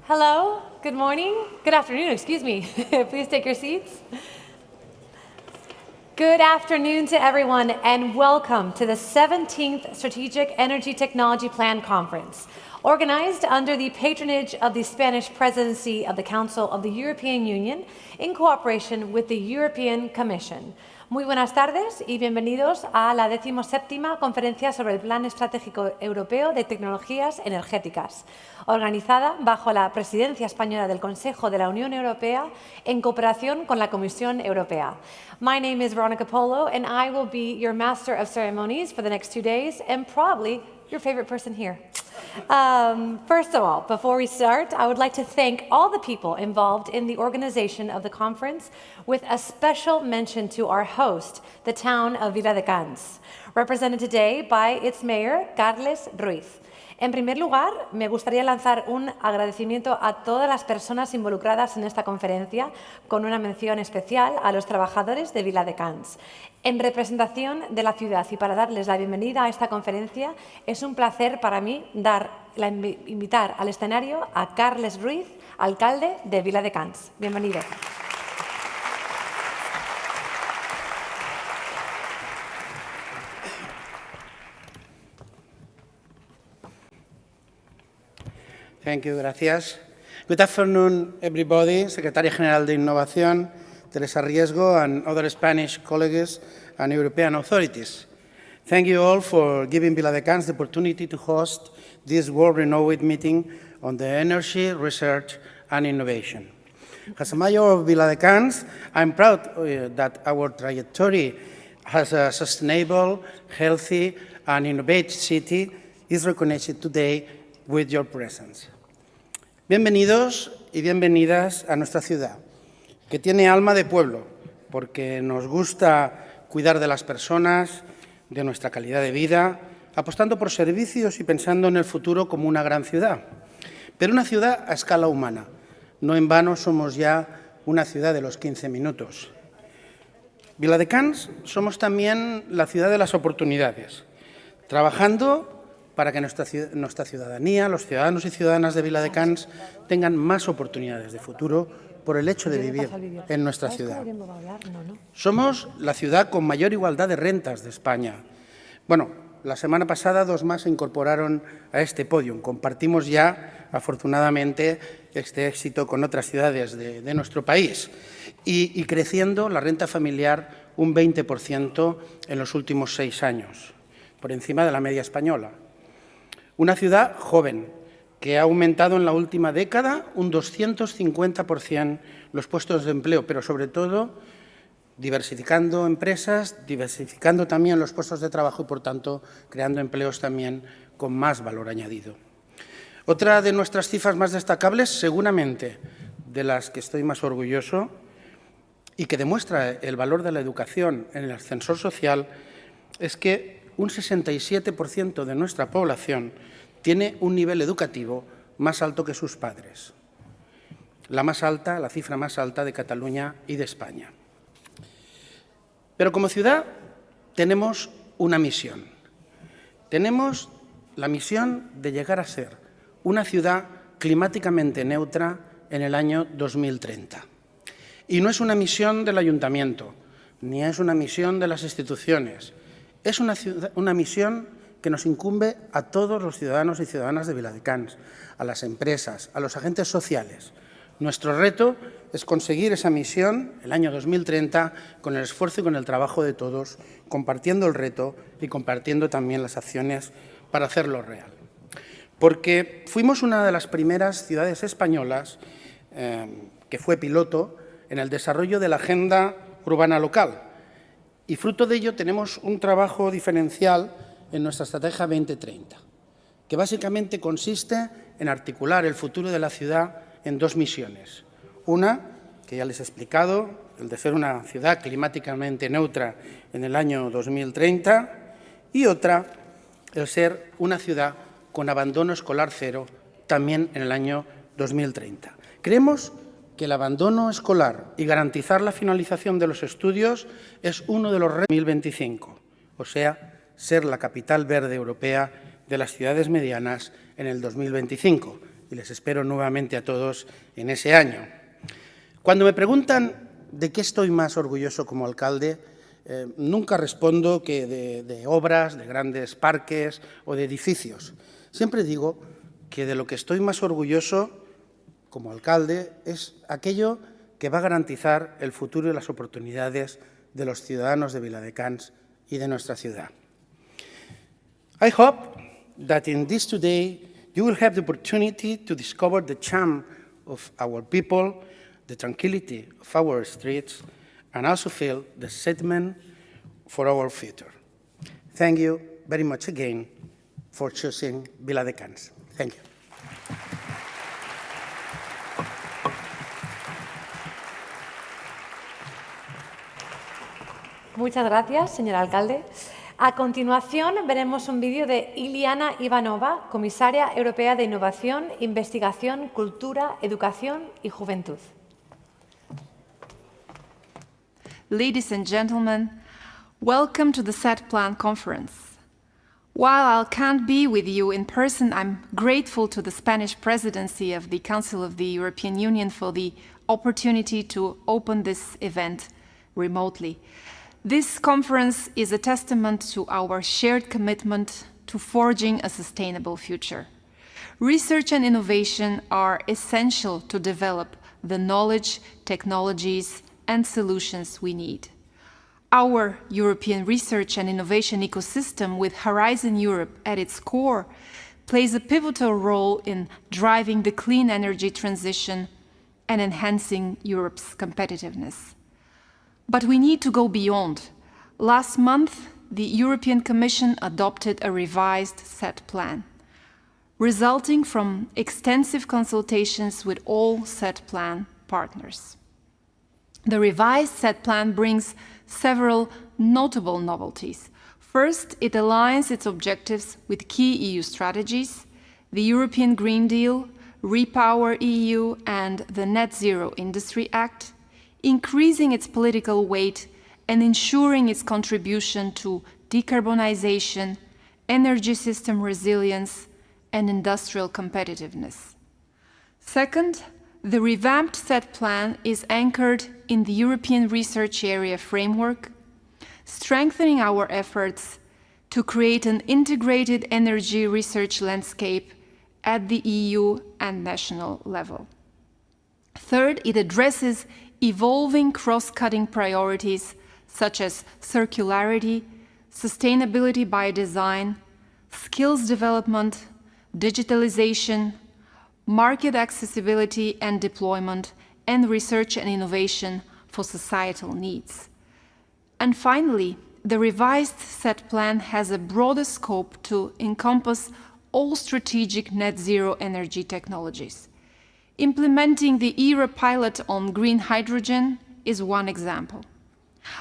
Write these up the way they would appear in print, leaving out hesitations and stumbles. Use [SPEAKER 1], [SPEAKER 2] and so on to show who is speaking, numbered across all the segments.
[SPEAKER 1] Hello, good morning, good afternoon, excuse me. Please take your seats. Good afternoon to everyone and welcome to the 17th Strategic Energy Technology Plan Conference, organized under the patronage of the Spanish Presidency of the Council of the European Union in cooperation with the European Commission. Muy buenas tardes y bienvenidos a la 17ª Conferencia sobre el Plan Estratégico Europeo de Tecnologías Energéticas, organizada bajo la Presidencia española del Consejo de la Unión Europea en cooperación con la Comisión Europea. My name is Veronica Polo and I will be your Master of Ceremonies for the next 2 days and probably your favorite person here. First of all, before we start, I would like to thank all the people involved in the organization of the conference, with a special mention to our host, the town of Viladecans, represented today by its mayor, Carles Ruiz. En primer lugar, me gustaría lanzar un agradecimiento a todas las personas involucradas en esta conferencia, con una mención especial a los trabajadores de Viladecans. En representación de la ciudad y para darles la bienvenida a esta conferencia, es un placer para mí invitar al escenario a Carles Ruiz, alcalde de Viladecans. Bienvenido.
[SPEAKER 2] Thank you, gracias. Good afternoon, everybody. Secretaria General de Innovación, Teresa Riesgo, and other Spanish colleagues and European authorities. Thank you all for giving Viladecans the opportunity to host this world-renowned meeting on the energy, research, and innovation. As a mayor of Viladecans, I'm proud that our trajectory as a sustainable, healthy, and innovative city is recognized today with your presence. Bienvenidos y bienvenidas a nuestra ciudad, que tiene alma de pueblo, porque nos gusta cuidar de las personas, de nuestra calidad de vida, apostando por servicios y pensando en el futuro como una gran ciudad. Pero una ciudad a escala humana. No en vano somos ya una ciudad de los 15 minutos. Viladecans somos también la ciudad de las oportunidades, trabajando para que nuestra ciudadanía, los ciudadanos y ciudadanas de Viladecans, tengan más oportunidades de futuro por el hecho de vivir en nuestra ciudad. Somos la ciudad con mayor igualdad de rentas de España. Bueno, la semana pasada 2 más se incorporaron a este podium. Compartimos ya, afortunadamente, este éxito con otras ciudades de nuestro país. Y creciendo la renta familiar un 20% en los últimos 6 años, por encima de la media española. Una ciudad joven, que ha aumentado en la última década un 250% los puestos de empleo, pero sobre todo diversificando empresas, diversificando también los puestos de trabajo y, por tanto, creando empleos también con más valor añadido. Otra de nuestras cifras más destacables, seguramente de las que estoy más orgulloso y que demuestra el valor de la educación en el ascensor social, es que un 67% de nuestra población tiene un nivel educativo más alto que sus padres. La cifra más alta de Cataluña y de España. Pero como ciudad tenemos una misión. Tenemos la misión de llegar a ser una ciudad climáticamente neutra en el año 2030. Y no es una misión del ayuntamiento, ni es una misión de las instituciones. Es una misión que nos incumbe a todos los ciudadanos y ciudadanas de Viladecans, a las empresas, a los agentes sociales. Nuestro reto es conseguir esa misión el año 2030 con el esfuerzo y con el trabajo de todos, compartiendo el reto y compartiendo también las acciones para hacerlo real. Porque fuimos una de las primeras ciudades españolas que fue piloto en el desarrollo de la agenda urbana local. Y fruto de ello tenemos un trabajo diferencial en nuestra Estrategia 2030, que básicamente consiste en articular el futuro de la ciudad en 2 misiones. Una, que ya les he explicado, el de ser una ciudad climáticamente neutra en el año 2030, y otra, el ser una ciudad con abandono escolar cero también en el año 2030. Creemos que el abandono escolar y garantizar la finalización de los estudios es uno de los retos de 2025, o sea, ser la capital verde europea de las ciudades medianas en el 2025. y les espero nuevamente a todos en ese año. Cuando me preguntan de qué estoy más orgulloso como alcalde, nunca respondo que de obras, de grandes parques o de edificios. Siempre digo que de lo que estoy más orgulloso como alcalde es aquello que va a garantizar el futuro y las oportunidades de los ciudadanos de Viladecans y de nuestra ciudad. I hope that in this today you will have the opportunity to discover the charm of our people, the tranquility of our streets, and also feel the excitement for our future. Thank you very much again for choosing Viladecans. Thank you.
[SPEAKER 1] Muchas gracias, señor alcalde. A continuación, veremos un vídeo de Iliana Ivanova, comisaria europea de Innovación, Investigación, Cultura, Educación y Juventud.
[SPEAKER 3] Ladies and gentlemen, welcome to the SET Plan conference. While I can't be with you in person, I'm grateful to the Spanish Presidency of the Council of the European Union for the opportunity to open this event remotely. This conference is a testament to our shared commitment to forging a sustainable future. Research and innovation are essential to develop the knowledge, technologies, and solutions we need. Our European research and innovation ecosystem, with Horizon Europe at its core, plays a pivotal role in driving the clean energy transition and enhancing Europe's competitiveness. But we need to go beyond. Last month, the European Commission adopted a revised SET Plan, resulting from extensive consultations with all SET Plan partners. The revised SET Plan brings several notable novelties. First, it aligns its objectives with key EU strategies, the European Green Deal, Repower EU, and the Net Zero Industry Act, increasing its political weight and ensuring its contribution to decarbonization, energy system resilience, and industrial competitiveness. Second, the revamped SET Plan is anchored in the European Research Area framework, strengthening our efforts to create an integrated energy research landscape at the EU and national level. Third, it addresses evolving cross-cutting priorities such as circularity, sustainability by design, skills development, digitalization, market accessibility and deployment, and research and innovation for societal needs. And finally, the revised SET Plan has a broader scope to encompass all strategic net zero energy technologies. Implementing the ERA pilot on green hydrogen is one example.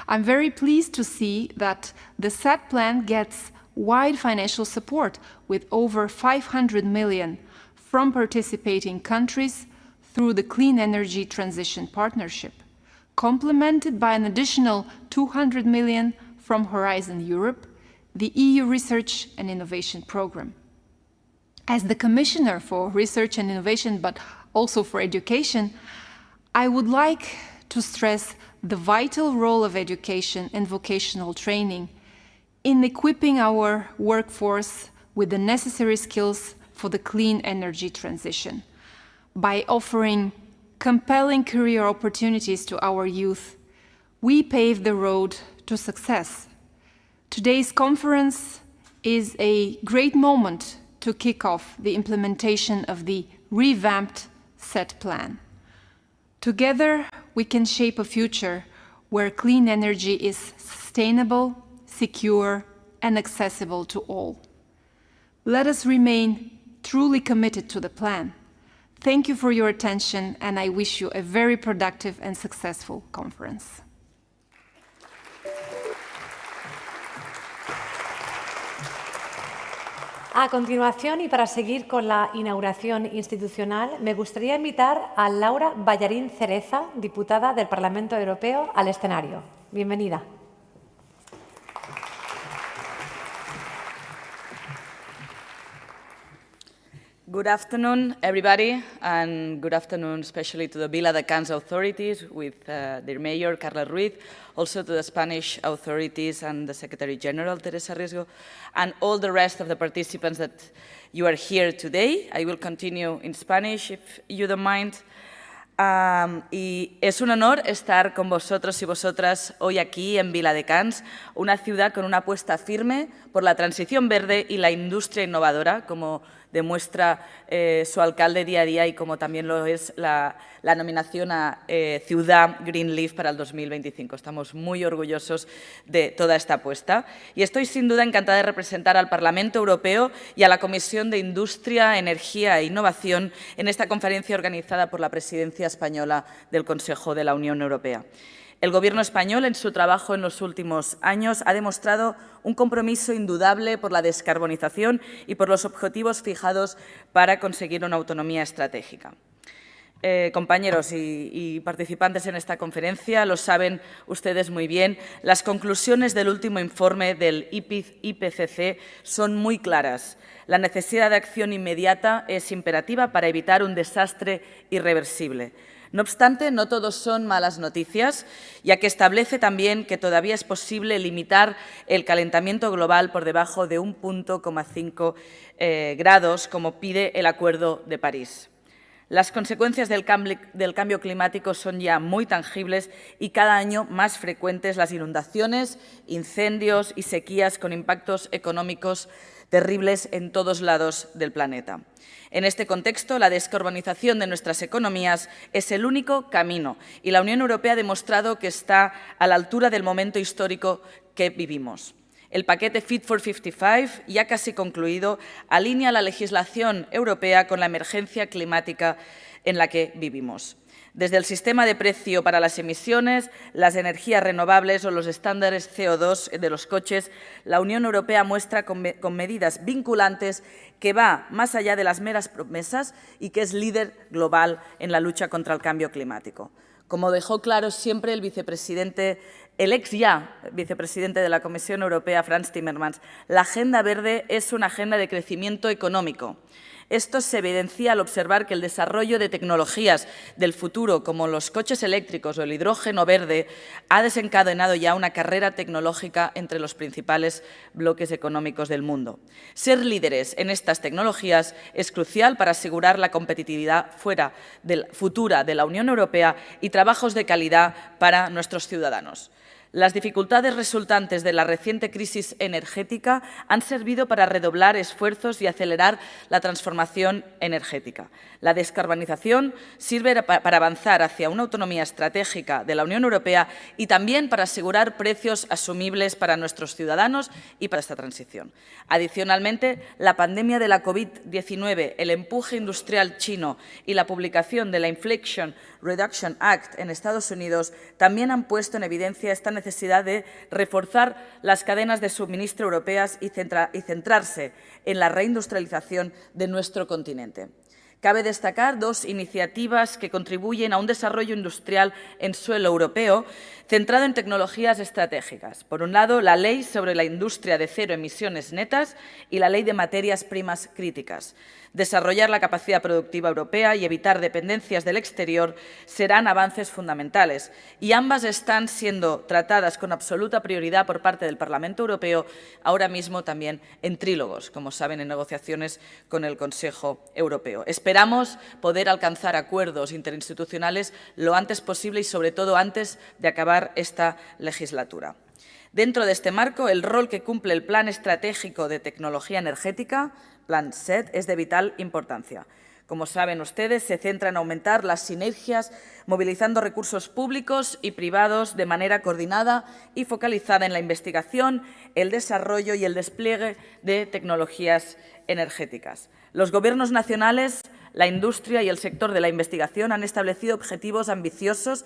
[SPEAKER 3] I'm very pleased to see that the SET Plan gets wide financial support with over 500 million from participating countries through the Clean Energy Transition Partnership, complemented by an additional 200 million from Horizon Europe, the EU Research and Innovation Programme. As the Commissioner for Research and Innovation, but also for education, I would like to stress the vital role of education and vocational training in equipping our workforce with the necessary skills for the clean energy transition. By offering compelling career opportunities to our youth, we pave the road to success. Today's conference is a great moment to kick off the implementation of the revamped SET Plan. Together, we can shape a future where clean energy is sustainable, secure, and accessible to all. Let us remain truly committed to the plan. Thank you for your attention, and I wish you a very productive and successful conference.
[SPEAKER 1] A continuación, y para seguir con la inauguración institucional, me gustaría invitar a Laura Ballarín Cereza, diputada del Parlamento Europeo, al escenario. Bienvenida.
[SPEAKER 4] Good afternoon, everybody, and good afternoon especially to the Viladecans authorities with their mayor, Carla Ruiz, also to the Spanish authorities and the Secretary General, Teresa Riesgo, and all the rest of the participants that you are here today. I will continue in Spanish, if you don't mind. Y es un honor estar con vosotros y vosotras hoy aquí en Viladecans, una ciudad con una apuesta firme por la transición verde y la industria innovadora, como demuestra su alcalde día a día y como también lo es la nominación a Ciudad Green Leaf para el 2025. Estamos muy orgullosos de toda esta apuesta y estoy sin duda encantada de representar al Parlamento Europeo y a la Comisión de Industria, Energía e Innovación en esta conferencia organizada por la Presidencia española del Consejo de la Unión Europea. El Gobierno español, en su trabajo en los últimos años, ha demostrado un compromiso indudable por la descarbonización y por los objetivos fijados para conseguir una autonomía estratégica. Compañeros y participantes en esta conferencia, lo saben ustedes muy bien, las conclusiones del último informe del IPCC son muy claras. La necesidad de acción inmediata es imperativa para evitar un desastre irreversible. No obstante, no todos son malas noticias, ya que establece también que todavía es posible limitar el calentamiento global por debajo de 1,5 grados, como pide el Acuerdo de París. Las consecuencias del cambio climático son ya muy tangibles y cada año más frecuentes las inundaciones, incendios y sequías con impactos económicos terribles en todos lados del planeta. En este contexto, la descarbonización de nuestras economías es el único camino y la Unión Europea ha demostrado que está a la altura del momento histórico que vivimos. El paquete Fit for 55, ya casi concluido, alinea la legislación europea con la emergencia climática en la que vivimos. Desde el sistema de precio para las emisiones, las energías renovables o los estándares CO2 de los coches, la Unión Europea muestra con medidas vinculantes que va más allá de las meras promesas y que es líder global en la lucha contra el cambio climático. Como dejó claro siempre el vicepresidente, el ex ya vicepresidente de la Comisión Europea, Frans Timmermans, la Agenda Verde es una agenda de crecimiento económico. Esto se evidencia al observar que el desarrollo de tecnologías del futuro, como los coches eléctricos o el hidrógeno verde, ha desencadenado ya una carrera tecnológica entre los principales bloques económicos del mundo. Ser líderes en estas tecnologías es crucial para asegurar la competitividad futura de la Unión Europea y trabajos de calidad para nuestros ciudadanos. Las dificultades resultantes de la reciente crisis energética han servido para redoblar esfuerzos y acelerar la transformación energética. La descarbonización sirve para avanzar hacia una autonomía estratégica de la Unión Europea y también para asegurar precios asumibles para nuestros ciudadanos y para esta transición. Adicionalmente, la pandemia de la COVID-19, el empuje industrial chino y la publicación de la Inflation Reduction Act en Estados Unidos también han puesto en evidencia esta necesidad de reforzar las cadenas de suministro europeas y centrarse en la reindustrialización de nuestro continente. Cabe destacar dos iniciativas que contribuyen a un desarrollo industrial en suelo europeo centrado en tecnologías estratégicas. Por un lado, la Ley sobre la Industria de Cero Emisiones Netas y la Ley de Materias Primas Críticas. Desarrollar la capacidad productiva europea y evitar dependencias del exterior serán avances fundamentales y ambas están siendo tratadas con absoluta prioridad por parte del Parlamento Europeo, ahora mismo también en trílogos, como saben, en negociaciones con el Consejo Europeo. Esperamos poder alcanzar acuerdos interinstitucionales lo antes posible y, sobre todo, antes de acabar esta legislatura. Dentro de este marco, el rol que cumple el Plan Estratégico de Tecnología Energética, Plan SET, es de vital importancia. Como saben ustedes, se centra en aumentar las sinergias, movilizando recursos públicos y privados de manera coordinada y focalizada en la investigación, el desarrollo y el despliegue de tecnologías energéticas. Los Gobiernos nacionales, la industria y el sector de la investigación han establecido objetivos ambiciosos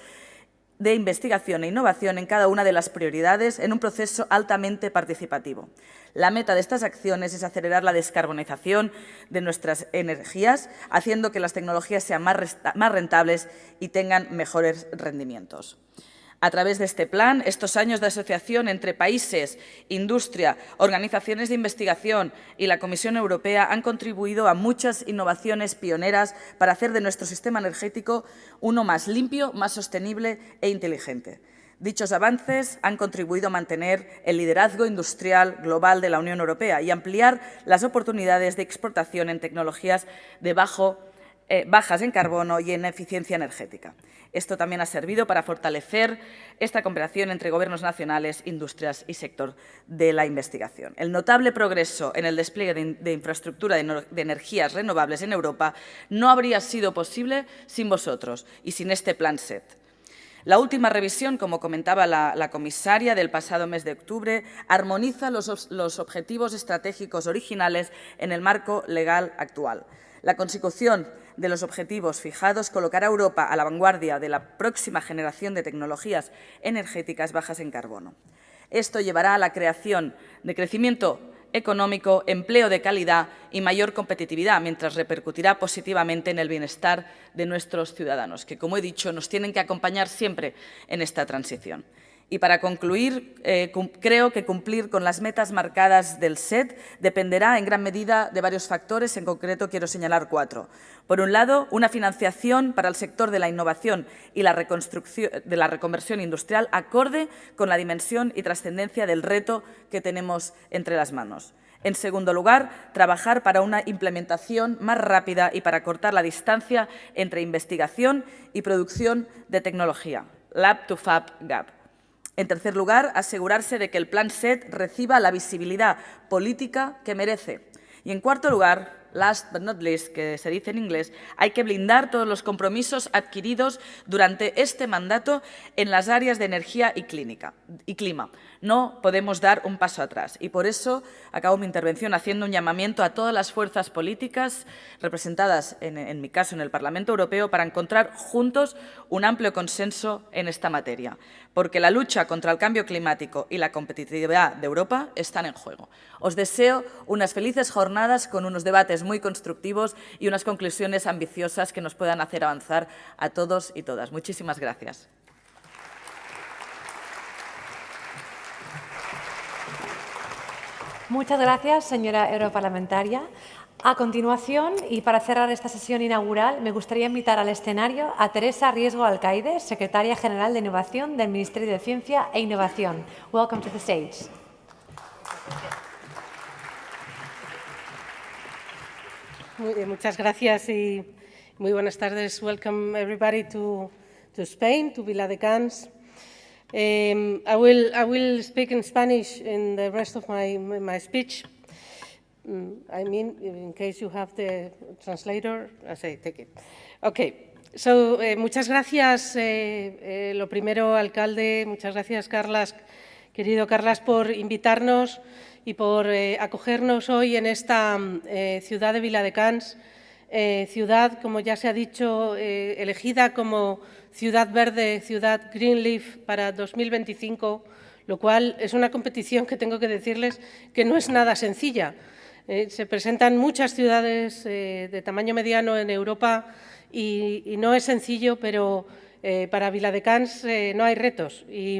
[SPEAKER 4] de investigación e innovación en cada una de las prioridades en un proceso altamente participativo. La meta de estas acciones es acelerar la descarbonización de nuestras energías, haciendo que las tecnologías sean más rentables y tengan mejores rendimientos. A través de este plan, estos años de asociación entre países, industria, organizaciones de investigación y la Comisión Europea han contribuido a muchas innovaciones pioneras para hacer de nuestro sistema energético uno más limpio, más sostenible e inteligente. Dichos avances han contribuido a mantener el liderazgo industrial global de la Unión Europea y ampliar las oportunidades de exportación en tecnologías de bajas en carbono y en eficiencia energética. Esto también ha servido para fortalecer esta cooperación entre gobiernos nacionales, industrias y sector de la investigación. El notable progreso en el despliegue de infraestructura de energías renovables en Europa no habría sido posible sin vosotros y sin este plan SET. La última revisión, como comentaba la comisaria, del pasado mes de octubre, armoniza los objetivos estratégicos originales en el marco legal actual. La consecución de los objetivos fijados colocará a Europa a la vanguardia de la próxima generación de tecnologías energéticas bajas en carbono. Esto llevará a la creación de crecimiento económico, empleo de calidad y mayor competitividad, mientras repercutirá positivamente en el bienestar de nuestros ciudadanos, que, como he dicho, nos tienen que acompañar siempre en esta transición. Y para concluir, creo que cumplir con las metas marcadas del SET dependerá en gran medida de varios factores, en concreto quiero señalar 4. Por un lado, una financiación para el sector de la innovación y la reconversión industrial acorde con la dimensión y trascendencia del reto que tenemos entre las manos. En segundo lugar, trabajar para una implementación más rápida y para cortar la distancia entre investigación y producción de tecnología, Lab to Fab Gap. En tercer lugar, asegurarse de que el plan SET reciba la visibilidad política que merece. Y en cuarto lugar, last but not least, que se dice en inglés, hay que blindar todos los compromisos adquiridos durante este mandato en las áreas de energía y clima. No podemos dar un paso atrás y por eso acabo mi intervención haciendo un llamamiento a todas las fuerzas políticas representadas, en mi caso, en el Parlamento Europeo, para encontrar juntos un amplio consenso en esta materia, porque la lucha contra el cambio climático y la competitividad de Europa están en juego. Os deseo unas felices jornadas con unos debates muy constructivos y unas conclusiones ambiciosas que nos puedan hacer avanzar a todos y todas. Muchísimas gracias.
[SPEAKER 1] Muchas gracias, señora europarlamentaria. A continuación, y para cerrar esta sesión inaugural, me gustaría invitar al escenario a Teresa Riesgo Alcaide, Secretaria General de Innovación del Ministerio de Ciencia e Innovación. Welcome to the stage.
[SPEAKER 5] Muchas gracias y muy buenas tardes. Welcome everybody to Spain, to Viladecans. I will speak in Spanish in the rest of my speech. I mean, in case you have the translator, I say take it. Okay. So, muchas gracias. Lo primero, alcalde, muchas gracias, Carlas, querido Carlas, por invitarnos y por acogernos hoy en esta ciudad de Viladecans, ciudad, como ya se ha dicho, elegida como ciudad verde, ciudad Green Leaf para 2025, lo cual es una competición que tengo que decirles que no es nada sencilla. Se presentan muchas ciudades de tamaño mediano en Europa y no es sencillo, pero para Viladecans no hay retos. Y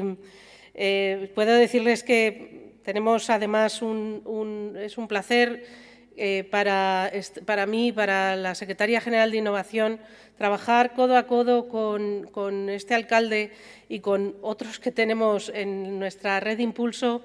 [SPEAKER 5] puedo decirles que tenemos además es un placer para mí, para la Secretaría General de Innovación, trabajar codo a codo con este alcalde y con otros que tenemos en nuestra red de impulso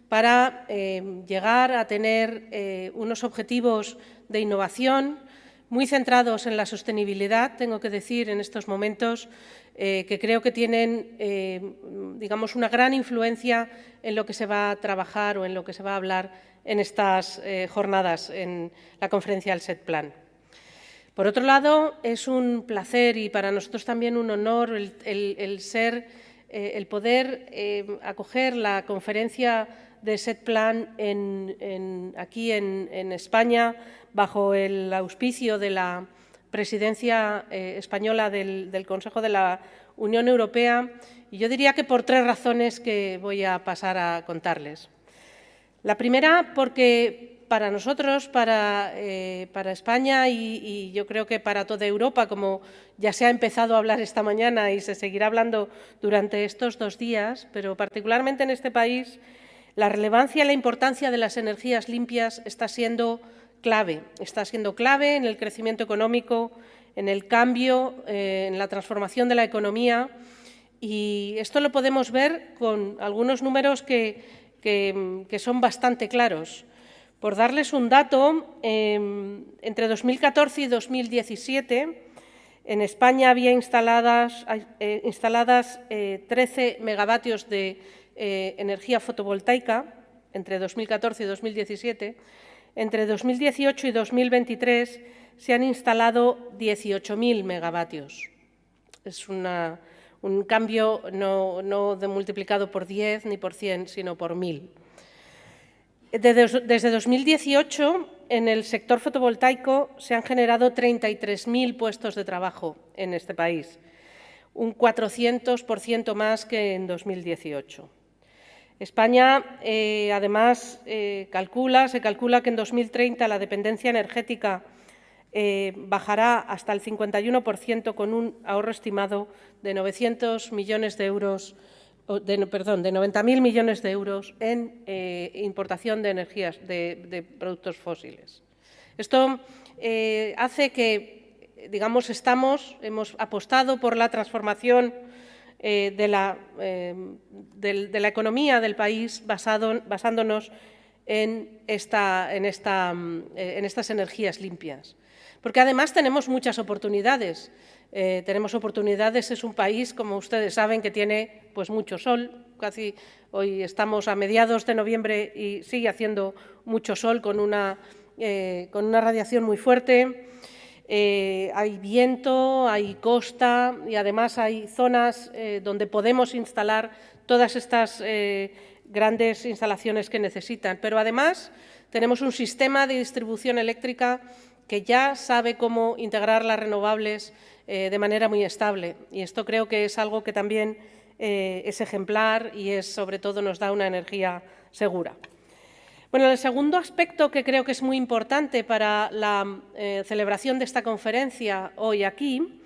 [SPEAKER 5] para llegar a tener unos objetivos de innovación muy centrados en la sostenibilidad, tengo que decir en estos momentos, que creo que tienen, digamos, una gran influencia en lo que se va a trabajar o en lo que se va a hablar en estas jornadas en la Conferencia del SET Plan. Por otro lado, es un placer y para nosotros también un honor el poder acoger la Conferencia del SET Plan aquí en España, bajo el auspicio de la Presidencia española del Consejo de la Unión Europea, y yo diría que por 3 razones que voy a pasar a contarles. La primera, porque para nosotros, para España y yo creo que para toda Europa, como ya se ha empezado a hablar esta mañana y se seguirá hablando durante estos 2 días, pero particularmente en este país, la relevancia y la importancia de las energías limpias está siendo clave en el crecimiento económico, en el cambio, en la transformación de la economía, y esto lo podemos ver con algunos números que son bastante claros. Por darles un dato, entre 2014 y 2017, en España había instaladas 13 megavatios de energía fotovoltaica, entre 2014 y 2017. Entre 2018 y 2023 se han instalado 18.000 megavatios. Es un cambio no de multiplicado por 10 ni por 100, sino por 1.000. Desde 2018, en el sector fotovoltaico se han generado 33.000 puestos de trabajo en este país, un 400% más que en 2018. España, además, se calcula que en 2030 la dependencia energética bajará hasta el 51% con un ahorro estimado de 90.000 millones de euros en importación de energías, de productos fósiles. Esto hace que, digamos, hemos apostado por la transformación de la economía del país basándonos en estas energías limpias. Porque además tenemos muchas oportunidades. Es un país, como ustedes saben, que tiene pues mucho sol. Casi hoy estamos a mediados de noviembre y sigue haciendo mucho sol con una radiación muy fuerte. Hay viento, hay costa y además hay zonas donde podemos instalar todas estas grandes instalaciones que necesitan. Pero además tenemos un sistema de distribución eléctrica que ya sabe cómo integrar las renovables de manera muy estable. Y esto creo que es algo que también es ejemplar y sobre todo nos da una energía segura. Bueno, el segundo aspecto que creo que es muy importante para la celebración de esta conferencia hoy aquí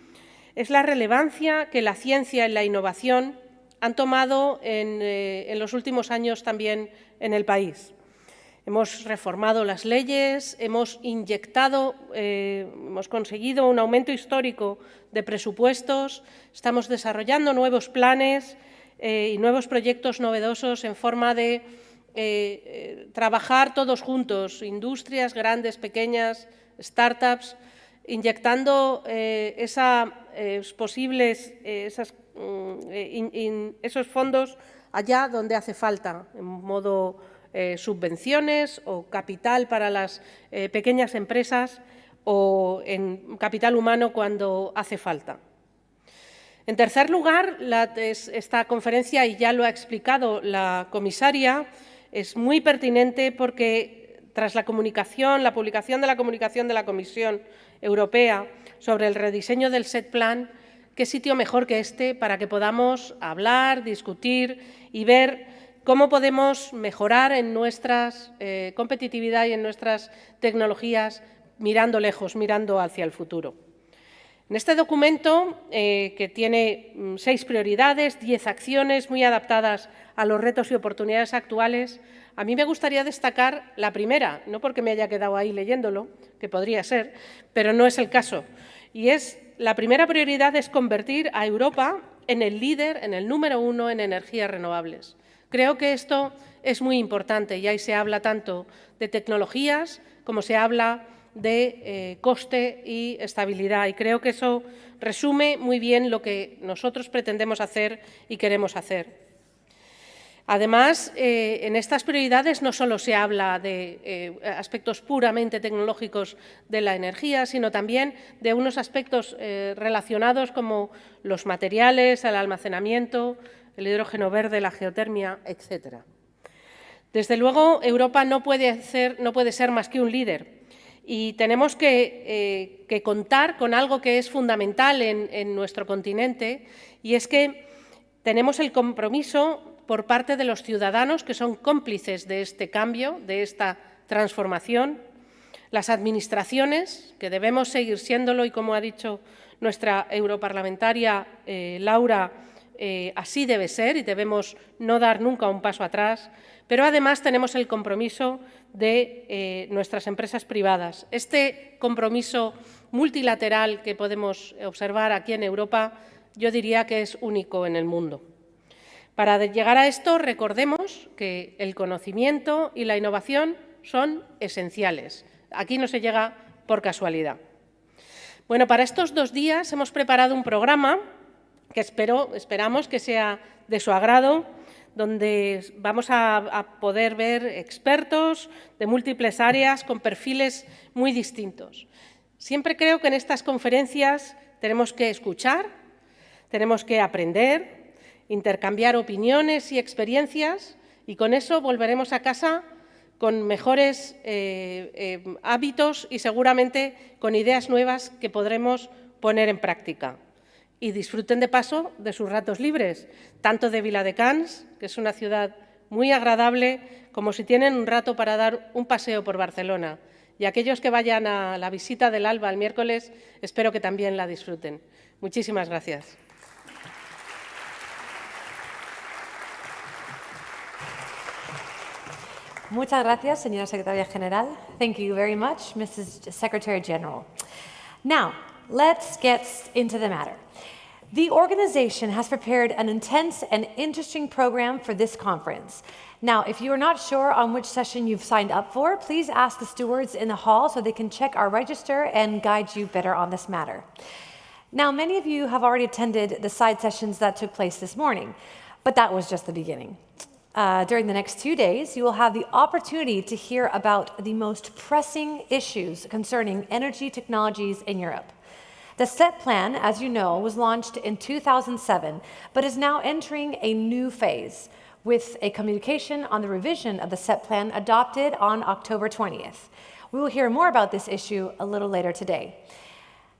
[SPEAKER 5] es la relevancia que la ciencia y la innovación han tomado en los últimos años también en el país. Hemos reformado las leyes, hemos conseguido un aumento histórico de presupuestos, estamos desarrollando nuevos planes y nuevos proyectos novedosos en forma de trabajar todos juntos, industrias grandes, pequeñas, startups, inyectando esos fondos allá donde hace falta, en modo subvenciones o capital para las pequeñas empresas o en capital humano cuando hace falta. En tercer lugar, esta conferencia, y ya lo ha explicado la comisaria, es muy pertinente porque tras la publicación de la comunicación de la Comisión Europea sobre el rediseño del SET Plan, qué sitio mejor que este para que podamos hablar, discutir y ver cómo podemos mejorar en nuestra competitividad y en nuestras tecnologías mirando lejos, mirando hacia el futuro. En este documento, que tiene 6 prioridades, 10 acciones muy adaptadas a los retos y oportunidades actuales, a mí me gustaría destacar la primera, no porque me haya quedado ahí leyéndolo, que podría ser, pero no es el caso. Y la primera prioridad es convertir a Europa en el líder, en el número 1 en energías renovables. Creo que esto es muy importante y ahí se habla tanto de tecnologías como se habla de coste y estabilidad. Y creo que eso resume muy bien lo que nosotros pretendemos hacer y queremos hacer. Además, en estas prioridades no solo se habla de aspectos puramente tecnológicos de la energía, sino también de unos aspectos relacionados como los materiales, el almacenamiento, el hidrógeno verde, la geotermia, etc. Desde luego, Europa no puede ser más que un líder y tenemos que contar con algo que es fundamental en nuestro continente, y es que tenemos el compromiso por parte de los ciudadanos, que son cómplices de este cambio, de esta transformación, las administraciones, que debemos seguir siéndolo y, como ha dicho nuestra europarlamentaria Laura, así debe ser y debemos no dar nunca un paso atrás, pero además tenemos el compromiso de nuestras empresas privadas. Este compromiso multilateral que podemos observar aquí en Europa, yo diría que es único en el mundo. Para llegar a esto, recordemos que el conocimiento y la innovación son esenciales. Aquí no se llega por casualidad. Bueno, para estos 2 días hemos preparado un programa que esperamos que sea de su agrado, donde vamos a poder ver expertos de múltiples áreas con perfiles muy distintos. Siempre creo que en estas conferencias tenemos que escuchar, tenemos que aprender, intercambiar opiniones y experiencias, y con eso volveremos a casa con mejores hábitos y seguramente con ideas nuevas que podremos poner en práctica. Y disfruten de paso de sus ratos libres, tanto de Viladecans, que es una ciudad muy agradable, como si tienen un rato para dar un paseo por Barcelona. Y aquellos que vayan a la visita del Alba el miércoles, espero que también la disfruten. Muchísimas gracias.
[SPEAKER 1] Muchas gracias, señora Secretaria General. Thank you very much, Mrs. Secretary General. Now, let's get into the matter. The organization has prepared an intense and interesting program for this conference. Now, if you are not sure on which session you've signed up for, please ask the stewards in the hall so they can check our register and guide you better on this matter. Now, many of you have already attended the side sessions that took place this morning, but that was just the beginning. During the next 2 days, you will have the opportunity to hear about the most pressing issues concerning energy technologies in Europe. The SET Plan, as you know, was launched in 2007, but is now entering a new phase with a communication on the revision of the SET Plan adopted on October 20th. We will hear more about this issue a little later today.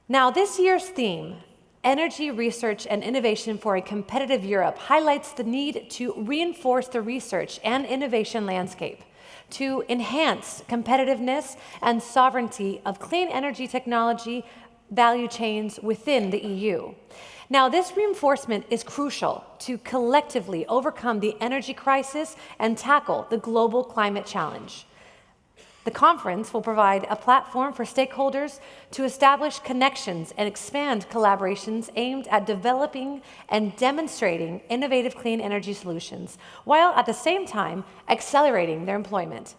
[SPEAKER 1] Now, this year's theme, Energy Research and Innovation for a Competitive Europe, highlights the need to reinforce the research and innovation landscape, to enhance competitiveness and sovereignty of clean energy technology value chains within the EU. Now, this reinforcement is crucial to collectively overcome the energy crisis and tackle the global climate challenge. The conference will provide a platform for stakeholders to establish connections and expand collaborations aimed at developing and demonstrating innovative clean energy solutions, while at the same time accelerating their employment.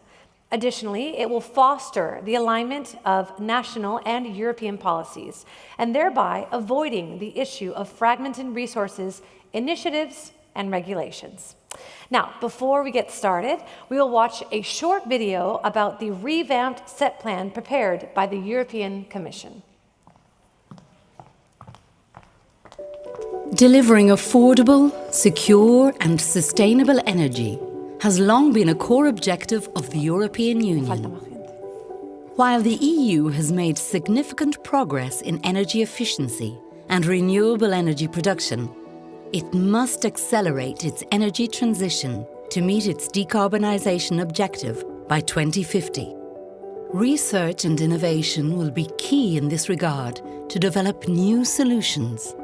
[SPEAKER 1] Additionally, it will foster the alignment of national and European policies, and thereby avoiding the issue of fragmented resources, initiatives, and regulations. Now, before we get started, we will watch a short video about the revamped SET Plan prepared by the European Commission.
[SPEAKER 6] Delivering affordable, secure, and sustainable energy has long been a core objective of the European Union. While the EU has made significant progress in energy efficiency and renewable energy production, it must accelerate its energy transition to meet its decarbonization objective by 2050. Research and innovation will be key in this regard to develop new solutions.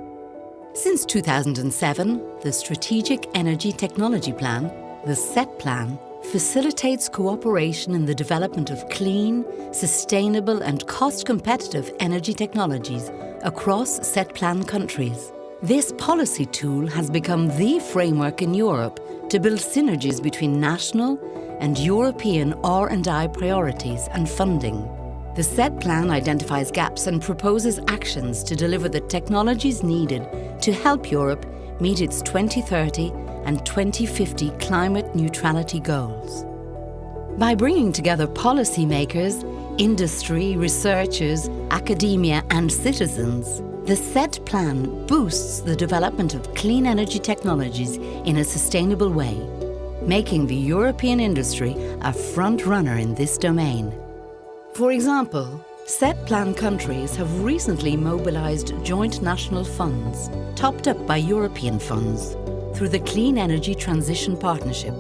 [SPEAKER 6] Since 2007, the Strategic Energy Technology Plan, the SET Plan, facilitates cooperation in the development of clean, sustainable and cost-competitive energy technologies across SET Plan countries. This policy tool has become the framework in Europe to build synergies between national and European R&I priorities and funding. The SET Plan identifies gaps and proposes actions to deliver the technologies needed to help Europe meet its 2030 and 2050 climate neutrality goals. By bringing together policymakers, industry, researchers, academia and citizens, the SET Plan boosts the development of clean energy technologies in a sustainable way, making the European industry a front-runner in this domain. For example, SET Plan countries have recently mobilized joint national funds, topped up by European funds, through the Clean Energy Transition Partnership.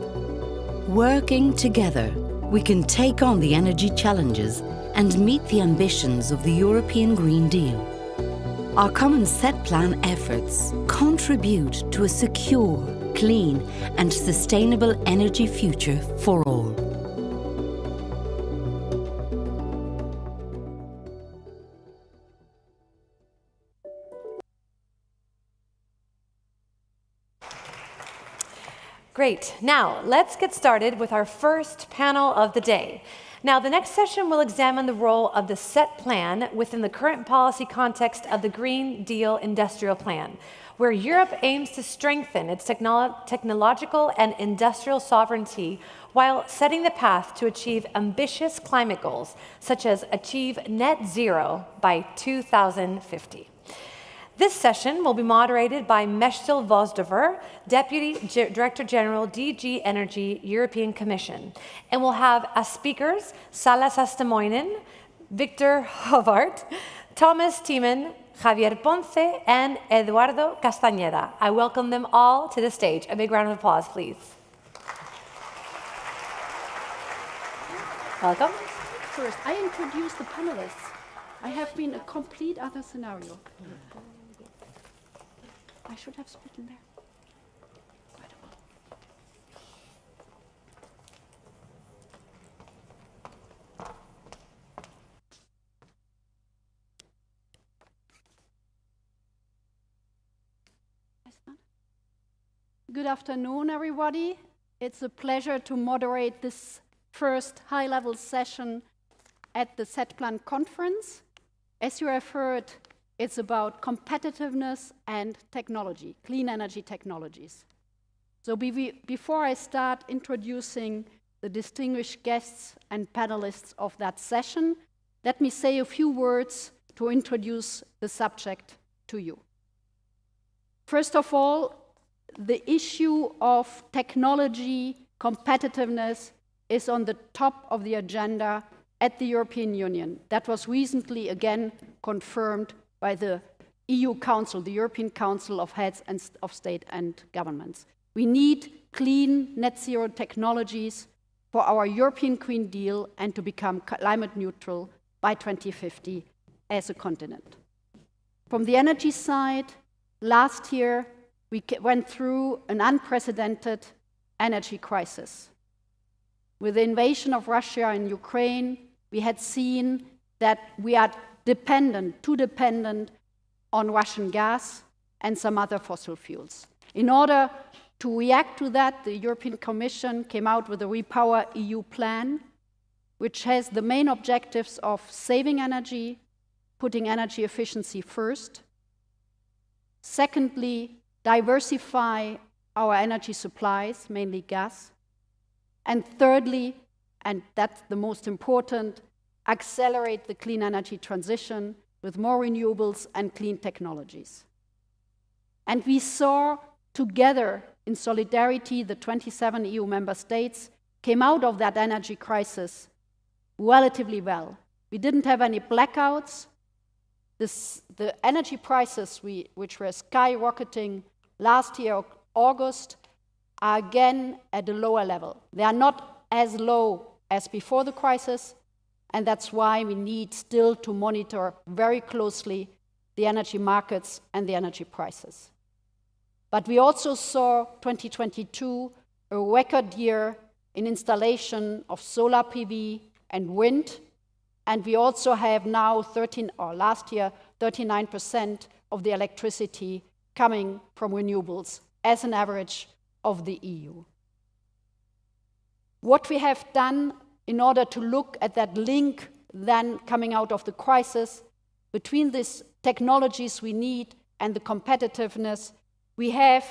[SPEAKER 6] Working together, we can take on the energy challenges and meet the ambitions of the European Green Deal. Our common SET Plan efforts contribute to a secure, clean and sustainable energy future for all.
[SPEAKER 1] Great. Now, let's get started with our first panel of the day. Now, the next session will examine the role of the SET Plan within the current policy context of the Green Deal Industrial Plan, where Europe aims to strengthen its technological and industrial sovereignty while setting the path to achieve ambitious climate goals, such as achieve net zero by 2050. This session will be moderated by Mestil Vosdover, Deputy Director General, DG Energy, European Commission, and will have as speakers Salas Astemoinen, Victor Hovart, Thomas Tiemann, Javier Ponce, and Eduardo Castañeda. I welcome them all to the stage. A big round of applause, please. Welcome.
[SPEAKER 7] First, I introduce the panelists. I have been a complete other scenario. I should have split in there. Quite a while. Good afternoon, everybody. It's a pleasure to moderate this first high-level session at the SET Plan conference. As you have heard, it's about competitiveness and technology, clean energy technologies. So before I start introducing the distinguished guests and panelists of that session, let me say a few words to introduce the subject to you. First of all, the issue of technology competitiveness is on the top of the agenda at the European Union. That was recently again confirmed by the EU Council, the European Council of Heads of State and Governments. We need clean net zero technologies for our European Green Deal and to become climate neutral by 2050 as a continent. From the energy side, last year we went through an unprecedented energy crisis. With the invasion of Russia and Ukraine, we had seen that we are too dependent on Russian gas and some other fossil fuels. In order to react to that, the European Commission came out with a Repower EU plan, which has the main objectives of saving energy, putting energy efficiency first. Secondly, diversify our energy supplies, mainly gas. And thirdly, and that's the most important, accelerate the clean energy transition with more renewables and clean technologies. And we saw together, in solidarity, the 27 EU member states came out of that energy crisis relatively well. We didn't have any blackouts. The energy prices, which were skyrocketing last year, August, are again at a lower level. They are not as low as before the crisis, and that's why we need still to monitor very closely the energy markets and the energy prices. But we also saw 2022 a record year in installation of solar PV and wind, and we also have now last year 39% of the electricity coming from renewables as an average of the EU. What we have done in order to look at that link then coming out of the crisis between these technologies we need and the competitiveness, we have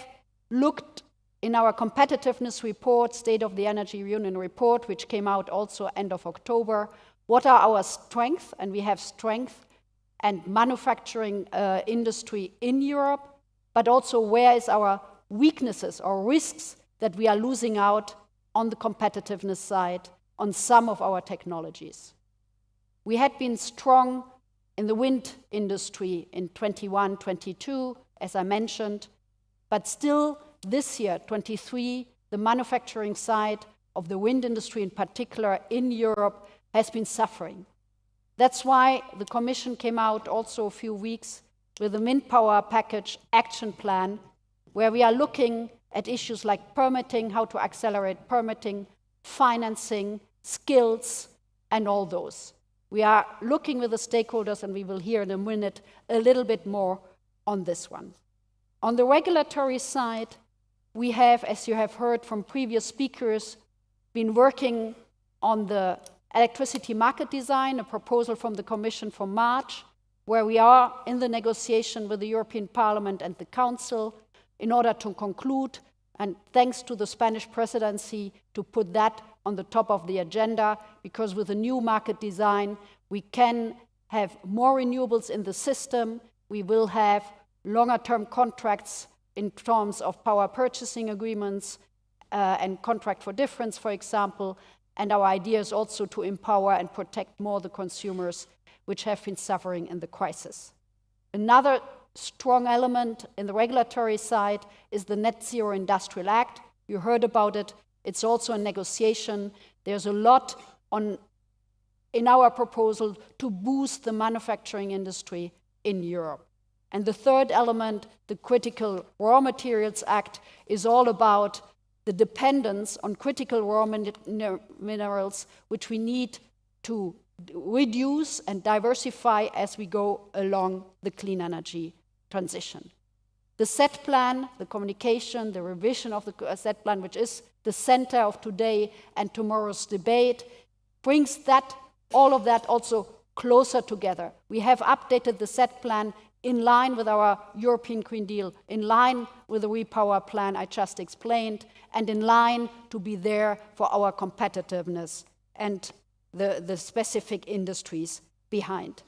[SPEAKER 7] looked in our competitiveness report, State of the Energy Union report, which came out also end of October, what are our strengths, and we have strength and manufacturing industry in Europe, but also where is our weaknesses or risks that we are losing out on the competitiveness side on some of our technologies. We had been strong in the wind industry in 21, 22, as I mentioned, but still this year, 23, the manufacturing side of the wind industry in particular in Europe has been suffering. That's why the Commission came out also a few weeks with the Wind Power Package Action Plan, where we are looking at issues like permitting, how to accelerate permitting, financing, skills, and all those. We are looking with the stakeholders, and we will hear in a minute a little bit more on this one. On the regulatory side, we have, as you have heard from previous speakers, been working on the electricity market design, a proposal from the Commission from March, where we are in the negotiation with the European Parliament and the Council in order to conclude, and thanks to the Spanish presidency, to put that on the top of the agenda, because with the new market design, we can have more renewables in the system, we will have longer-term contracts in terms of power purchasing agreements and contract for difference, for example, and our idea is also to empower and protect more the consumers which have been suffering in the crisis. Another strong element in the regulatory side is the Net Zero Industrial Act. You heard about it. It's also a negotiation. There's a lot in our proposal to boost the manufacturing industry in Europe. And the third element, the Critical Raw Materials Act, is all about the dependence on critical raw minerals, which we need to reduce and diversify as we go along the clean energy transition. The SET Plan, the communication, the revision of the SET Plan, which is the center of today and tomorrow's debate, brings that, all of that also closer together. We have updated the SET Plan in line with our European Green Deal, in line with the Repower Plan I just explained, and in line to be there for our competitiveness and the specific industries behind.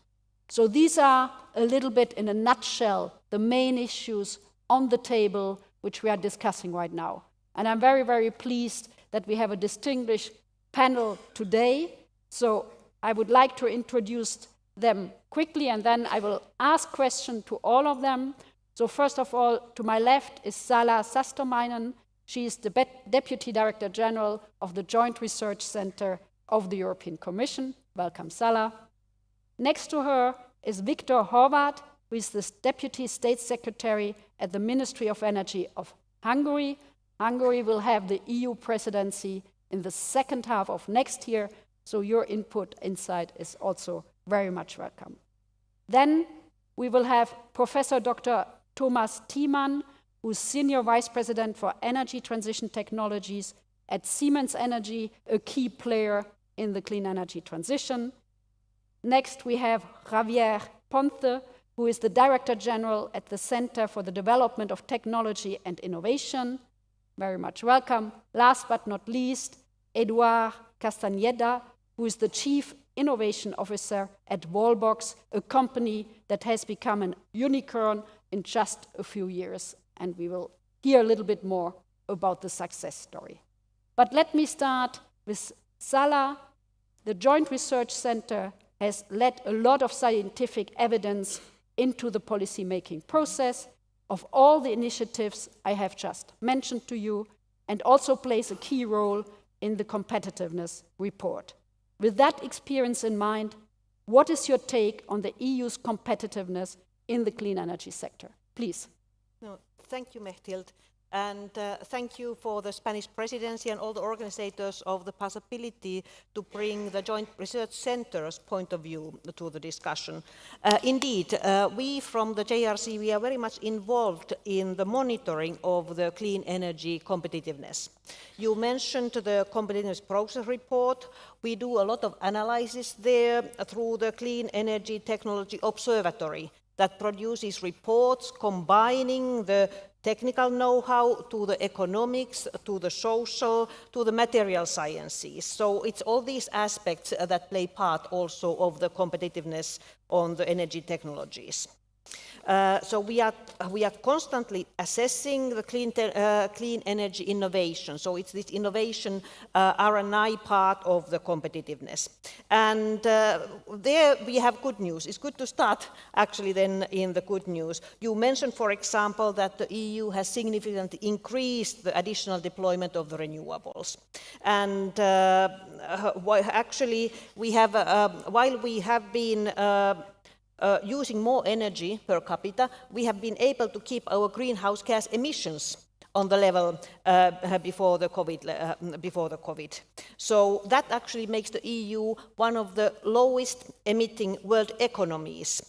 [SPEAKER 7] So these are a little bit, in a nutshell, the main issues on the table which we are discussing right now. And I'm very, very pleased that we have a distinguished panel today. So I would like to introduce them quickly, and then I will ask questions to all of them. So first of all, to my left is Sala Sastomainen. She is the Deputy Director General of the Joint Research Center of the European Commission. Welcome, Sala. Next to her is Viktor Horváth, who is the Deputy State Secretary at the Ministry of Energy of Hungary. Hungary will have the EU presidency in the second half of next year, so your input, insight is also very much welcome. Then we will have Professor Dr. Thomas Thiemann, who is Senior Vice President for Energy Transition Technologies at Siemens Energy, a key player in the clean energy transition. Next, we have Javier Ponce, who is the Director General at the Center for the Development of Technology and Innovation. Very much welcome. Last but not least, Eduard Castañeda, who is the Chief Innovation Officer at Wallbox, a company that has become a unicorn in just a few years. And we will hear a little bit more about the success story. But let me start with Sala. The Joint Research Center has led a lot of scientific evidence into the policy-making process of all the initiatives I have just mentioned to you, and also plays a key role in the competitiveness report. With that experience in mind, what is your take on the EU's competitiveness in the clean energy sector? Please.
[SPEAKER 8] No, thank you, Mechthild. And thank you for the Spanish presidency and all the organizers of the possibility to bring the Joint Research Center's point of view to the discussion. Indeed, we from the JRC, we are very much involved in the monitoring of the clean energy competitiveness. You mentioned the competitiveness progress report. We do a lot of analysis there through the Clean Energy Technology Observatory that produces reports combining the technical know-how to the economics, to the social, to the material sciences. So it's all these aspects that play part also of the competitiveness on the energy technologies. So we are constantly assessing the clean energy innovation. So it's this innovation R&I part of the competitiveness. And there we have good news. It's good to start actually then in the good news. You mentioned, for example, that the EU has significantly increased the additional deployment of the renewables. And actually we have, while we have been using more energy per capita, we have been able to keep our greenhouse gas emissions on the level before the COVID. So that actually makes the EU one of the lowest emitting world economies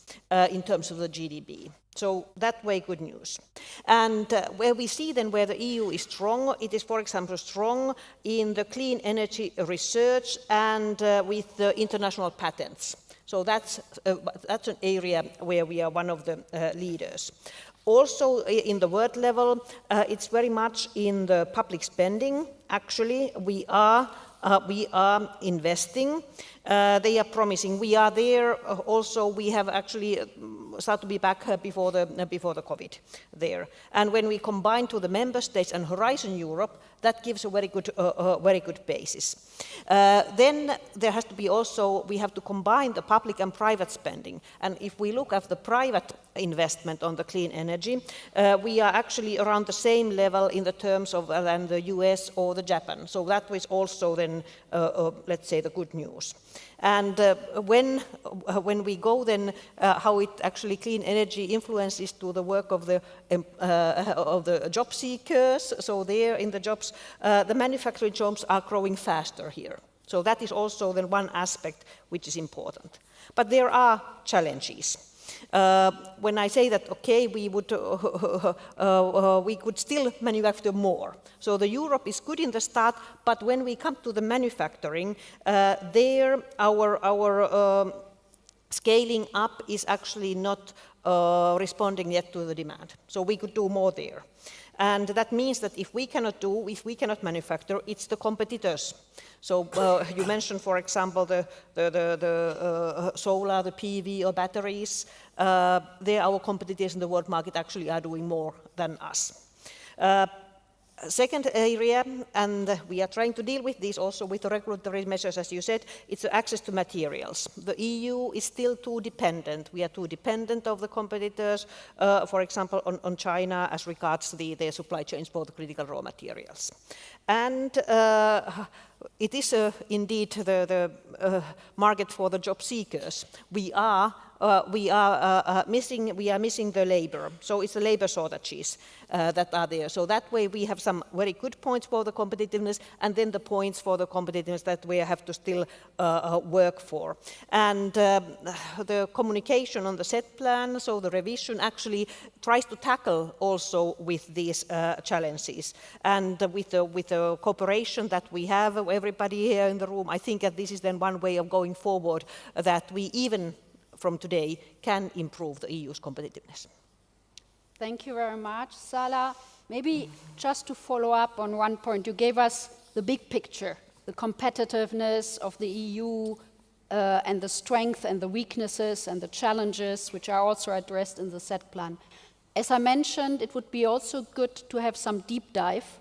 [SPEAKER 8] in terms of the GDP. So that way, good news. And where we see then where the EU is strong, it is, for example, strong in the clean energy research and with the international patents. So that's an area where we are one of the leaders. Also, in the world level, it's very much in the public spending. Actually, we are investing. They are promising. We are there. Also, we have actually started to be back before the COVID there. And when we combine to the member states and Horizon Europe, that gives a very good basis. Then there has to be also, we have to combine the public and private spending. And if we look at the private investment on the clean energy, we are actually around the same level in the terms of than the US or the Japan. So that was also then, let's say, the good news. And when we go then, how it actually clean energy influences to the work of the job seekers. So there in the jobs, the manufacturing jobs are growing faster here. So that is also then one aspect which is important. But there are challenges. When I say that, okay, we could still manufacture more. So the Europe is good in the start, but when we come to the manufacturing, there our scaling up is actually not responding yet to the demand. So we could do more there. And that means that if we cannot manufacture, it's the competitors. So you mentioned, for example, the solar, the PV or batteries. There our competitors in the world market actually are doing more than us. Second area, and we are trying to deal with this also with the regulatory measures, as you said, it's access to materials. The EU is still too dependent. We are too dependent of the competitors, for example, on China as regards their supply chains for the critical raw materials. And it is indeed the market for the job seekers. We are missing the labor. So it's the labor shortages that are there. So that way we have some very good points for the competitiveness, and then the points for the competitiveness that we have to still work for. And the communication on the SET Plan, so the revision actually tries to tackle also with these challenges. And with the cooperation that we have, everybody here in the room, I think that this is then one way of going forward, that we even from today can improve the EU's competitiveness.
[SPEAKER 7] Thank you very much, Sala. Maybe just to follow up on one point, you gave us the big picture, the competitiveness of the EU and the strength and the weaknesses and the challenges which are also addressed in the SET Plan. As I mentioned, it would be also good to have some deep dive,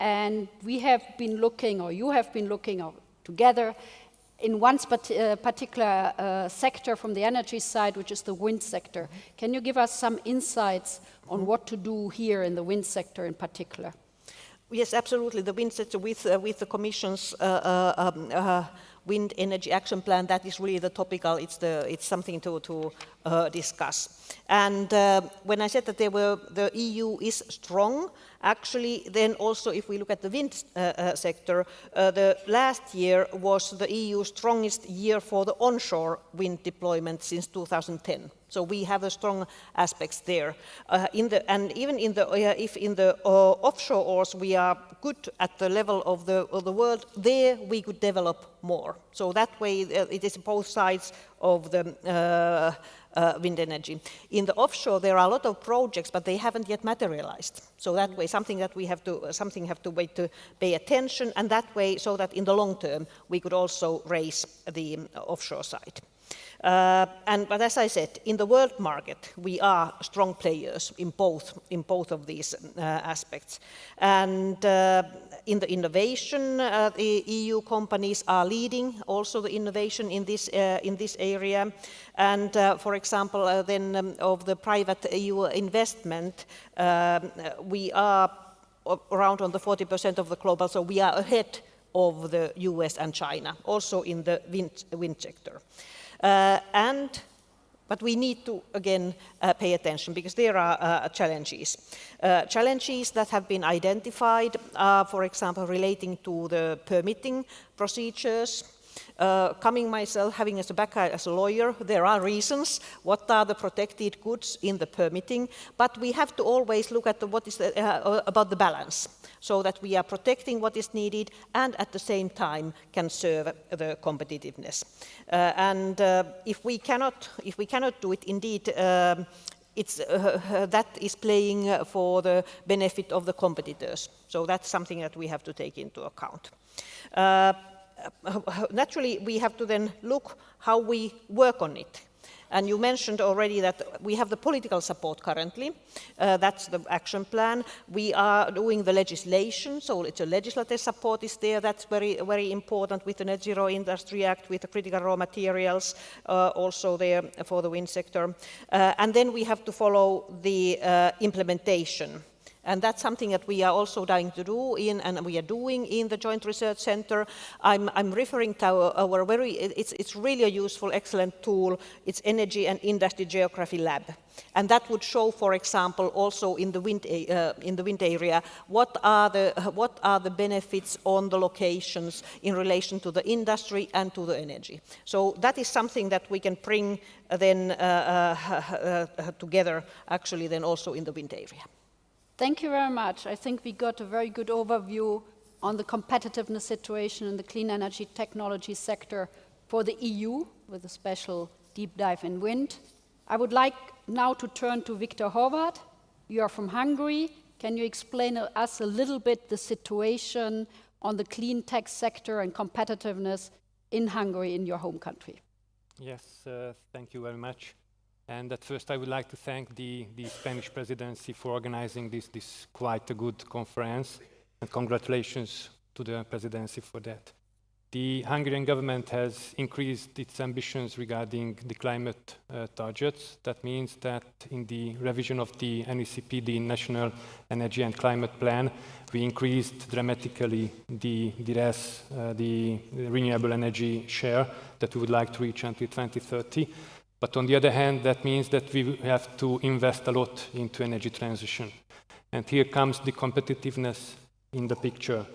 [SPEAKER 7] and we have been looking, or you have been looking together in one particular sector from the energy side, which is the wind sector. Can you give us some insights on what to do here in the wind sector in particular?
[SPEAKER 8] Yes, absolutely. The wind sector with the Commission's Wind Energy Action Plan, that is really the topical, it's something to discuss. And when I said that the EU is strong, actually then also if we look at the wind sector, the last year was the EU's strongest year for the onshore wind deployment since 2010. So we have the strong aspects there. And even in the offshore we are good at the level of the world, there we could develop more. So that way it is both sides of the wind energy. In the offshore there are a lot of projects, but they haven't yet materialized. So that way something have to wait to pay attention, and that way so that in the long term we could also raise the offshore side. But as I said, in the world market, we are strong players in both of these aspects. And in the innovation, the EU companies are leading also the innovation in this area. And for example, then of the private EU investment, we are around on the 40% of the global, so we are ahead of the US and China, also in the wind sector. But we need to, again, pay attention because there are challenges. Challenges that have been identified are, for example, relating to the permitting procedures. Coming myself, having as a background as a lawyer, there are reasons. What are the protected goods in the permitting? But we have to always look at what is about the balance, so that we are protecting what is needed and at the same time can serve the competitiveness. If we cannot do it, indeed, that is playing for the benefit of the competitors. So that's something that we have to take into account. Naturally, we have to then look how we work on it. And you mentioned already that we have the political support currently. That's the action plan. We are doing the legislation, so it's a legislative support is there. That's very, very important with the Net Zero Industry Act, with the critical raw materials, also there for the wind sector. And then we have to follow the implementation. And that's something that we are also trying to do and we are doing in the Joint Research Centre. I'm referring to our it's really a useful, excellent tool. It's Energy and Industry Geography Lab. And that would show, for example, also in the wind area, what are the benefits on the locations in relation to the industry and to the energy. So that is something that we can bring then together, actually, then also in the wind area.
[SPEAKER 7] Thank you very much. I think we got a very good overview on the competitiveness situation in the clean energy technology sector for the EU, with a special deep dive in wind. I would like now to turn to Viktor Horváth. You are from Hungary. Can you explain to us a little bit the situation on the clean tech sector and competitiveness in Hungary, in your home country?
[SPEAKER 9] Yes, thank you very much. And at first, I would like to thank the Spanish presidency for organizing this quite a good conference, and congratulations to the presidency for that. The Hungarian government has increased its ambitions regarding the climate targets. That means that in the revision of the NECP, the National Energy and Climate Plan, we increased dramatically the RES, the renewable energy share that we would like to reach until 2030. But on the other hand, that means that we have to invest a lot into energy transition. And here comes the competitiveness in the picture.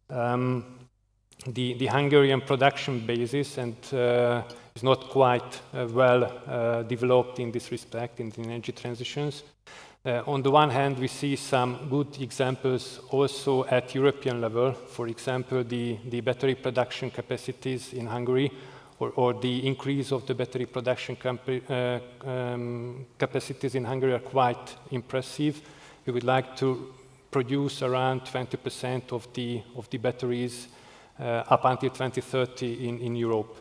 [SPEAKER 9] The Hungarian production basis is not quite well developed in this respect, in the energy transitions. On the one hand, we see some good examples also at European level. For example, the battery production capacities in Hungary, or the increase of the battery production capacities in Hungary are quite impressive. We would like to produce around 20% of the batteries up until 2030 in Europe.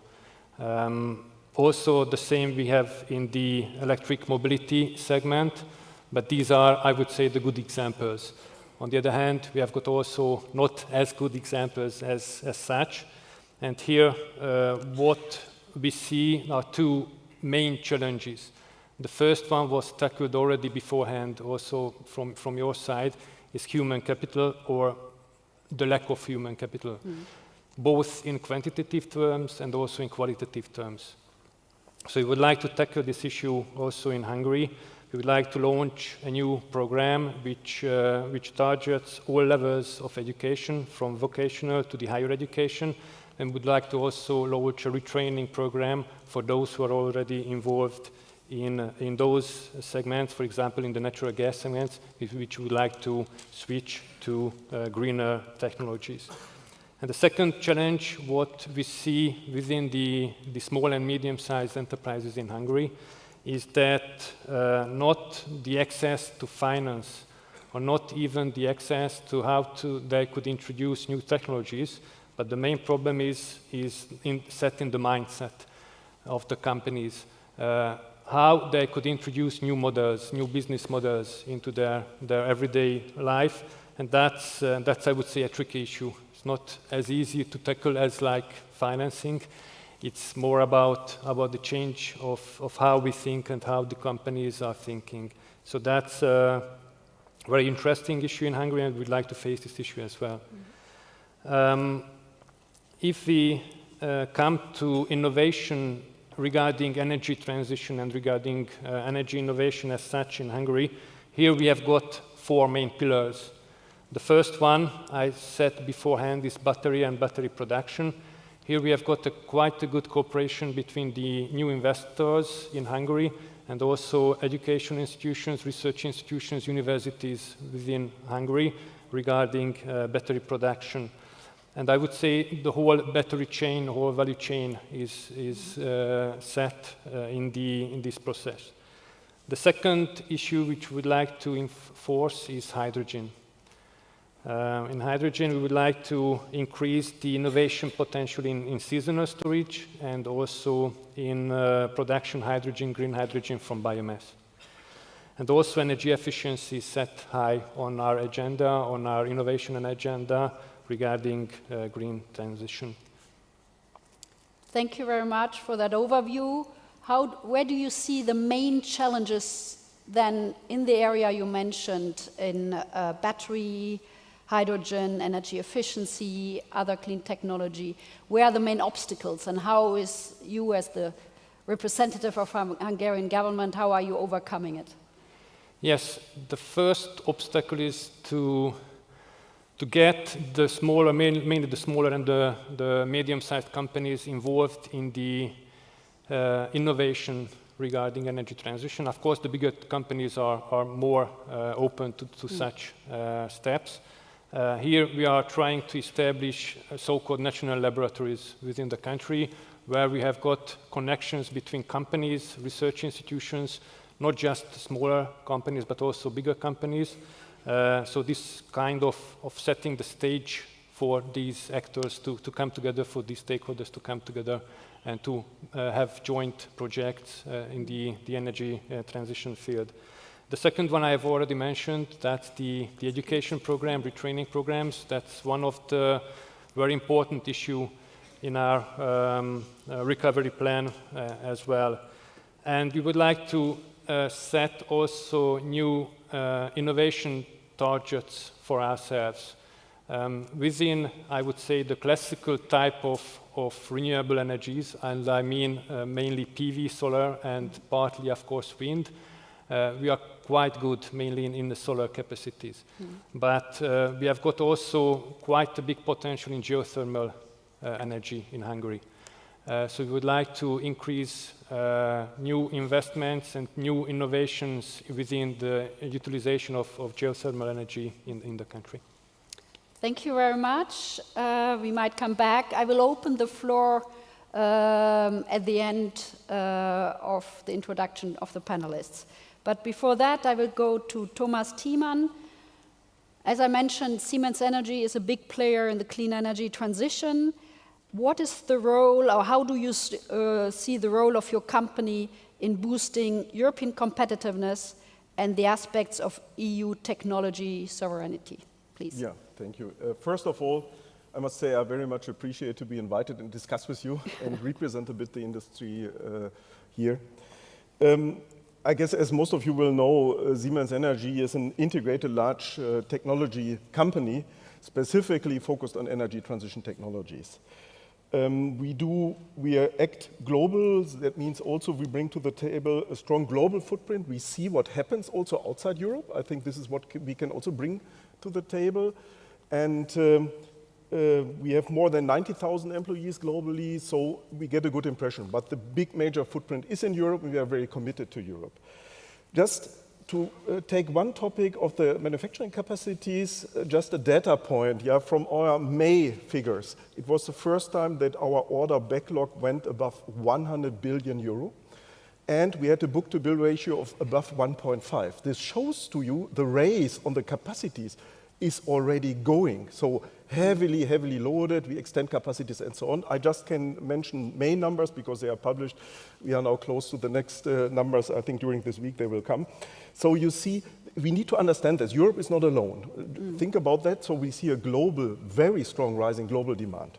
[SPEAKER 9] Also, the same we have in the electric mobility segment, but these are, I would say, the good examples. On the other hand, we have got also not as good examples as such. And here, what we see are two main challenges. The first one was tackled already beforehand, also from your side, is human capital or the lack of human capital, both in quantitative terms and also in qualitative terms. So we would like to tackle this issue also in Hungary. We would like to launch a new program which targets all levels of education, from vocational to the higher education, and would like to also launch a retraining program for those who are already involved in those segments, for example, in the natural gas segments, which we would like to switch to greener technologies. And the second challenge, what we see within the small and medium-sized enterprises in Hungary, is that not the access to finance, or not even the access to how they could introduce new technologies, but the main problem is set in the mindset. of the companies, how they could introduce new models, new business models into their everyday life. And that's, I would say, a tricky issue. It's not as easy to tackle as like financing. It's more about the change of how we think and how the companies are thinking. So that's a very interesting issue in Hungary, and we'd like to face this issue as well. If we come to innovation regarding energy transition and regarding energy innovation as such in Hungary, here we have got 4 main pillars. The first one, I said beforehand, is battery and battery production. Here we have got quite a good cooperation between the new investors in Hungary and also education institutions, research institutions, universities within Hungary regarding battery production. And I would say the whole battery chain, the whole value chain is set in this process. The second issue which we would like to enforce is hydrogen. In hydrogen, we would like to increase the innovation potential in seasonal storage and also in production hydrogen, green hydrogen from biomass. And also energy efficiency is set high on our agenda, on our innovation and agenda regarding green transition.
[SPEAKER 7] Thank you very much for that overview. Where do you see the main challenges then in the area you mentioned in battery, hydrogen, energy efficiency, other clean technology? Where are the main obstacles, and how is you as the representative of Hungarian government, how are you overcoming it?
[SPEAKER 9] Yes, the first obstacle is to get the smaller, mainly the smaller and the medium-sized companies involved in the innovation regarding energy transition. Of course, the bigger companies are more open to such steps. Here we are trying to establish so-called national laboratories within the country where we have got connections between companies, research institutions, not just smaller companies but also bigger companies. So this kind of setting the stage for these actors to come together, for these stakeholders to come together and to have joint projects in the energy transition field. The second one I have already mentioned, that's the education program, retraining programs. That's one of the very important issue in our recovery plan as well. And we would like to set also new innovation targets for ourselves. Within, I would say, the classical type of renewable energies, and I mean mainly PV, solar, and partly, of course, wind, we are quite good, mainly in the solar capacities. But we have got also quite a big potential in geothermal energy in Hungary. So we would like to increase new investments and new innovations within the utilization of geothermal energy in the country.
[SPEAKER 7] Thank you very much. We might come back. I will open the floor at the end of the introduction of the panelists. But before that, I will go to Thomas Thiemann. As I mentioned, Siemens Energy is a big player in the clean energy transition. What is the role, or how do you see the role of your company in boosting European competitiveness and the aspects of EU technology sovereignty? Please.
[SPEAKER 10] Yeah, thank you. First of all, I must say I very much appreciate to be invited and discuss with you and represent a bit the industry here. I guess, as most of you will know, Siemens Energy is an integrated large technology company specifically focused on energy transition technologies. We act global. That means also we bring to the table a strong global footprint. We see what happens also outside Europe. I think this is what we can also bring to the table. And we have more than 90,000 employees globally, so we get a good impression. But the big major footprint is in Europe, and we are very committed to Europe. Just to take one topic of the manufacturing capacities, just a data point, from our May figures. It was the first time that our order backlog went above 100 billion euro, and we had a book-to-bill ratio of above 1.5. This shows to you the race on the capacities is already going. So heavily, heavily loaded, we extend capacities and so on. I just can mention main numbers because they are published. We are now close to the next numbers. I think during this week they will come. So you see, we need to understand this. Europe is not alone. Think about that. So we see a global, very strong rising global demand.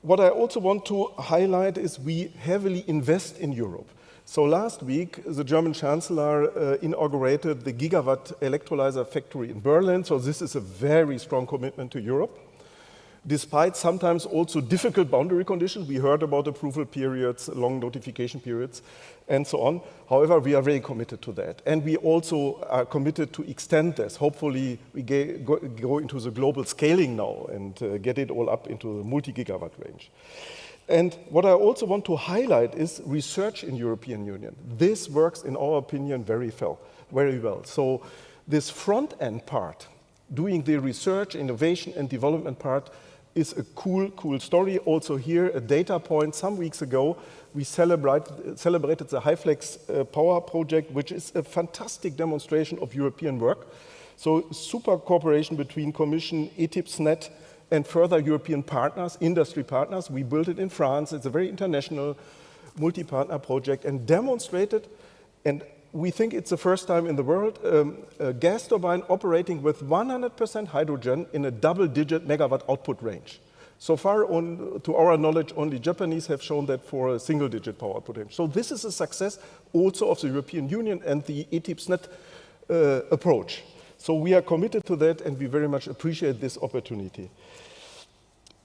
[SPEAKER 10] What I also want to highlight is we heavily invest in Europe. So last week, the German Chancellor inaugurated the gigawatt electrolyzer factory in Berlin. So this is a very strong commitment to Europe. Despite sometimes also difficult boundary conditions, we heard about approval periods, long notification periods, and so on. However, we are very committed to that. And we also are committed to extend this. Hopefully, we go into the global scaling now and get it all up into the multi-gigawatt range. And what I also want to highlight is research in European Union. This works, in our opinion, very well. So this front-end part, doing the research, innovation, and development part, is a cool story. Also here, a data point. Some weeks ago, we celebrated the HyFlex power project, which is a fantastic demonstration of European work. So super cooperation between Commission, ETIPS-Net, and further European partners, industry partners. We built it in France. It's a very international multi-partner project and demonstrated, and we think it's the first time in the world, a gas turbine operating with 100% hydrogen in a double-digit megawatt output range. So far, to our knowledge, only Japanese have shown that for a single-digit power output range. So this is a success also of the European Union and the ETIPS-Net approach. So we are committed to that, and we very much appreciate this opportunity.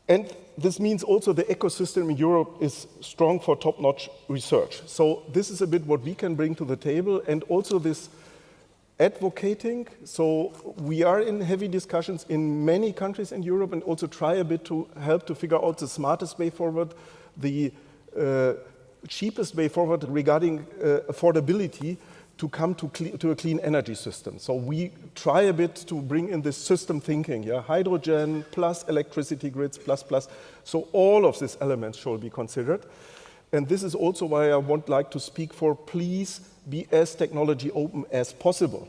[SPEAKER 10] And this means also the ecosystem in Europe is strong for top-notch research. So this is a bit what we can bring to the table, and also this advocating. So we are in heavy discussions in many countries in Europe, and also try a bit to help to figure out the smartest way forward, the cheapest way forward regarding affordability to come to a clean energy system. So we try a bit to bring in this system thinking, hydrogen plus electricity grids plus. So all of these elements shall be considered. And this is also why I would like to speak for, please be as technology open as possible.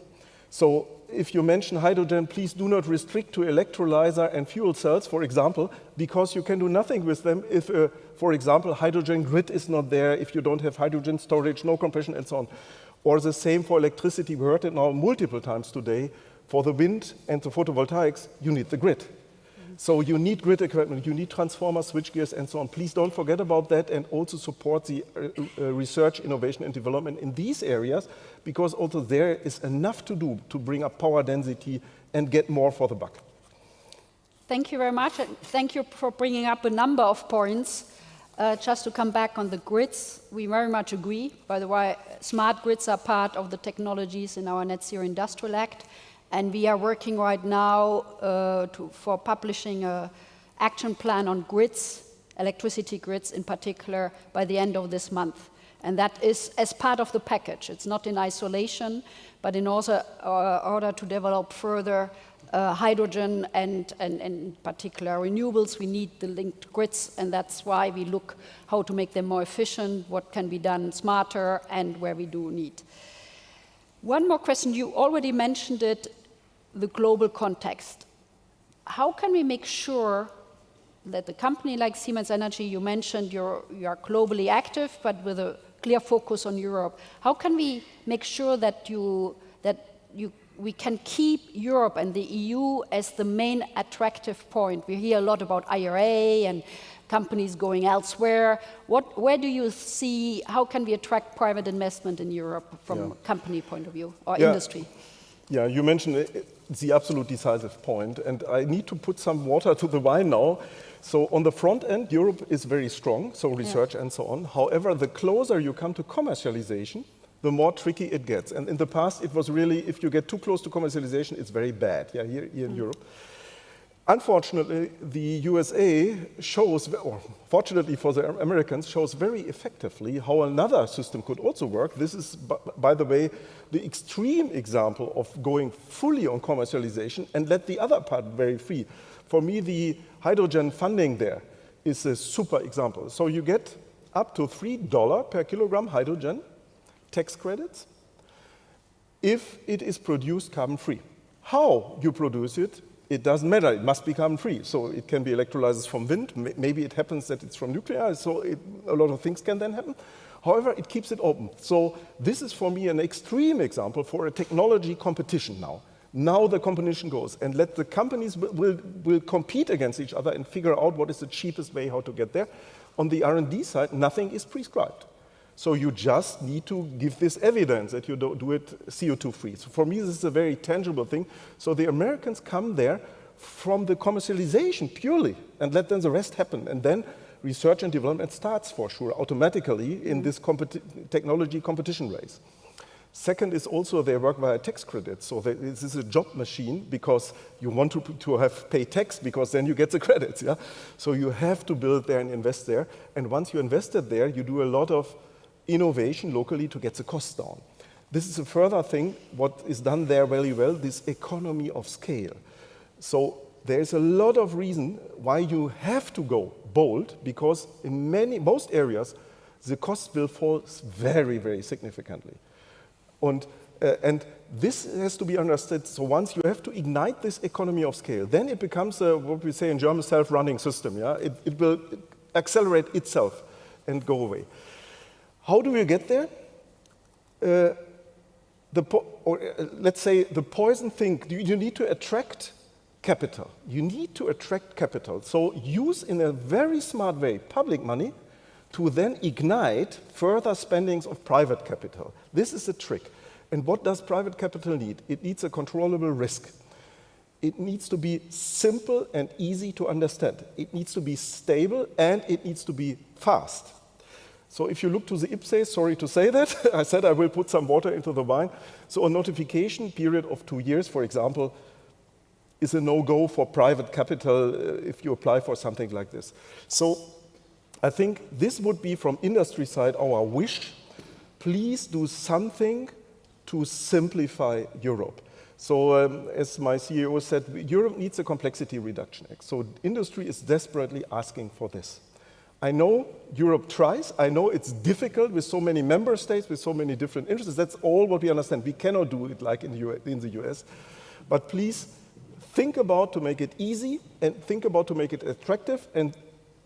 [SPEAKER 10] So if you mention hydrogen, please do not restrict to electrolyzer and fuel cells, for example, because you can do nothing with them if, for example, hydrogen grid is not there, if you don't have hydrogen storage, no compression, and so on. Or the same for electricity. We heard it now multiple times today. For the wind and the photovoltaics, you need the grid. So you need grid equipment, you need transformers, switchgears, and so on. Please don't forget about that, and also support the research, innovation, and development in these areas, because also there is enough to do to bring up power density and get more for the buck.
[SPEAKER 7] Thank you very much, and thank you for bringing up a number of points. Just to come back on the grids, we very much agree. By the way, smart grids are part of the technologies in our Net Zero Industrial Act, and we are working right now for publishing an action plan on grids, electricity grids in particular, by the end of this month. And that is as part of the package. It's not in isolation, but in also order to develop further hydrogen and in particular renewables. We need the linked grids, and that's why we look how to make them more efficient, what can be done smarter, and where we do need. One more question, you already mentioned it, the global context. How can we make sure that the company like Siemens Energy, you mentioned you are globally active, but with a clear focus on Europe. How can we make sure that we can keep Europe and the EU as the main attractive point? We hear a lot about IRA and companies going elsewhere. Where do you see, how can we attract private investment in Europe from a company point of view or industry?
[SPEAKER 10] Yeah, you mentioned the absolute decisive point, and I need to put some water to the wine now. So on the front end, Europe is very strong, so research and so on. However, the closer you come to commercialization, the more tricky it gets. And in the past, it was really, if you get too close to commercialization, it's very bad, here in Europe. Unfortunately, the USA shows, or fortunately for the Americans, shows very effectively how another system could also work. This is, by the way, the extreme example of going fully on commercialization and let the other part very free. For me, the hydrogen funding there is a super example. So you get up to $3 per kilogram hydrogen tax credits if it is produced carbon-free. How you produce it, it doesn't matter. It must become free. So it can be electrolysis from wind. Maybe it happens that it's from nuclear. So a lot of things can then happen. However, it keeps it open. So this is for me an extreme example for a technology competition now. Now the competition goes, and let the companies will compete against each other and figure out what is the cheapest way how to get there. On the R&D side, nothing is prescribed. So you just need to give this evidence that you do it CO2-free. So for me, this is a very tangible thing. So the Americans come there from the commercialization purely, and let then the rest happen. And then research and development starts for sure automatically in this technology competition race. Second is also they work via tax credits. So this is a job machine because you want to have pay tax because then you get the credits. Yeah? So you have to build there and invest there. And once you invested there, you do a lot of innovation locally to get the costs down. This is a further thing, what is done there very well, this economy of scale. So there's a lot of reason why you have to go bold, because in most areas, the cost will fall very, very significantly. And this has to be understood. So once you have to ignite this economy of scale, then it becomes what we say in German, self-running system. Yeah? It will accelerate itself and go away. How do we get there? Let's say the poison thing, you need to attract capital. You need to attract capital. So use in a very smart way public money to then ignite further spendings of private capital. This is the trick. And what does private capital need? It needs a controllable risk. It needs to be simple and easy to understand. It needs to be stable and it needs to be fast. So if you look to the IPCEI, sorry to say that, I said I will put some water into the wine. So a notification period of 2 years, for example, is a no-go for private capital if you apply for something like this. So I think this would be from industry side our wish. Please do something to simplify Europe. So as my CEO said, Europe needs a complexity reduction act. So industry is desperately asking for this. I know Europe tries. I know it's difficult with so many member states, with so many different interests. That's all what we understand. We cannot do it like in the US. But please think about to make it easy and think about to make it attractive and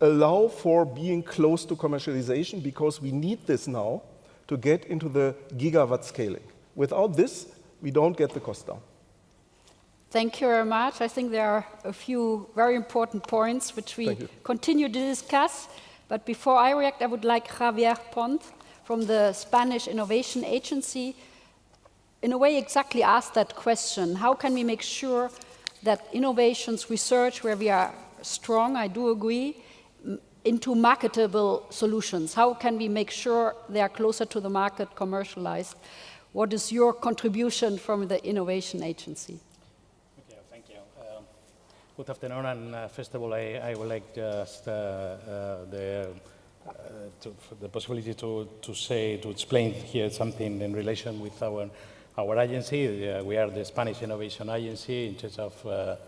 [SPEAKER 10] allow for being close to commercialization, because we need this now to get into the gigawatt scaling. Without this, we don't get the cost down.
[SPEAKER 7] Thank you very much. I think there are a few very important points which we continue to discuss. But before I react, I would like Javier Pont from the Spanish Innovation Agency, in a way, exactly ask that question. How can we make sure that innovations, research, where we are strong, I do agree, into marketable solutions? How can we make sure they are closer to the market, commercialized? What is your contribution from the Innovation Agency?
[SPEAKER 11] Okay, thank you. Good afternoon, and first of all, I would like just the possibility to explain here something in relation with our agency. We are the Spanish Innovation Agency in terms of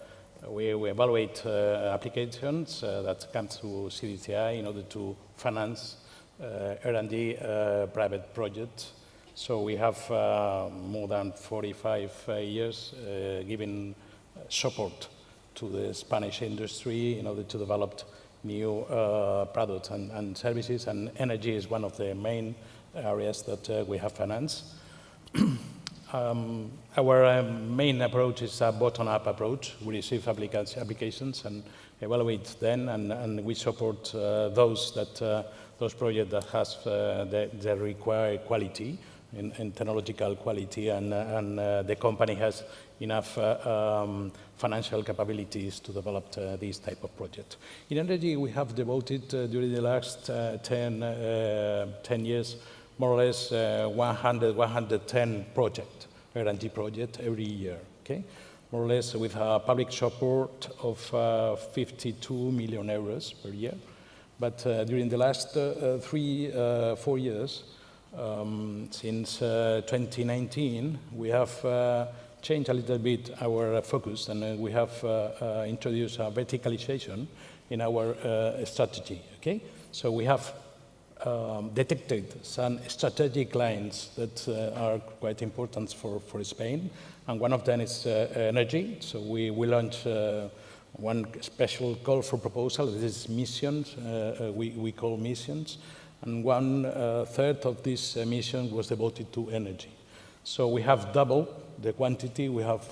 [SPEAKER 11] we evaluate applications that come to CDCI in order to finance R&D private projects. So we have more than 45 years giving support to the Spanish industry in order to develop new products and services, and energy is one of the main areas that we have financed. Our main approach is a bottom-up approach. We receive applications and evaluate them, and we support those projects that has the required quality in technological quality, and the company has enough financial capabilities to develop this type of project. In energy, we have devoted during the last 10 years more or less 110 projects, R&D projects every year, okay? More or less with a public support of 52 million euros per year. But during the last 4 years, since 2019, we have changed a little bit our focus, and we have introduced a verticalization in our strategy, okay? So we have detected some strategic lines that are quite important for Spain, and one of them is energy. So we launched one special call for proposal. This is missions, we call missions, and one third of this mission was devoted to energy. So we have doubled the quantity we have,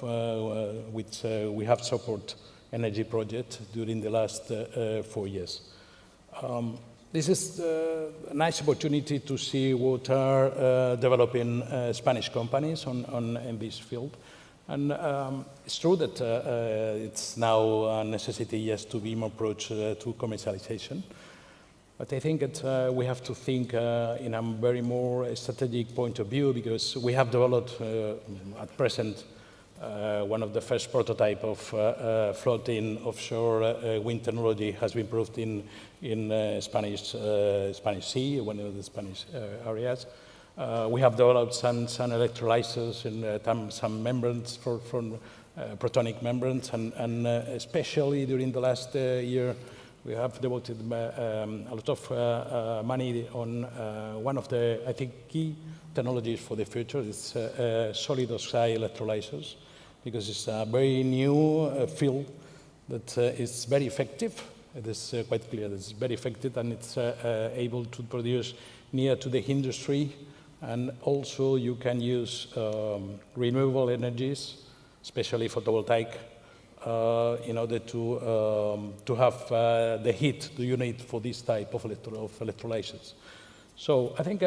[SPEAKER 11] which we have support energy project during the last 4 years. This is a nice opportunity to see what are developing Spanish companies in this field. And it's true that it's now a necessity, yes, to be more approach to commercialization. But I think that we have to think in a very more strategic point of view, because we have developed at present one of the first prototype of floating offshore wind technology has been proved in Spanish Sea, one of the Spanish areas. We have developed some electrolyzers and some membranes for protonic membranes, and especially during the last year, we have devoted a lot of money on one of the, I think, key technologies for the future. It's solid oxide electrolyzers, because it's a very new field that is very effective. It is quite clear that it's very effective, and it's able to produce near to the industry. And also you can use renewable energies, especially photovoltaic, in order to have the heat you need for this type of electrolysis. So I think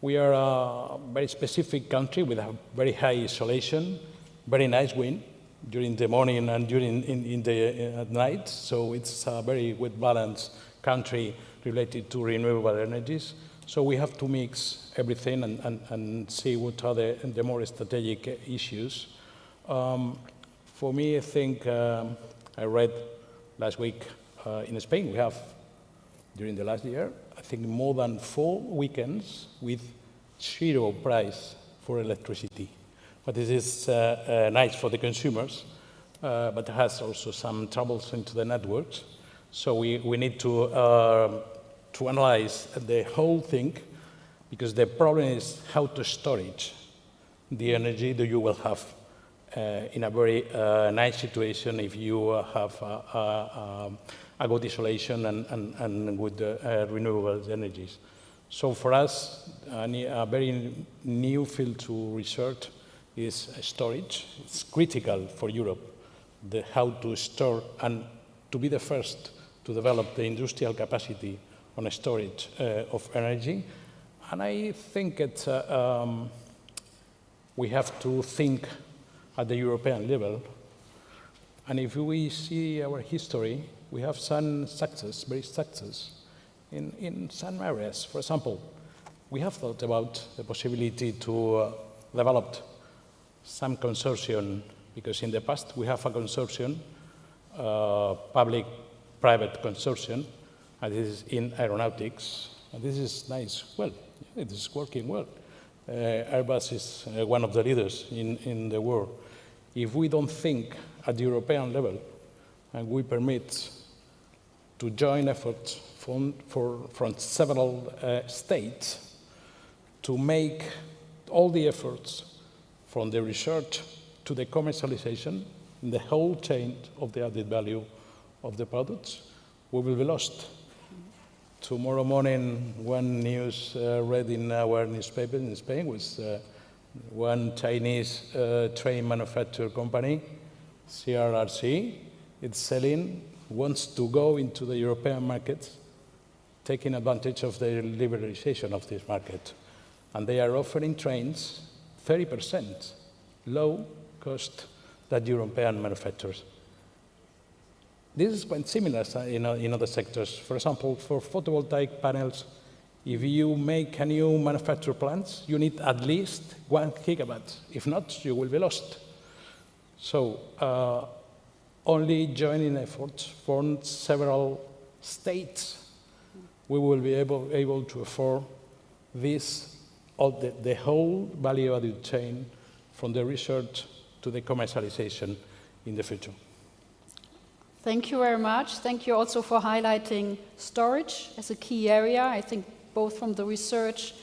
[SPEAKER 11] we are a very specific country with a very high isolation, very nice wind during the morning and at night. So it's a very well-balanced country related to renewable energies. So we have to mix everything and see what are the more strategic issues. For me, I think I read last week in Spain, we have, during the last year, I think more than 4 weekends with 0 price for electricity. But this is nice for the consumers, but it has also some troubles into the networks. So we need to analyze the whole thing, because the problem is how to storage the energy that you will have in a very nice situation if you have a good isolation and good renewable energies. So for us, a very new field to research is storage. It's critical for Europe, how to store and to be the first to develop the industrial capacity on a storage of energy. And I think we have to think at the European level. And if we see our history, we have some success, very success, in some areas. For example, we have thought about the possibility to develop some consortium, because in the past we have a consortium, public-private consortium, and this is in aeronautics, and this is nice. Well, it is working well. Airbus is one of the leaders in the world. If we don't think at the European level, and we permit to join efforts from several states to make all the efforts from the research to the commercialization, in the whole chain of the added value of the products, we will be lost. Tomorrow morning, one news read in our newspaper in Spain was one Chinese train manufacturer company, CRRC, wants to go into the European market, taking advantage of the liberalization of this market. And they are offering trains 30% low cost than European manufacturers. This is quite similar in other sectors. For example, for photovoltaic panels, if you make a new manufacture plants, you need at least 1 gigawatt. If not, you will be lost. So only joining efforts from several states, we will be able to afford this, the whole value-added chain from the research to the commercialization in the future.
[SPEAKER 7] Thank you very much. Thank you also for highlighting storage as a key area. I think both from the research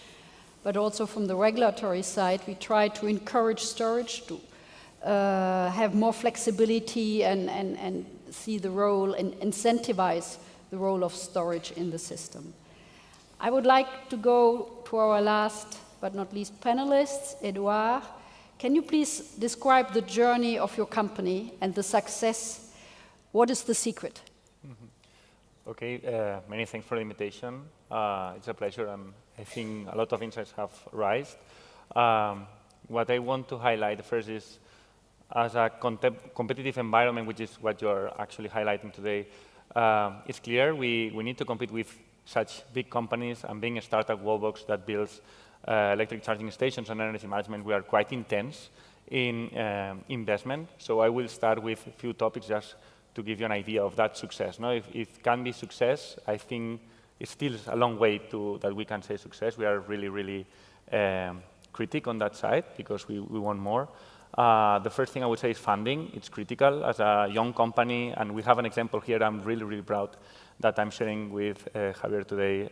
[SPEAKER 7] but also from the regulatory side, we try to encourage storage to have more flexibility and see the role and incentivize the role of storage in the system. I would like to go to our last but not least panelists. Edouard, can you please describe the journey of your company and the success? What is the secret?
[SPEAKER 12] Okay, many thanks for the invitation. It's a pleasure, and I think a lot of insights have arisen. What I want to highlight first is, as a competitive environment, which is what you're actually highlighting today, it's clear we need to compete with such big companies, and being a startup Wallbox that builds electric charging stations and energy management, we are quite intense in investment. So I will start with a few topics just to give you an idea of that success. Now, if it can be success, I think it's still a long way to that we can say success. We are really, really critical on that side because we want more. The first thing I would say is funding. It's critical as a young company, and we have an example here. I'm really, really proud that I'm sharing with Javier today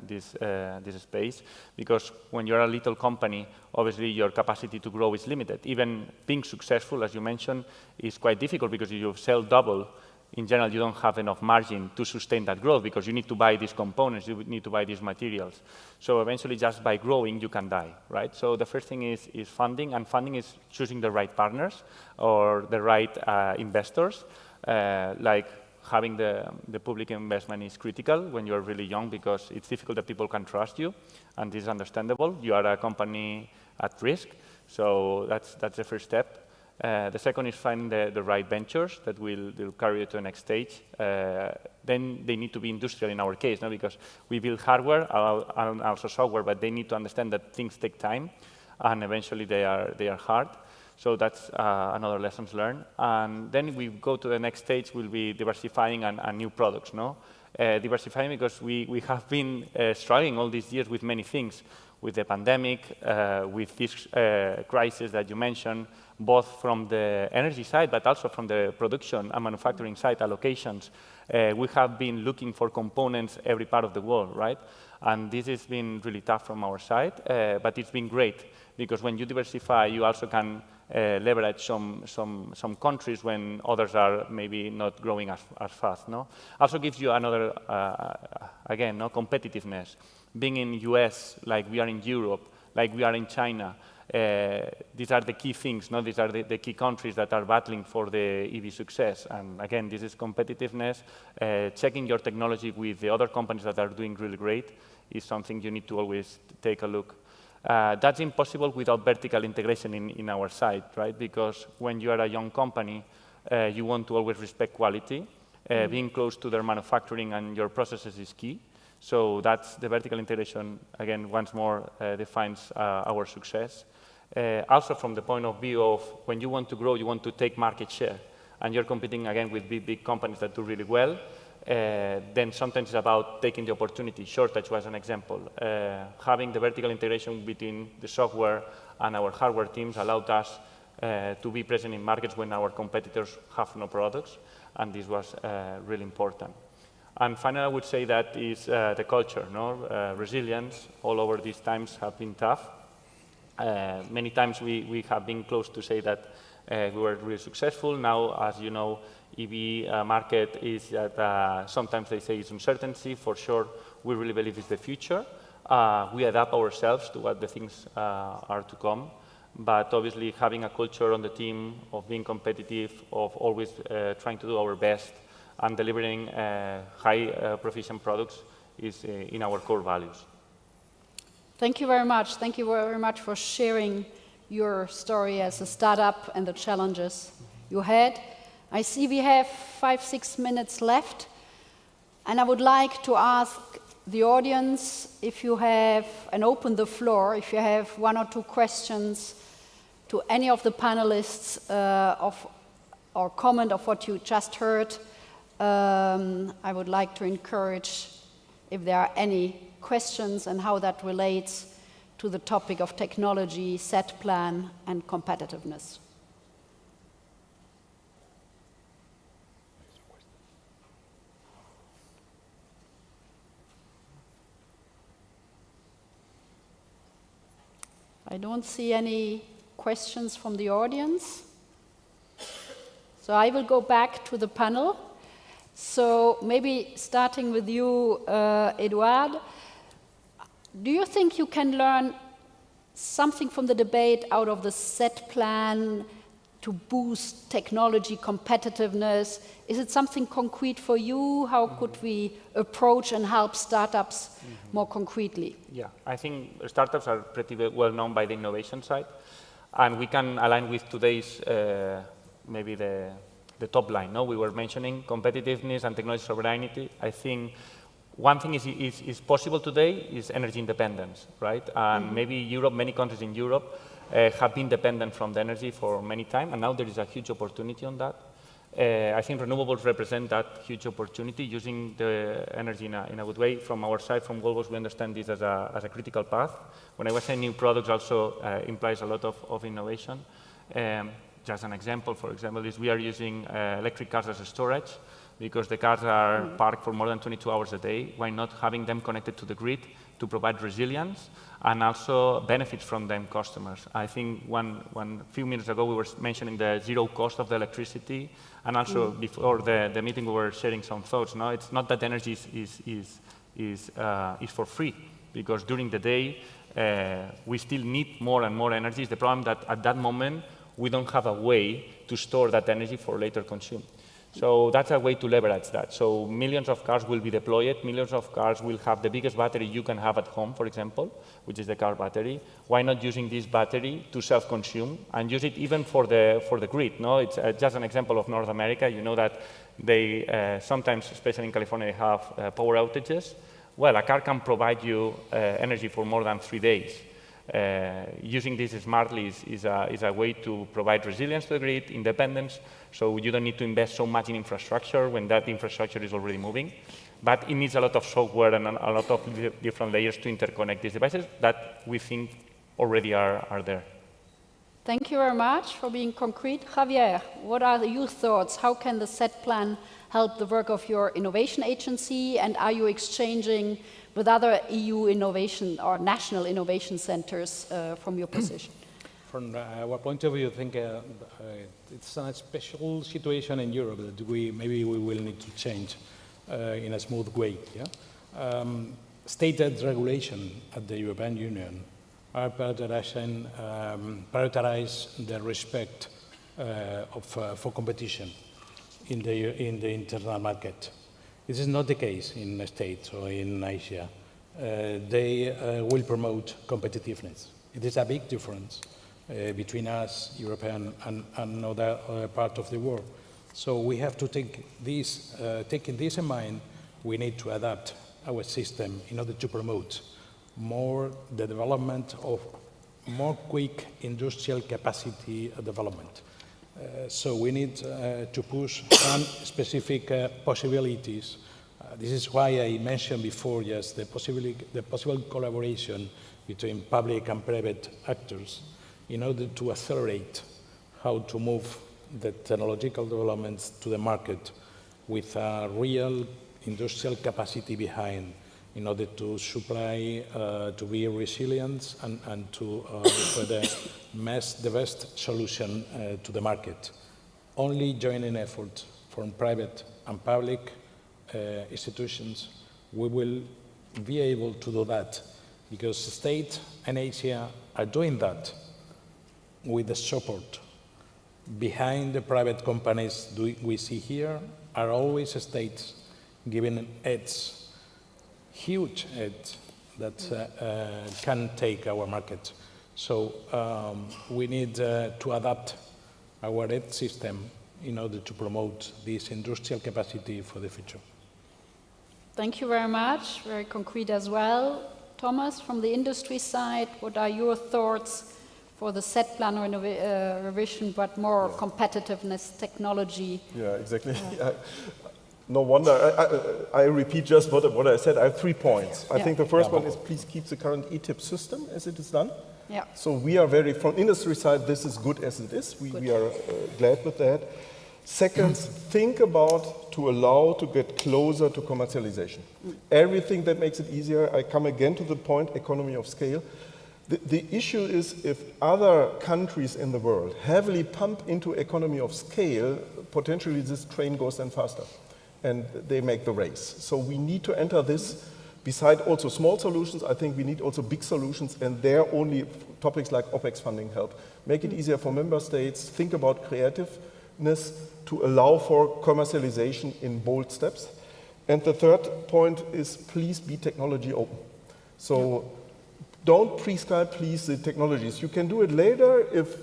[SPEAKER 12] this space, because when you're a little company, obviously your capacity to grow is limited. Even being successful, as you mentioned, is quite difficult because if you sell double, in general, you don't have enough margin to sustain that growth because you need to buy these components, you need to buy these materials. So eventually, just by growing, you can die, right? So the first thing is funding, and funding is choosing the right partners or the right investors. Like having the public investment is critical when you're really young because it's difficult that people can trust you, and this is understandable. You are a company at risk, so that's the first step. The second is finding the right ventures that will carry you to the next stage. Then they need to be industrial in our case, because we build hardware and also software, but they need to understand that things take time, and eventually they are hard. So that's another lessons learned. And then we go to the next stage, will be diversifying and new products. Diversifying because we have been struggling all these years with many things, with the pandemic, with this crisis that you mentioned, both from the energy side, but also from the production and manufacturing side allocations. We have been looking for components every part of the world, right? And this has been really tough from our side, but it's been great because when you diversify, you also can leverage some countries when others are maybe not growing as fast. Also gives you another, again, competitiveness. Being in the US, like we are in Europe, like we are in China, these are the key things. These are the key countries that are battling for the EV success. And again, this is competitiveness. Checking your technology with the other companies that are doing really great is something you need to always take a look. That's impossible without vertical integration in our side, right? Because when you are a young company, you want to always respect quality. Being close to their manufacturing and your processes is key. So that's the vertical integration, again, once more defines our success. Also from the point of view of when you want to grow, you want to take market share, and you're competing again with big companies that do really well. Then sometimes it's about taking the opportunity. Shortage was an example. Having the vertical integration between the software and our hardware teams allowed us to be present in markets when our competitors have no products, and this was really important. And finally, I would say that is the culture. Resilience all over these times have been tough. Many times we have been close to say that we were really successful. Now, as you know, EV market is that sometimes they say it's uncertainty. For sure, we really believe it's the future. We adapt ourselves to what the things are to come. But obviously, having a culture on the team of being competitive, of always trying to do our best, and delivering high proficient products is in our core values.
[SPEAKER 7] Thank you very much. Thank you very much for sharing your story as a startup and the challenges you had. I see we have 5-6 minutes left, and I would like to ask the audience if you have, and open the floor, if you have 1 or 2 questions to any of the panelists or comment of what you just heard. I would like to encourage if there are any questions and how that relates to the topic of technology, SET Plan, and competitiveness. I don't see any questions from the audience. So I will go back to the panel. So maybe starting with you, Eduard, do you think you can learn something from the debate out of the SET plan to boost technology competitiveness? Is it something concrete for you? How could we approach and help startups more concretely?
[SPEAKER 12] Yeah, I think startups are pretty well known by the innovation side, and we can align with today's maybe the top line. No, we were mentioning competitiveness and technology sovereignty. I think one thing is possible today is energy independence, right? And maybe Europe, many countries in Europe have been dependent from the energy for many time, and now there is a huge opportunity on that. I think renewables represent that huge opportunity, using the energy in a good way. From our side, from Volvos, we understand this as a critical path. When I was saying new products also implies a lot of innovation. Just an example, for example, is we are using electric cars as a storage, because the cars are parked for more than 22 hours a day. Why not having them connected to the grid to provide resilience and also benefits from them customers? I think one few minutes ago we were mentioning the zero cost of the electricity, and also before the meeting we were sharing some thoughts. No, it's not that energy is for free, because during the day we still need more and more energy. It's the problem that at that moment we don't have a way to store that energy for later consume. So that's a way to leverage that. So millions of cars will be deployed. Millions of cars will have the biggest battery you can have at home, for example, which is the car battery. Why not using this battery to self-consume and use it even for the grid? No, it's just an example of North America. You know that they sometimes, especially in California, they have power outages. Well, a car can provide you energy for more than 3 days. Using this smartly is a way to provide resilience to the grid, independence, so you don't need to invest so much in infrastructure when that infrastructure is already moving. But it needs a lot of software and a lot of different layers to interconnect these devices that we think already are there.
[SPEAKER 7] Thank you very much for being concrete. Javier, what are your thoughts? How can the SET plan help the work of your innovation agency, and are you exchanging with other EU innovation or national innovation centers from your position?
[SPEAKER 11] From our point of view, I think it's a special situation in Europe that maybe we will need to change in a smooth way. Yeah? Stated regulation at the European Union are prioritizing the respect for competition in the internal market. This is not the case in the States or in Asia. They will promote competitiveness. It is a big difference between us, European, and other part of the world. So we have to take this, taking this in mind, we need to adapt our system in order to promote more the development of more quick industrial capacity development. So we need to push some specific possibilities. This is why I mentioned before, yes, the possible collaboration between public and private actors in order to accelerate how to move the technological developments to the market with a real industrial capacity behind, in order to supply, to be resilient and to offer the best solution to the market. Only joining effort from private and public institutions, we will be able to do that, because the state and Asia are doing that with the support. Behind the private companies we see here are always states giving aids, huge aids that can take our market. So we need to adapt our aid system in order to promote this industrial capacity for the future.
[SPEAKER 7] Thank you very much. Very concrete as well. Thomas, from the industry side, what are your thoughts for the SET Plan revision, but more competitiveness, technology?
[SPEAKER 10] Yeah, exactly. No wonder. I repeat just what I said. I have 3 points. I think the first one is please keep the current ETIP system as it is done.
[SPEAKER 7] Yeah.
[SPEAKER 10] So we are from industry side, this is good as it is. We are glad with that. Second, think about to allow to get closer to commercialization. Everything that makes it easier, I come again to the point, economy of scale. The issue is if other countries in the world heavily pump into economy of scale, potentially this train goes then faster and they make the race. So we need to enter this. Beside also small solutions, I think we need also big solutions, and there only topics like OPEX funding help. Make it easier for member states, think about creativeness to allow for commercialization in bold steps. And the third point is please be technology open. So don't prescribe, please, the technologies. You can do it later if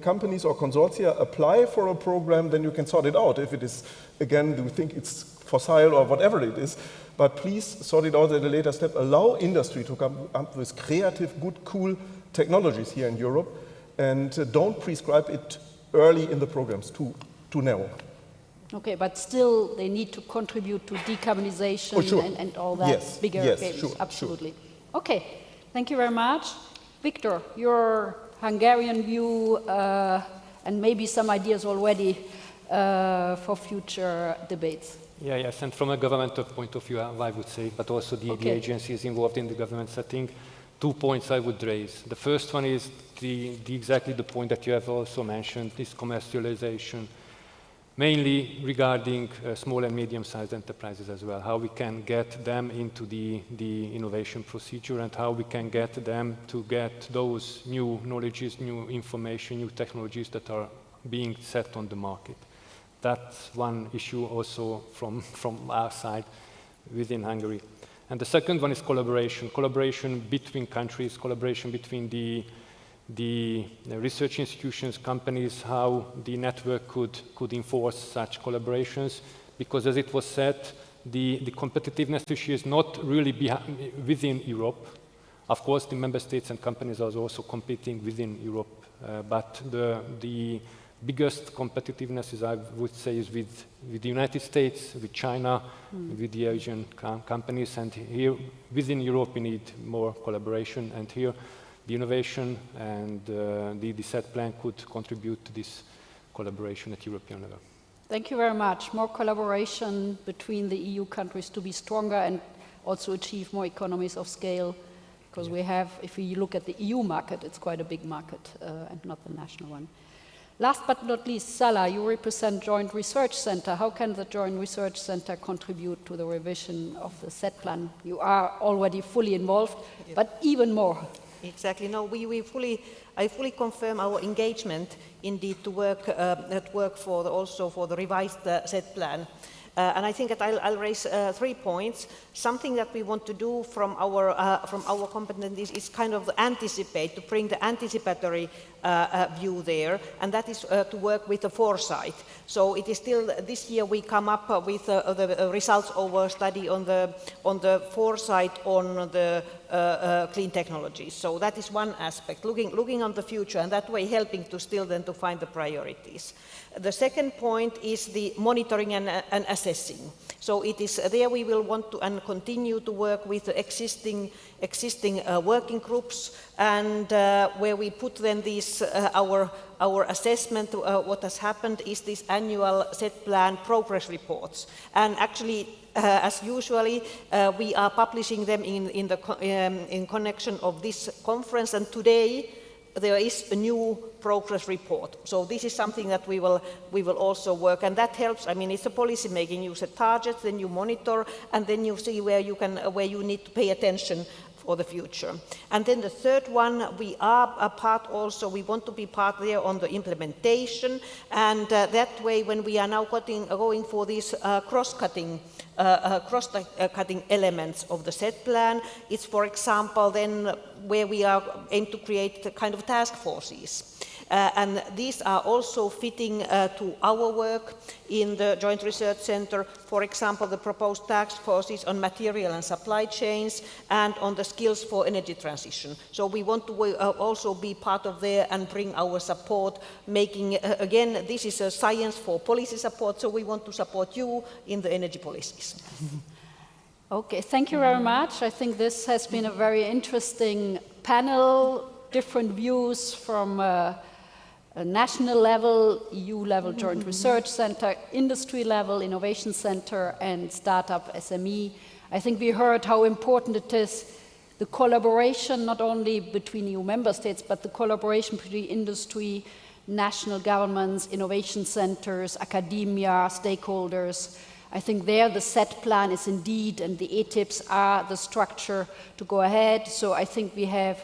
[SPEAKER 10] companies or consortia apply for a program, then you can sort it out. If it is, again, do you think it's fossil or whatever it is, but please sort it out at a later step. Allow industry to come up with creative, good, cool technologies here in Europe, and don't prescribe it early in the programs, too narrow.
[SPEAKER 7] Okay, but still they need to contribute to decarbonization and all that bigger games.
[SPEAKER 10] Sure,
[SPEAKER 7] absolutely. Sure. Okay, thank you very much. Victor, your Hungarian view and maybe some ideas already for future debates.
[SPEAKER 9] Yeah, yes, and from a governmental point of view, I would say, but also the agencies involved in the government setting, 2 points I would raise. The first one is exactly the point that you have also mentioned, this commercialization, mainly regarding small and medium-sized enterprises as well, how we can get them into the innovation procedure and how we can get them to get those new knowledges, new information, new technologies that are being set on the market. That's one issue also from our side within Hungary. And the second one is collaboration between countries, collaboration between the research institutions, companies, how the network could enforce such collaborations, because as it was said, the competitiveness issue is not really within Europe. Of course, the member states and companies are also competing within Europe, but the biggest competitiveness is, I would say, is with the United States, with China, with the Asian companies, and here within Europe we need more collaboration, and here the innovation and the SET plan could contribute to this collaboration at European level.
[SPEAKER 7] Thank you very much. More collaboration between the EU countries to be stronger and also achieve more economies of scale, because we have, if we look at the EU market, it's quite a big market and not the national one. Last but not least, Salah, you represent Joint Research Center. How can the Joint Research Center contribute to the revision of the SET plan? You are already fully involved, but even more.
[SPEAKER 8] Exactly. No, I fully confirm our engagement indeed to work also for the revised SET plan. And I think that I'll raise 3 points. Something that we want to do from our competence is kind of anticipate, to bring the anticipatory view there, and that is to work with the foresight. So it is still this year we come up with the results of a study on the foresight on the clean technologies. So that is one aspect, looking on the future, and that way helping to still then to find the priorities. The second point is the monitoring and assessing. So it is there we will want to and continue to work with the existing working groups, and where we put then these our assessment what has happened is this annual SET plan progress reports, and actually as usually we are publishing them in connection of this conference, and today there is a new progress report. So this is something that we will also work, and that helps. I mean, it's a policy making. You set targets, then you monitor, and then you see where you need to pay attention for the future. And then the third one, we are a part also. We want to be part there on the implementation, and that way, when we are now going for these cross-cutting elements of the SET plan, it's, for example, then where we are aim to create the kind of task forces. And these are also fitting to our work in the Joint Research Center. For example, the proposed task forces on material and supply chains and on the skills for energy transition. So we want to also be part of there and bring our support, making, again, this is a science for policy support, so we want to support you in the energy policies.
[SPEAKER 7] Okay, thank you very much. I think this has been a very interesting panel, different views from a national level, EU level Joint Research Center, industry level, Innovation Center, and startup SME. I think we heard how important it is the collaboration not only between EU member states, but the collaboration between industry, national governments, innovation centers, academia, stakeholders. I think there the SET plan is indeed, and the ETIPs are the structure to go ahead. So I think we have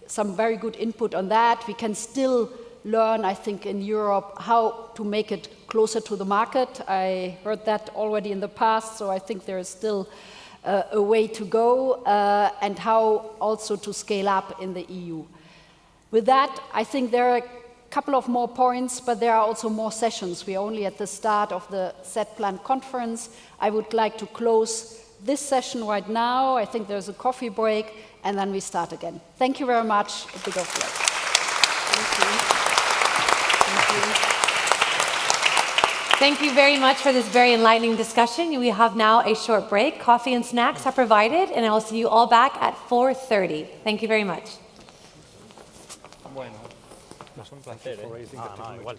[SPEAKER 7] some very good input on that. We can still learn, I think, in Europe how to make it closer to the market. I heard that already in the past, so I think there is still a way to go, and how also to scale up in the EU. With that, I think there are a couple of more points, but there are also more sessions. We are only at the start of the SET Plan conference. I would like to close this session right now. I think there's a coffee break, and then we start again. Thank you very much. A big applause. Thank you. Thank you.
[SPEAKER 1] Thank you very much for this very enlightening discussion. We have now a short break. Coffee and snacks are provided, and I will see you all back at 4:30. Thank you very much.
[SPEAKER 12] Bueno, es un placer. Igual.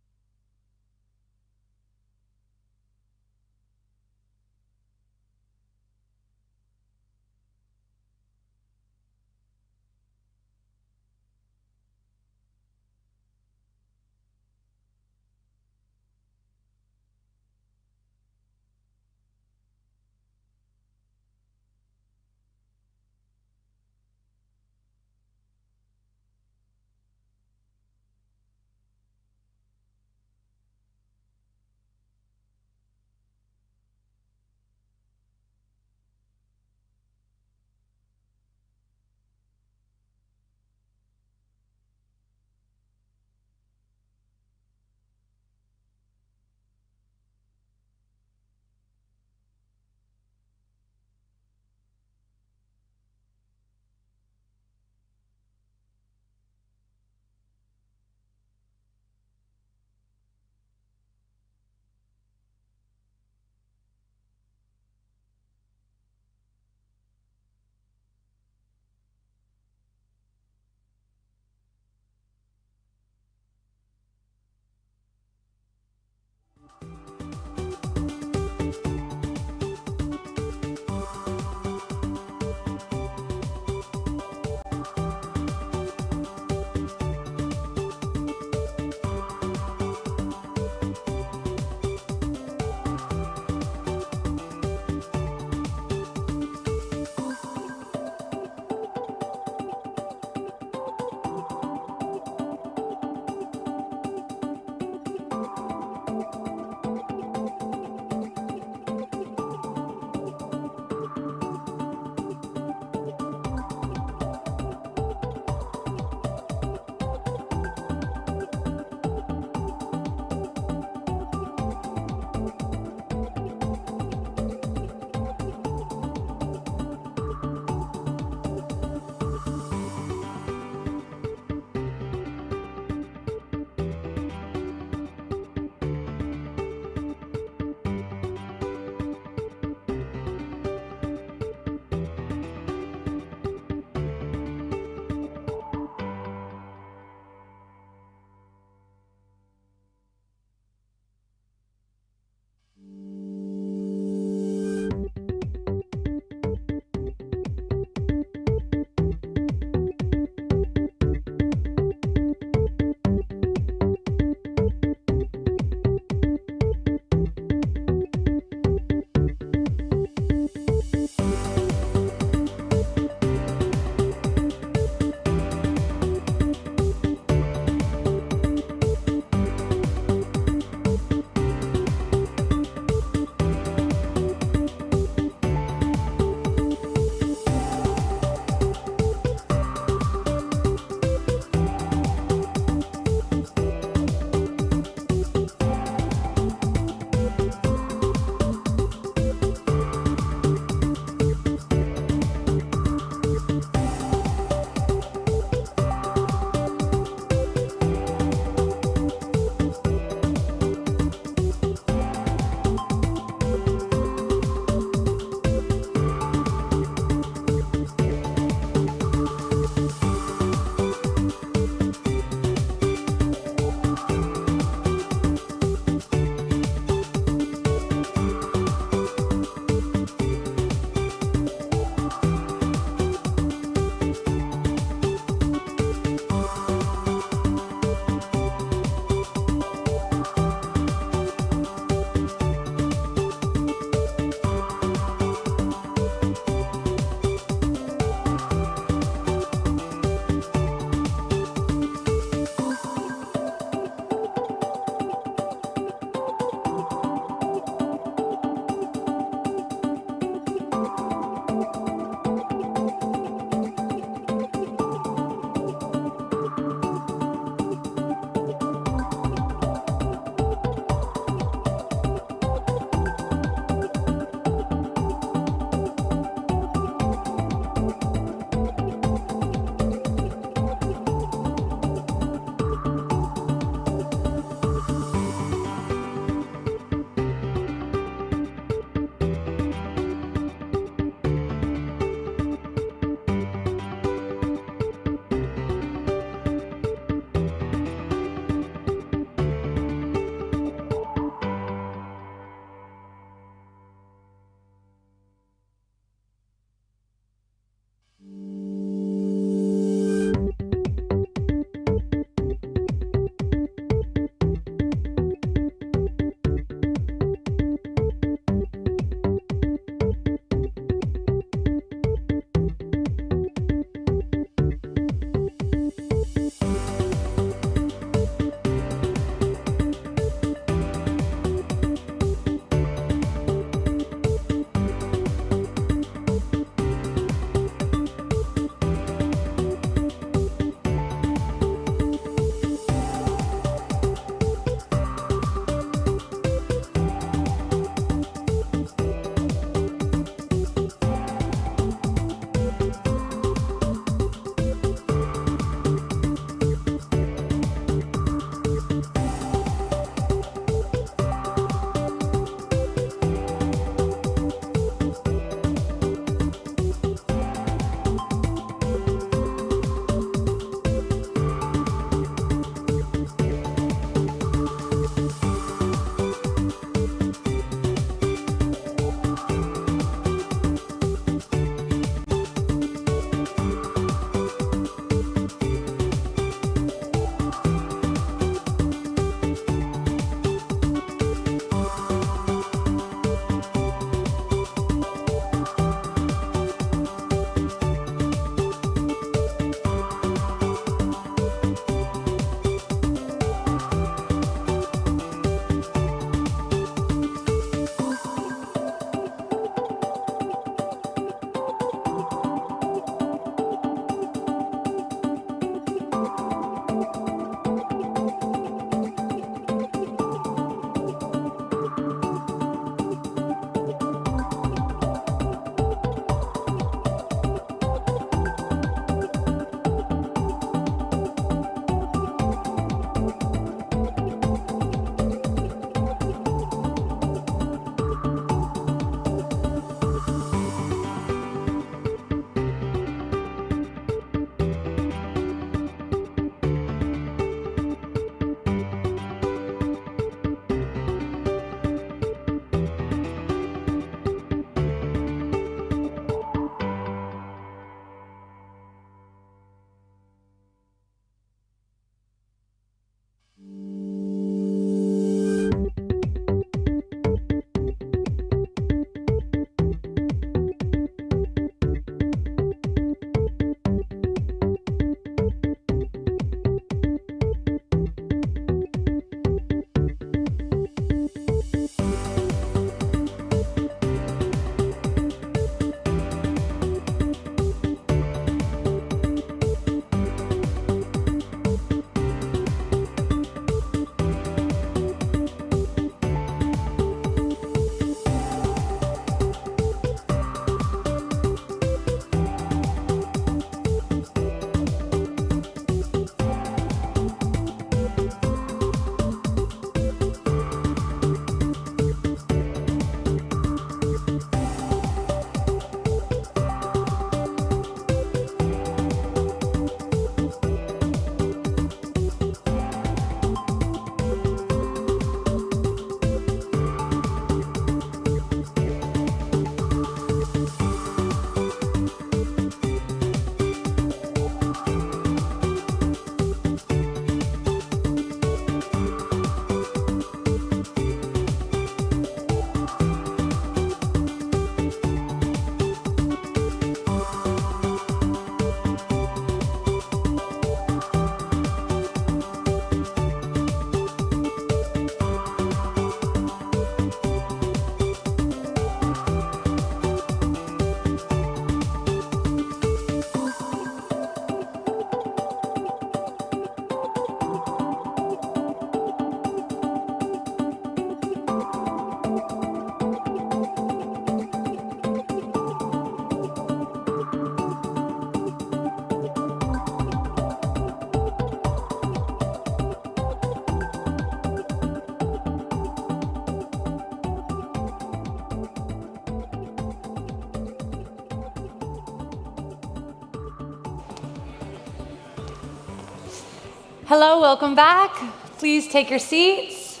[SPEAKER 1] Hello, welcome back. Please take your seats.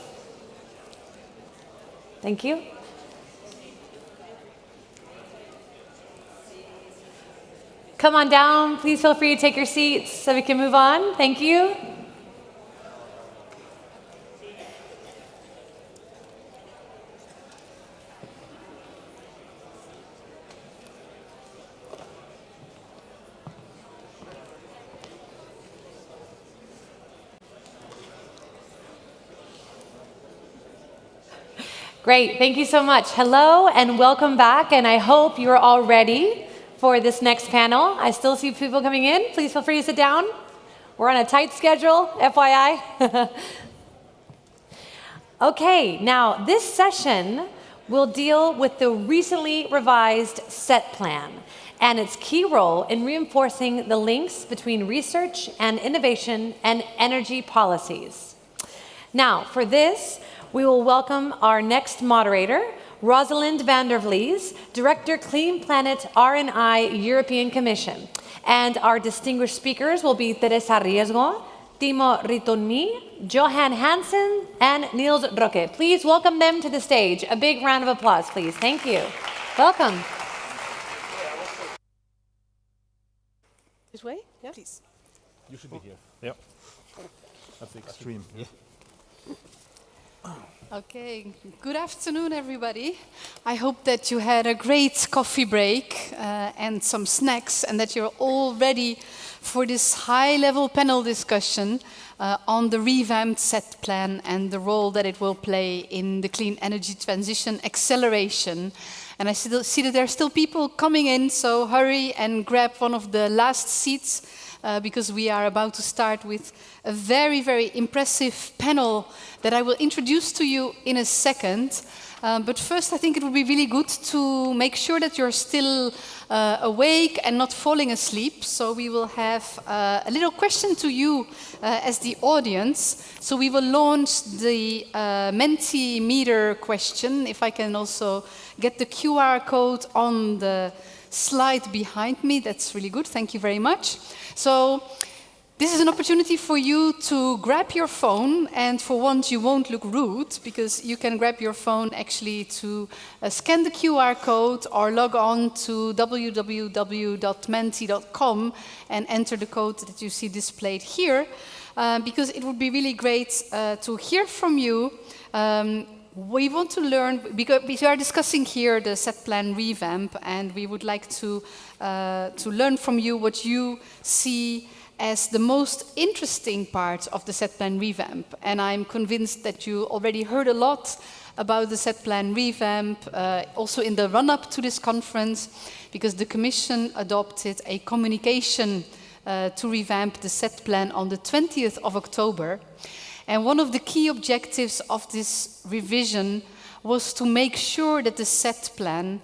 [SPEAKER 1] Thank you. Come on down. Please feel free to take your seats so we can move on. Thank you. Great, thank you so much. Hello and welcome back, and I hope you're all ready for this next panel. I still see people coming in. Please feel free to sit down. We're on a tight schedule, FYI. Okay, now this session will deal with the recently revised SET Plan and its key role in reinforcing the links between research and innovation and energy policies. Now, for this, we will welcome our next moderator, Rosalind van der Vlies, Director Clean Planet R&I European Commission. And our distinguished speakers will be Teresa Riesgo, Timo Ritoni, Johan Hansen, and Niels Roque. Please welcome them to the stage. A big round of applause, please. Thank you. Welcome.
[SPEAKER 5] This way? Yeah.
[SPEAKER 13] Please.
[SPEAKER 10] You should be here.
[SPEAKER 9] Yeah. That's the extreme. Yeah.
[SPEAKER 13] Okay, good afternoon, everybody. I hope that you had a great coffee break and some snacks, and that you're all ready for this high-level panel discussion on the revamped SET Plan and the role that it will play in the clean energy transition acceleration. And I see that there are still people coming in, so hurry and grab one of the last seats because we are about to start with a very, very impressive panel that I will introduce to you in a second. But first, I think it would be really good to make sure that you're still awake and not falling asleep. So we will have a little question to you as the audience. So we will launch the Mentimeter question. If I can also get the QR code on the slide behind me, that's really good. Thank you very much. So this is an opportunity for you to grab your phone, and for once you won't look rude, because you can grab your phone actually to scan the QR code or log on to www.menti.com and enter the code that you see displayed here, because it would be really great to hear from you. We want to learn, because we are discussing here the SET Plan revamp, and we would like to learn from you what you see as the most interesting part of the SET Plan revamp. And I'm convinced that you already heard a lot about the SET Plan revamp, also in the run-up to this conference, because the Commission adopted a communication to revamp the SET Plan on the 20th of October. And one of the key objectives of this revision was to make sure that the SET Plan,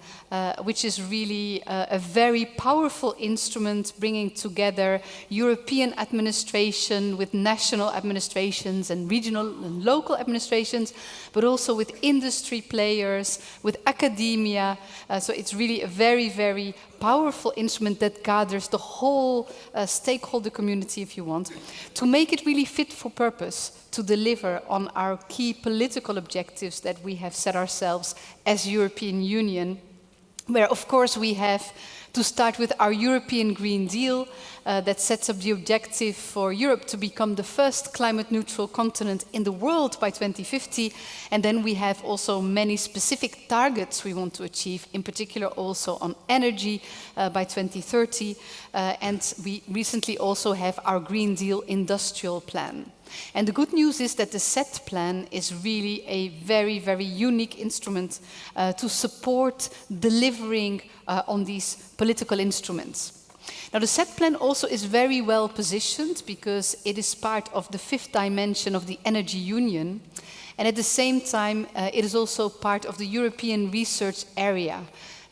[SPEAKER 13] which is really a very powerful instrument bringing together European administration with national administrations and regional and local administrations, but also with industry players, with academia. So it's really a very, very powerful instrument that gathers the whole stakeholder community, if you want, to make it really fit for purpose to deliver on our key political objectives that we have set ourselves as European Union, where of course we have to start with our European Green Deal that sets up the objective for Europe to become the first climate neutral continent in the world by 2050. And then we have also many specific targets we want to achieve, in particular also on energy by 2030. And we recently also have our Green Deal industrial plan. And the good news is that the SET Plan is really a very, very unique instrument to support delivering on these political instruments. Now, the SET Plan also is very well positioned because it is part of the fifth dimension of the Energy Union. And at the same time, it is also part of the European research area.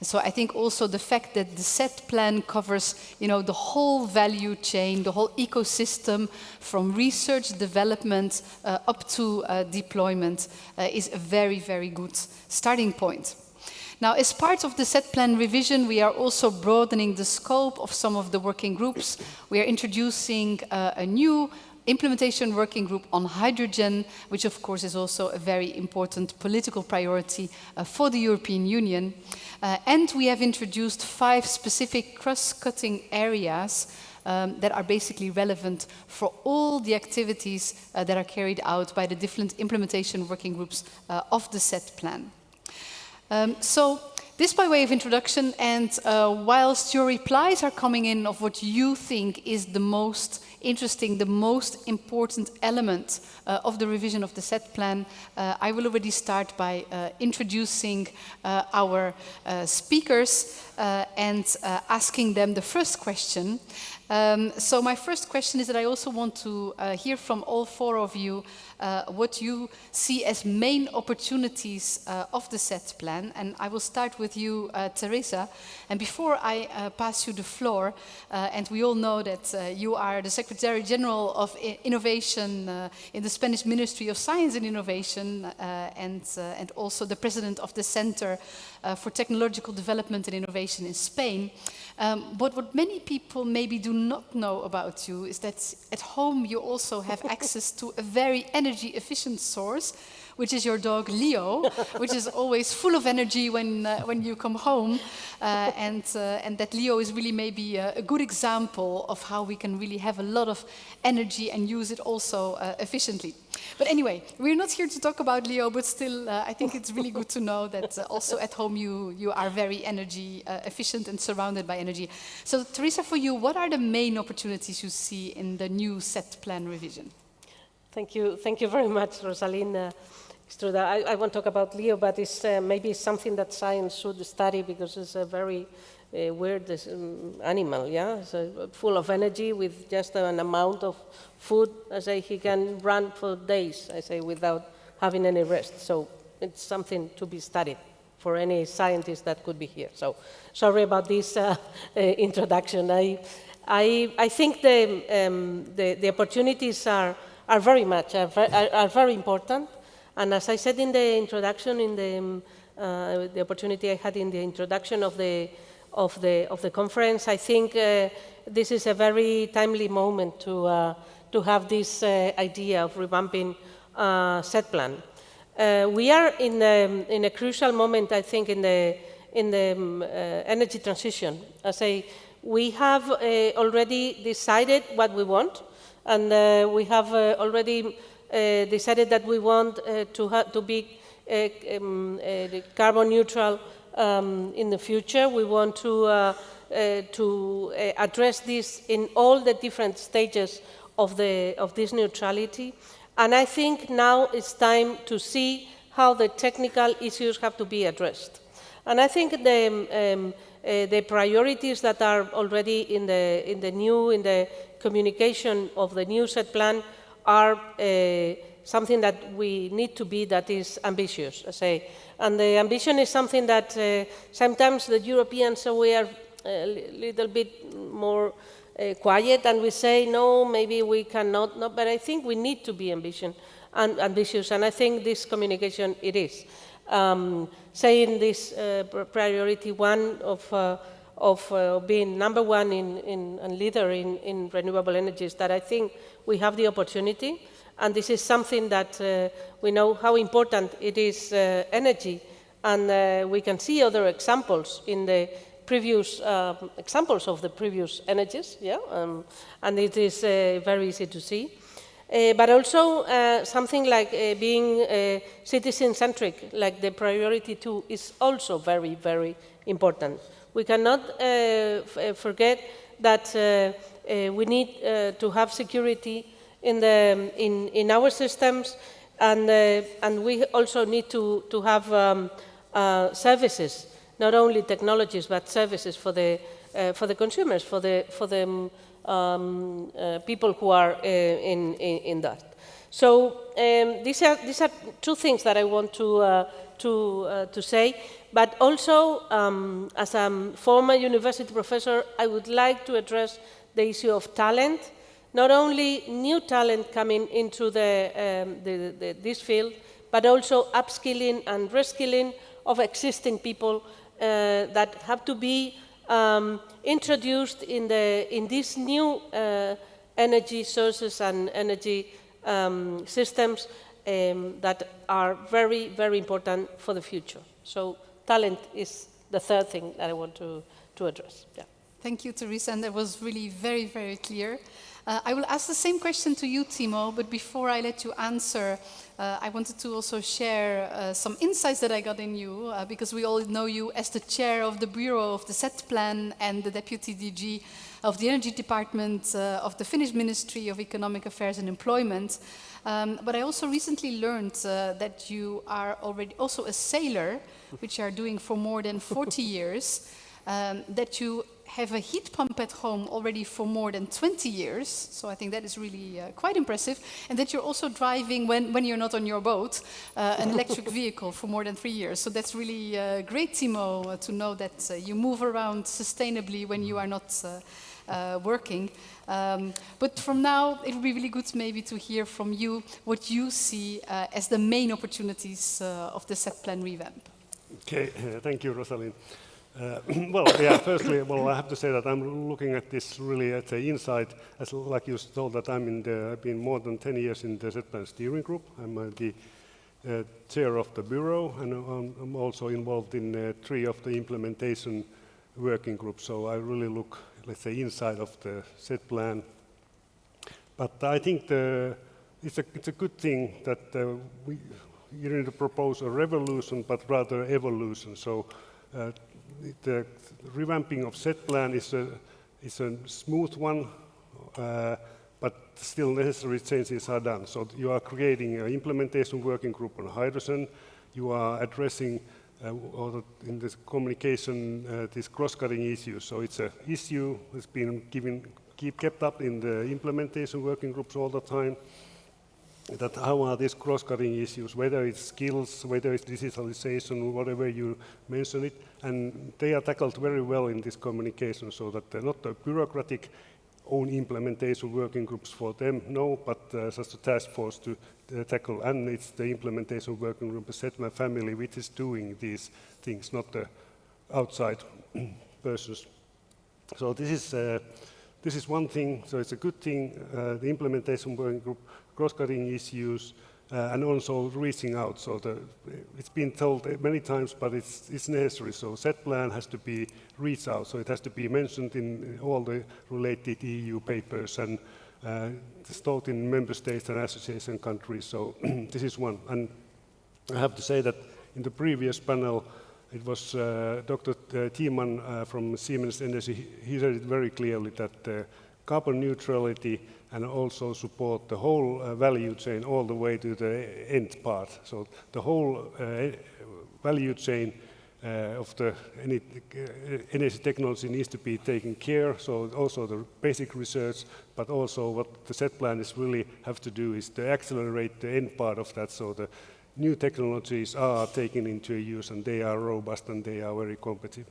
[SPEAKER 13] So I think also the fact that the SET Plan covers, the whole value chain, the whole ecosystem, from research, development, up to deployment, is a very, very good starting point. Now, as part of the SET Plan revision, we are also broadening the scope of some of the working groups. We are introducing a new implementation working group on hydrogen, which of course is also a very important political priority for the European Union. And we have introduced 5 specific cross-cutting areas that are basically relevant for all the activities that are carried out by the different implementation working groups of the SET Plan. So this by way of introduction, and whilst your replies are coming in of what you think is the most interesting, the most important element of the revision of the SET Plan, I will already start by introducing our speakers and asking them the first question. So my first question is that I also want to hear from all 4 of you what you see as main opportunities of the SET Plan. And I will start with you, Teresa. And before I pass you the floor, and we all know that you are the Secretary General of Innovation in the Spanish Ministry of Science and Innovation, and also the President of the Center for Technological Development and Innovation in Spain. But what many people maybe do not know about you is that at home you also have access to a very energy efficient source, which is your dog Leo, which is always full of energy when you come home, and that Leo is really maybe a good example of how we can really have a lot of energy and use it also efficiently. But anyway, we're not here to talk about Leo, but still I think it's really good to know that also at home you are very energy efficient and surrounded by energy. So Teresa, for you, what are the main opportunities you see in the new SET Plan revision?
[SPEAKER 5] Thank you very much, Rosalind. It's true that I won't talk about Leo, but it's maybe something that science should study because it's a very weird animal, yeah? So full of energy with just an amount of food. I say he can run for days, I say, without having any rest. So it's something to be studied for any scientist that could be here. So sorry about this introduction. I think the opportunities are very important. And as I said in the introduction, in the opportunity I had in the introduction of the conference, I think this is a very timely moment to have this idea of revamping SET Plan. We are in a crucial moment, I think, in the energy transition. We have already decided what we want, and we have already decided that we want to be carbon neutral in the future. We want to address this in all the different stages of this neutrality. And I think now it's time to see how the technical issues have to be addressed. And I think the priorities that are already in the communication of the new SET Plan are something that we need to be, that is ambitious, I say. And the ambition is something that sometimes the Europeans, we are a little bit more quiet, and we say, no, maybe we cannot, no, but I think we need to be ambitious, and I think this communication, it is. Saying this priority 1 of being number 1 and leader in renewable energies, that I think we have the opportunity, and this is something that we know how important it is, energy, and we can see other examples in the previous examples of the previous energies, yeah, and it is very easy to see. But also something like being citizen-centric, like the priority 2, is also very, very important. We cannot forget that we need to have security in our systems, and we also need to have services, not only technologies but services for the consumers, for the people who are in that. So these are 2 things that I want to say. But also, as a former university professor, I would like to address the issue of talent. Not only new talent coming into this field, but also upskilling and reskilling of existing people that have to be introduced in this new energy sources and energy systems that are very, very important for the future. So talent is the third thing that I want to address. Yeah.
[SPEAKER 13] Thank you, Teresa, and that was really very, very clear. I will ask the same question to you, Timo, but before I let you answer, I wanted to also share some insights that I got in you, because we all know you as the chair of the Bureau of the SET Plan and the Deputy DG of the Energy Department of the Finnish Ministry of Economic Affairs and Employment. But I also recently learned that you are already also a sailor, which you are doing for more than 40 years, that you have a heat pump at home already for more than 20 years, so I think that is really quite impressive, and that you're also driving, when you're not on your boat, an electric vehicle for more than 3 years. So that's really great, Timo, to know that you move around sustainably when you are not working. But from now, it would be really good maybe to hear from you what you see as the main opportunities of the SET Plan revamp.
[SPEAKER 14] Okay, thank you, Rosalind. Well, yeah, firstly, I have to say that I'm looking at this really at the inside, as like you told that I've been more than 10 years in the SET Plan steering group. I'm the chair of the bureau, and I'm also involved in 3 of the implementation working groups. So I really look, let's say, inside of the SET Plan. But I think it's a good thing that we didn't propose a revolution, but rather evolution. So the revamping of SET Plan is a smooth one, but still necessary changes are done. So you are creating an implementation working group on hydrogen. You are addressing in this communication these cross-cutting issues. So it's an issue that's been kept up in the implementation working groups all the time. That how are these cross-cutting issues, whether it's skills, whether it's digitalization, whatever you mention it, and they are tackled very well in this communication, so that they're not the bureaucratic own implementation working groups for them, no, but just a task force to tackle, and it's the implementation working group, the SET Plan family, which is doing these things, not the outside persons. So this is one thing, so it's a good thing, the implementation working group, cross-cutting issues, and also reaching out. So it's been told many times, but it's necessary. So SET Plan has to be reached out, so it has to be mentioned in all the related EU papers and it's taught in member states and association countries. So this is one. And I have to say that in the previous panel, it was Dr. Thiemann from Siemens Energy. He said it very clearly that carbon neutrality and also support the whole value chain all the way to the end part. So the whole value chain of the energy technology needs to be taken care. So also the basic research, but also what the SET Plan is really have to do is to accelerate the end part of that. So the new technologies are taken into use and they are robust and they are very competitive.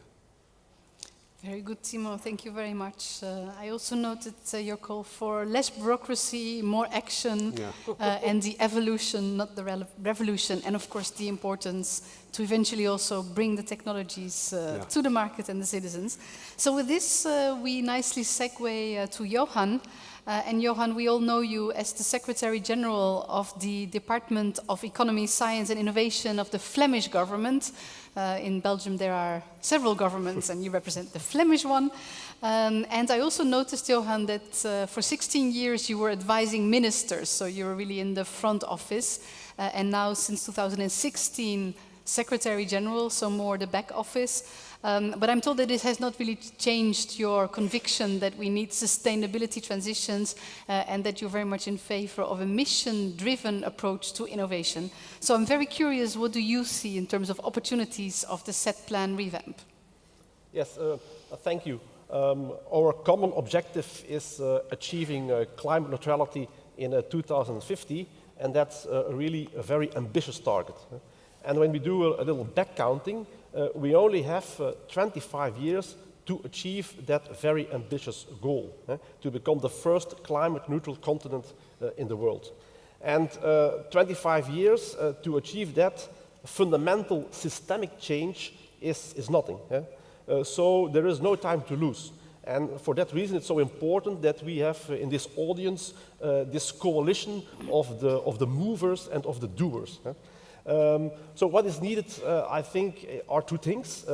[SPEAKER 13] Very good, Timo. Thank you very much. I also noted your call for less bureaucracy, more action, and the evolution, not the revolution, and of course the importance to eventually also bring the technologies to the market and the citizens. So with this, we nicely segue to Johan. And Johan, we all know you as the Secretary General of the Department of Economy, Science and Innovation of the Flemish government. In Belgium there are several governments and you represent the Flemish one. And I also noticed, Johan, that for 16 years you were advising ministers, so you were really in the front office. And now since 2016, Secretary General, so more the back office. But I'm told that it has not really changed your conviction that we need sustainability transitions and that you're very much in favor of a mission-driven approach to innovation. So I'm very curious, what do you see in terms of opportunities of the SET Plan revamp?
[SPEAKER 15] Yes, thank you. Our common objective is achieving climate neutrality in 2050, and that's really a very ambitious target. And when we do a little back counting, we only have 25 years to achieve that very ambitious goal, to become the first climate neutral continent in the world. And 25 years to achieve that fundamental systemic change is nothing. So there is no time to lose. And for that reason, it's so important that we have in this audience this coalition of the movers and of the doers. So what is needed, I think, are two things.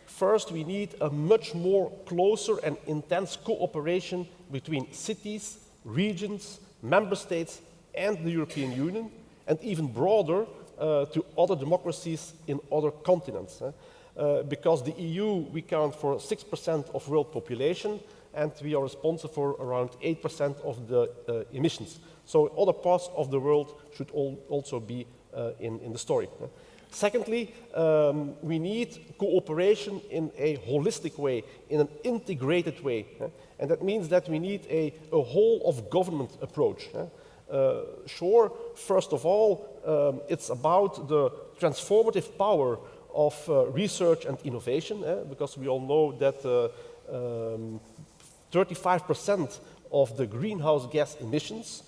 [SPEAKER 15] First, we need a much more closer and intense cooperation between cities, regions, member states, and the European Union, and even broader to other democracies in other continents. Because the EU, we count for 6% of world population, and we are responsible for around 8% of the emissions. So other parts of the world should also be in the story. Secondly, we need cooperation in a holistic way, in an integrated way. And that means that we need a whole-of-government approach. Sure, first of all, it's about the transformative power of research and innovation, because we all know that 35% of the greenhouse gas emissions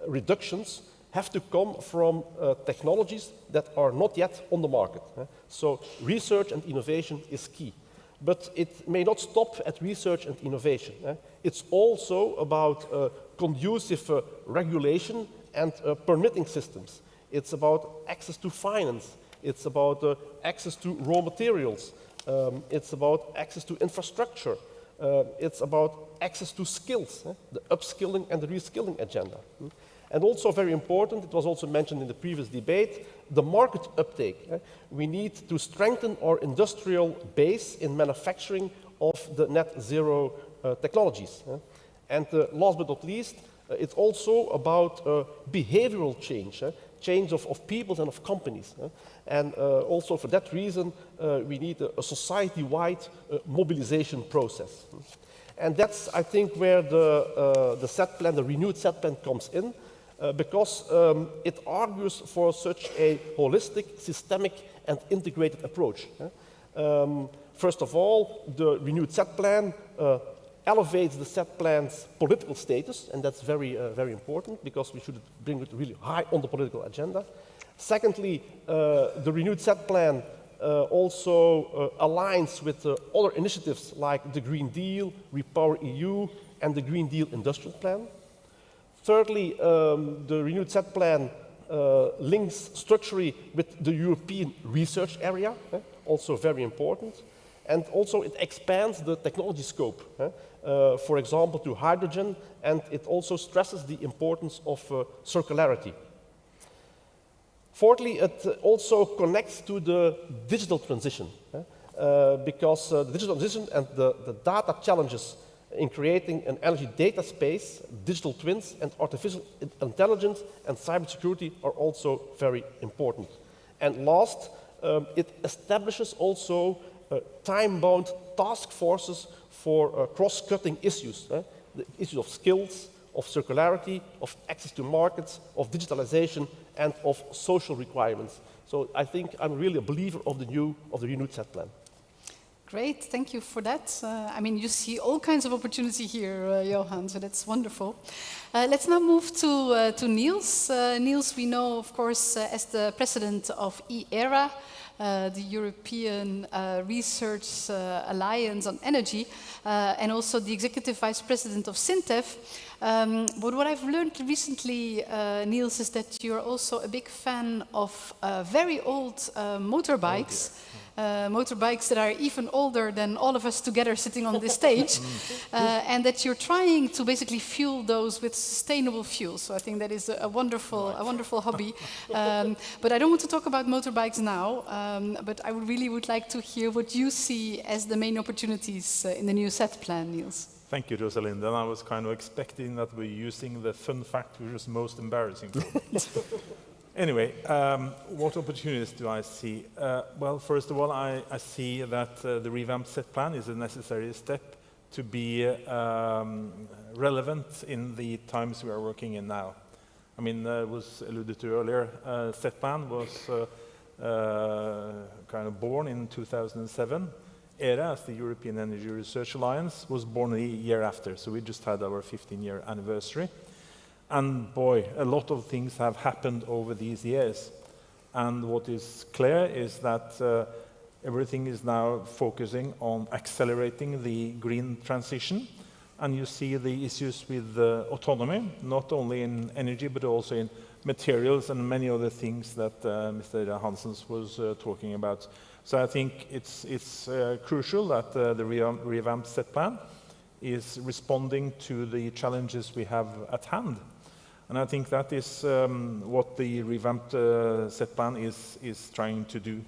[SPEAKER 15] reductions have to come from technologies that are not yet on the market. So research and innovation is key. But it may not stop at research and innovation. It's also about conducive regulation and permitting systems. It's about access to finance. It's about access to raw materials. It's about access to infrastructure. It's about access to skills, the upskilling and the reskilling agenda. And also very important, it was also mentioned in the previous debate, the market uptake. We need to strengthen our industrial base in manufacturing of the net zero technologies. And last but not least, it's also about behavioral change, change of people and of companies. And also for that reason, we need a society-wide mobilization process. And that's, I think, where the SET plan, the renewed SET plan comes in, because it argues for such a holistic, systemic, and integrated approach. First of all, the renewed SET plan elevates the SET plan's political status, and that's very, very important, because we should bring it really high on the political agenda. Secondly, the renewed SET plan also aligns with other initiatives like the Green Deal, Repower EU, and the Green Deal Industrial Plan. Thirdly, the renewed SET plan links structurally with the European research area, also very important. And also it expands the technology scope, for example, to hydrogen, and it also stresses the importance of circularity. Fourthly, it also connects to the digital transition, because the digital transition and the data challenges in creating an energy data space, digital twins, and artificial intelligence and cybersecurity are also very important. And last, it establishes also time-bound task forces for cross-cutting issues, the issues of skills, of circularity, of access to markets, of digitalization, and of social requirements. So I think I'm really a believer of the renewed SET plan.
[SPEAKER 13] Great, thank you for that. I mean, you see all kinds of opportunity here, Johan, so that's wonderful. Let's now move to Niels. Niels, we know, of course, as the president of ERA, the European Research Alliance on Energy, and also the executive vice president of SINTEF. But what I've learned recently, Niels, is that you're also a big fan of very old motorbikes. Motorbikes that are even older than all of us together sitting on this stage, and that you're trying to basically fuel those with sustainable fuels. So I think that is a wonderful hobby. But I don't want to talk about motorbikes now, but I really would like to hear what you see as the main opportunities in the new SET plan, Niels.
[SPEAKER 16] Thank you, Rosalind. And I was kind of expecting that we're using the fun fact, which is most embarrassing for me. Anyway, what opportunities do I see? Well, first of all, I see that the revamped SET plan is a necessary step to be relevant in the times we are working in now. I mean, it was alluded to earlier, SET plan was kind of born in 2007. ERA, as the European Energy Research Alliance, was born a year after, so we just had our 15-year anniversary. And boy, a lot of things have happened over these years. And what is clear is that everything is now focusing on accelerating the green transition. And you see the issues with autonomy, not only in energy, but also in materials and many other things that Mr. Hansens was talking about. So I think it's crucial that the revamped SET Plan is responding to the challenges we have at hand. And I think that is what the revamped SET Plan is trying to do.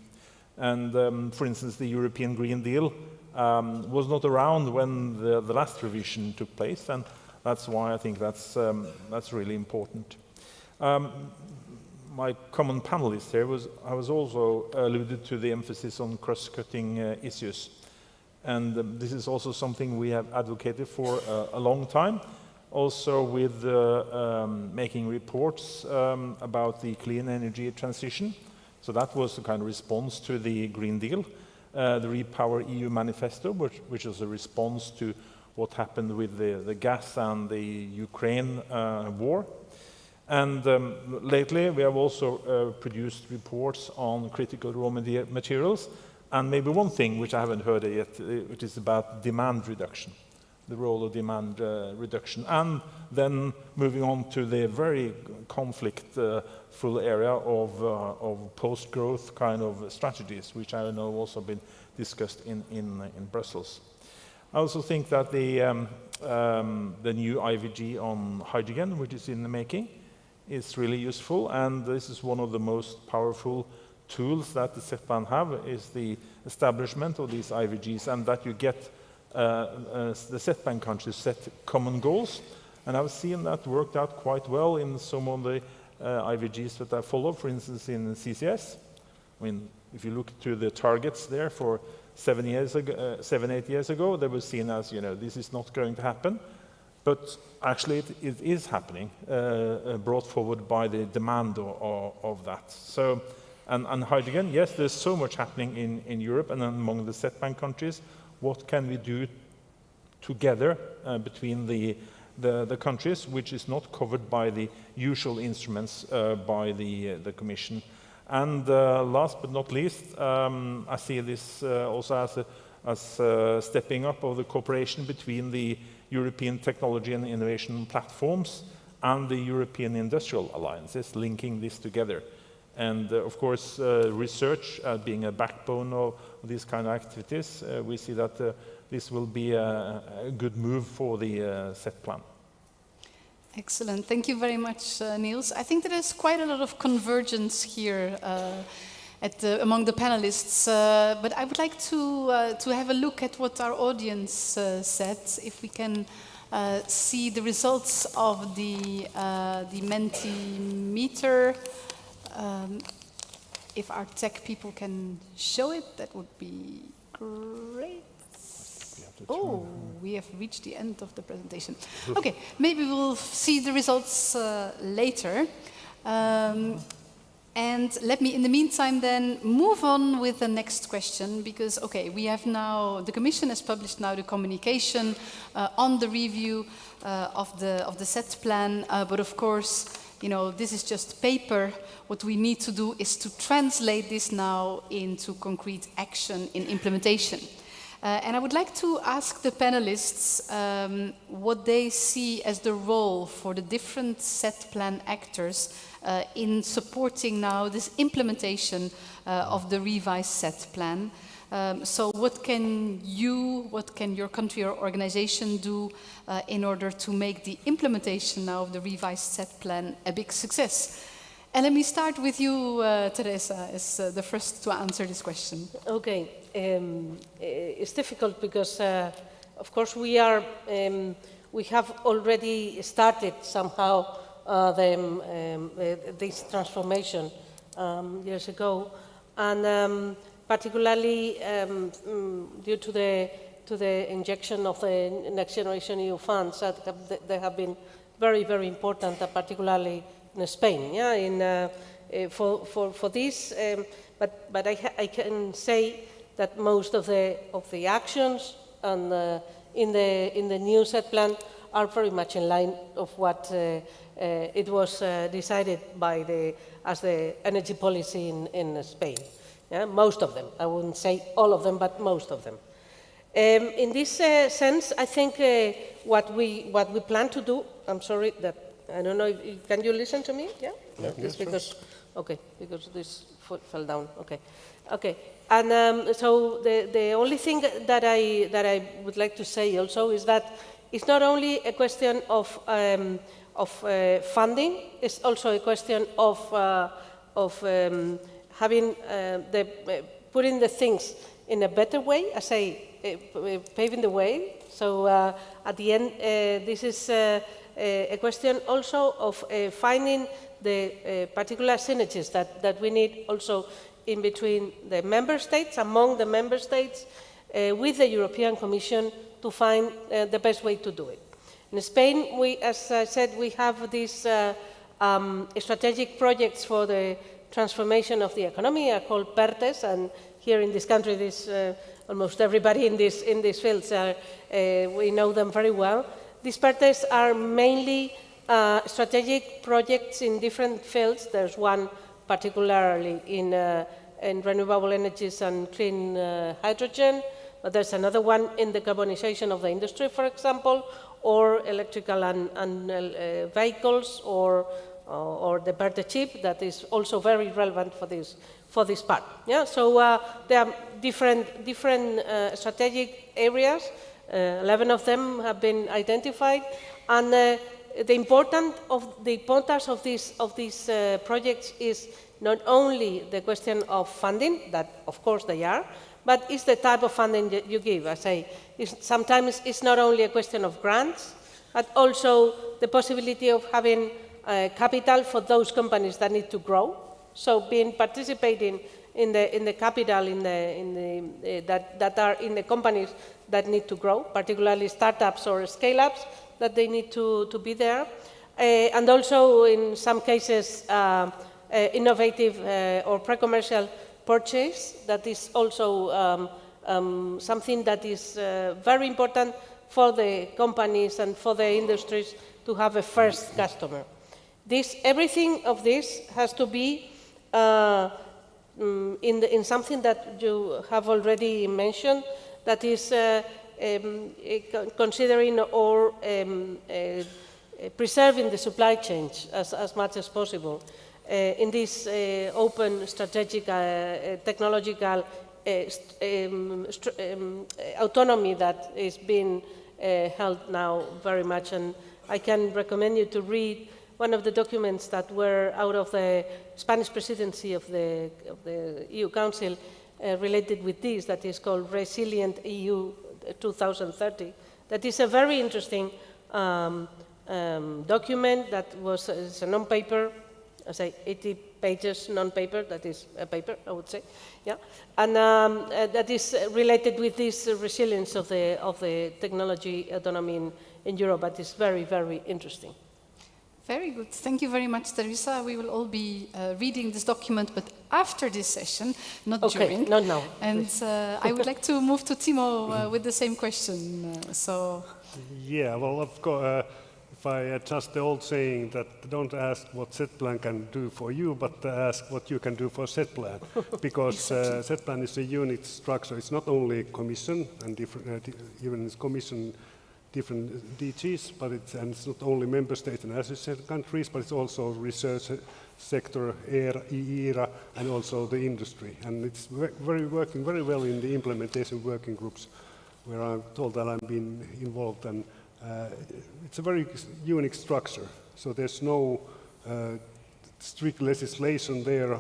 [SPEAKER 16] And for instance, the European Green Deal was not around when the last revision took place, and that's why I think that's really important. My common panelist here I was also alluded to the emphasis on cross-cutting issues. And this is also something we have advocated for a long time, also with making reports about the clean energy transition. So that was the kind of response to the Green Deal, the Repower EU manifesto, which was a response to what happened with the gas and the Ukraine war. And lately, we have also produced reports on critical raw materials, and maybe one thing which I haven't heard yet, which is about demand reduction, the role of demand reduction, and then moving on to the very conflict-full area of post-growth kind of strategies, which I know also been discussed in Brussels. I also think that the new IVG on hydrogen, which is in the making, is really useful, and this is one of the most powerful tools that the SET Plan have, is the establishment of these IVGs, and that you get the SET Plan countries set common goals. And I've seen that worked out quite well in some of the IVGs that I follow, for instance, in CCS. I mean, if you look to the targets there for 7, 8 years ago, they were seen as, this is not going to happen. But actually, it is happening, brought forward by the demand of that. So, and hydrogen, yes, there's so much happening in Europe and among the SET Plan countries. What can we do together between the countries, which is not covered by the usual instruments by the Commission? And last but not least, I see this also as stepping up of the cooperation between the European technology and innovation platforms and the European industrial alliances, linking this together. And of course, research being a backbone of these kind of activities, we see that this will be a good move for the SET Plan.
[SPEAKER 13] Excellent. Thank you very much, Niels. I think there is quite a lot of convergence here among the panelists, but I would like to have a look at what our audience said, if we can see the results of the Mentimeter. If our tech people can show it, that would be great. Oh, we have reached the end of the presentation. Okay, maybe we'll see the results later. And let me, in the meantime, then move on with the next question, because, okay, we have now, the Commission has published now the communication on the review of the SET Plan, but of course, this is just paper. What we need to do is to translate this now into concrete action in implementation. And I would like to ask the panelists what they see as the role for the different SET Plan actors in supporting now this implementation of the revised SET Plan. So what can your country or organization do in order to make the implementation now of the revised SET Plan a big success? And let me start with you, Teresa, as the first to answer this question.
[SPEAKER 5] Okay. It's difficult because, of course, we have already started somehow this transformation years ago, and particularly due to the injection of the Next Generation EU funds that they have been very, very important, particularly in Spain. Yeah, for this, but I can say that most of the actions and in the new SET Plan are very much in line of what it was decided as the energy policy in Spain. Yeah, most of them. I wouldn't say all of them, but most of them. In this sense, I think what we plan to do. I'm sorry that I don't know. Can you listen to me? Yeah.
[SPEAKER 14] Yeah,
[SPEAKER 5] It's
[SPEAKER 14] sure.
[SPEAKER 5] because because this foot fell down. Okay. And so the only thing that I would like to say also is that it's not only a question of funding. It's also a question of having putting the things in a better way, I say, paving the way. So at the end, this is a question also of finding the particular synergies that we need also in between the member states, among the member states, with the European Commission to find the best way to do it. In Spain, as I said, we have these strategic projects for the transformation of the economy called PERTES, and here in this country, almost everybody in these fields, we know them very well. These PERTES are mainly strategic projects in different fields. There's one particularly in renewable energies and clean hydrogen, but there's another one in the carbonization of the industry, for example, or electrical and vehicles, or the PERTE chip that is also very relevant for this part. Yeah, so there are different strategic areas. 11 of them have been identified, and the importance of these projects is not only the question of funding, that of course they are, but it's the type of funding that you give. I say, sometimes it's not only a question of grants, but also the possibility of having capital for those companies that need to grow. So participating in the capital that are in the companies that need to grow, particularly startups or scale-ups, that they need to be there. And also in some cases, innovative or pre-commercial purchase. That is also something that is very important for the companies and for the industries to have a first customer. Everything of this has to be in something that you have already mentioned, that is considering or preserving the supply chains as much as possible in this open strategic technological autonomy that is being held now very much. And I can recommend you to read one of the documents that were out of the Spanish presidency of the EU Council related with this, that is called Resilient EU 2030. That is a very interesting document that is a non-paper, I say 80 pages non-paper, that is a paper, I would say, yeah, and that is related with this resilience of the technology autonomy in Europe. But it's very, very interesting.
[SPEAKER 13] Very good. Thank you very much, Teresa. We will all be reading this document, but after this session, not during.
[SPEAKER 5] Not now.
[SPEAKER 13] And I would like to move to Timo with the same question.
[SPEAKER 14] Yeah, well, of course, if I adjust the old saying that don't ask what SET Plan can do for you, but ask what you can do for SET Plan, because SET Plan is a unit structure. It's not only Commission and different, even it's Commission different DGs, but it's not only member states and associated countries, but it's also research sector, ERA, and also the industry. And it's working very well in the implementation working groups, where I'm told that I've been involved. And it's a very unique structure. So there's no strict legislation there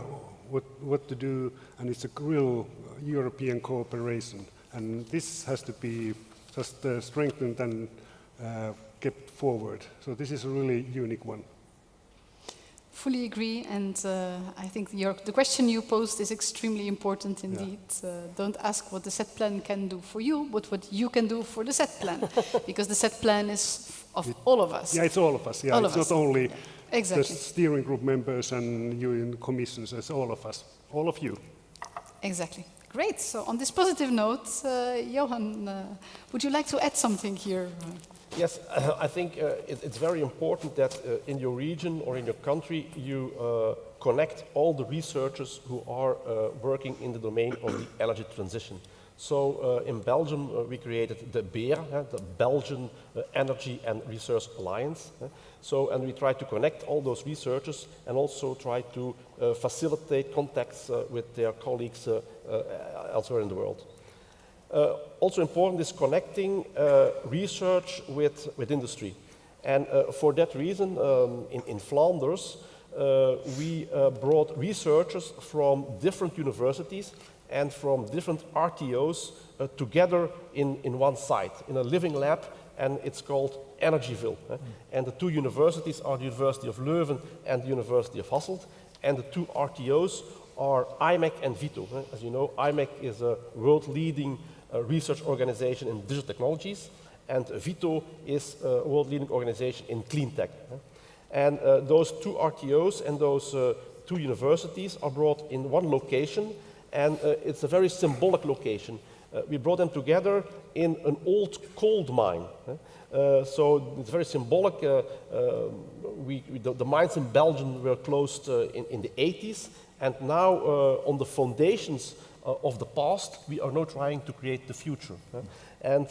[SPEAKER 14] what to do, and it's a real European cooperation. And this has to be just strengthened and kept forward. So this is a really unique one.
[SPEAKER 13] Fully agree, and I think the question you posed is extremely important indeed. Yeah. Don't ask what the SET Plan can do for you, but what you can do for the SET Plan, because the SET Plan is of all of us.
[SPEAKER 14] Yeah, it's all of us. Yeah, it's not only
[SPEAKER 13] exactly.
[SPEAKER 14] the steering group members and you in commissions, it's all of us, all of you.
[SPEAKER 13] Exactly. Great. So on this positive note, Johan, would you like to add something here?
[SPEAKER 15] Yes, I think it's very important that in your region or in your country you connect all the researchers who are working in the domain of the energy transition. So in Belgium we created the BER, the Belgian Energy and Research Alliance. And we try to connect all those researchers and also try to facilitate contacts with their colleagues elsewhere in the world. Also important is connecting research with industry. And for that reason, in Flanders, we brought researchers from different universities and from different RTOs together in one site, in a living lab, and it's called Energyville. And the two universities are the University of Leuven and the University of Hasselt, and the two RTOs are IMEC and VITO. As you know, IMEC is a world-leading research organization in digital technologies, and VITO is a world-leading organization in clean tech. And those two RTOs and those two universities are brought in one location, and it's a very symbolic location. We brought them together in an old coal mine. So it's very symbolic. The mines in Belgium were closed in the 80s, and now on the foundations of the past, we are now trying to create the future. And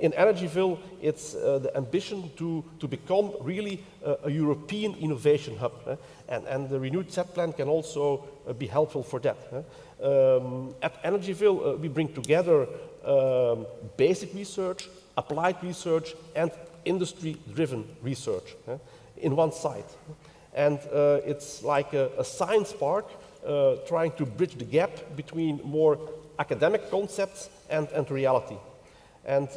[SPEAKER 15] in Energyville, it's the ambition to become really a European innovation hub. And the renewed SET Plan can also be helpful for that. At Energyville, we bring together basic research, applied research, and industry-driven research in one site. And it's like a science park trying to bridge the gap between more academic concepts and reality. And